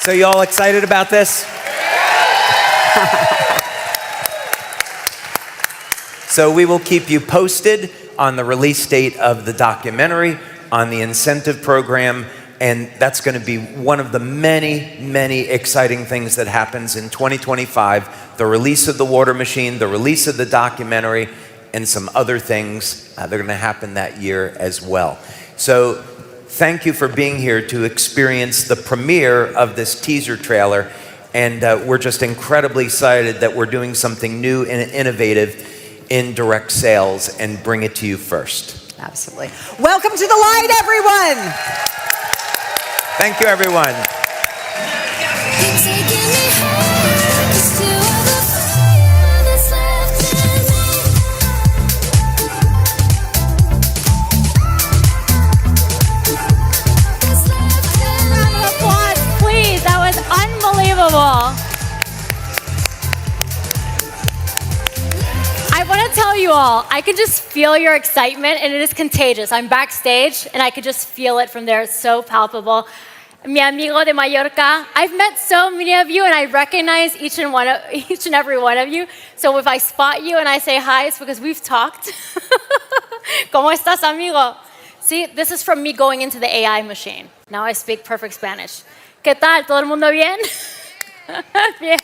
So you all excited about this? So we will keep you posted on the release date of the documentary, on the incentive program, and that's going to be one of the many, many exciting things that happens in 2025. The release of the water machine, the release of the documentary, and some other things that are going to happen that year as well. So thank you for being here to experience the premiere of this teaser trailer. And we're just incredibly excited that we're doing something new and innovative in direct sales and bring it to you first. Absolutely. Welcome to the light, everyone. Thank you, everyone. Round of applause, please. That was unbelievable. I want to tell you all, I can just feel your excitement, and it is contagious. I'm backstage, and I could just feel it from there. It's so palpable. Mi amigo de Mallorca, I've met so many of you, and I recognize each and every one of you. So if I spot you and I say hi, it's because we've talked. ¿Cómo estás, amigo? See, this is from me going into the AI machine. Now I speak perfect Spanish. ¿Qué tal? ¿Todo el mundo bien? Bien.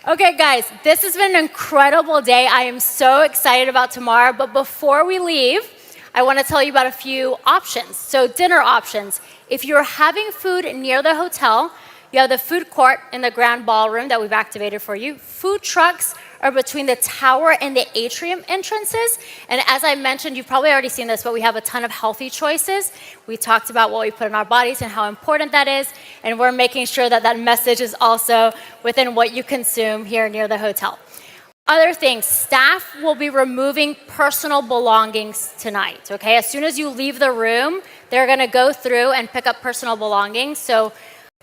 Okay, guys, this has been an incredible day. I am so excited about tomorrow. But before we leave, I want to tell you about a few options. So dinner options. If you're having food near the hotel, you have the food court in the grand ballroom that we've activated for you. Food trucks are between the tower and the atrium entrances. And as I mentioned, you've probably already seen this, but we have a ton of healthy choices. We talked about what we put in our bodies and how important that is. And we're making sure that that message is also within what you consume here near the hotel. Other things, staff will be removing personal belongings tonight, okay? As soon as you leave the room, they're gonna go through and pick up personal belongings. So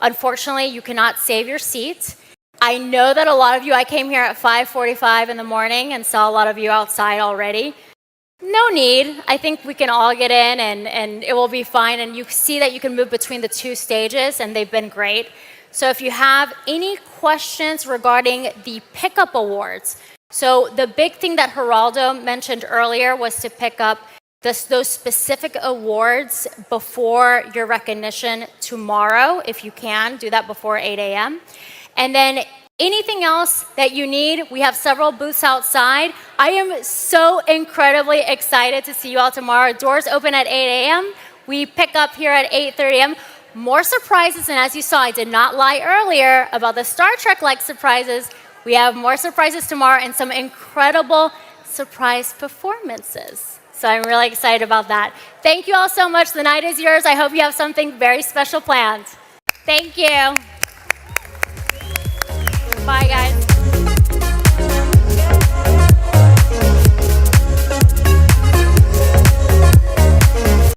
unfortunately, you cannot save your seat. I know that a lot of you, I came here at 5:45 in the morning and saw a lot of you outside already. No need. I think we can all get in and it will be fine. And you see that you can move between the two stages, and they've been great. So if you have any questions regarding the pickup awards, so the big thing that Geraldo mentioned earlier was to pick up those specific awards before your recognition tomorrow. If you can, do that before 8 a.m. And then anything else that you need, we have several booths outside. I am so incredibly excited to see you all tomorrow. Doors open at 8 a.m. We pick up here at 8:30 a.m. More surprises, and as you saw, I did not lie earlier about the Star Trek-like surprises. We have more surprises tomorrow and some incredible surprise performances. So I'm really excited about that. Thank you all so much. The night is yours. I hope you have something very special planned. Thank you. Bye, guys.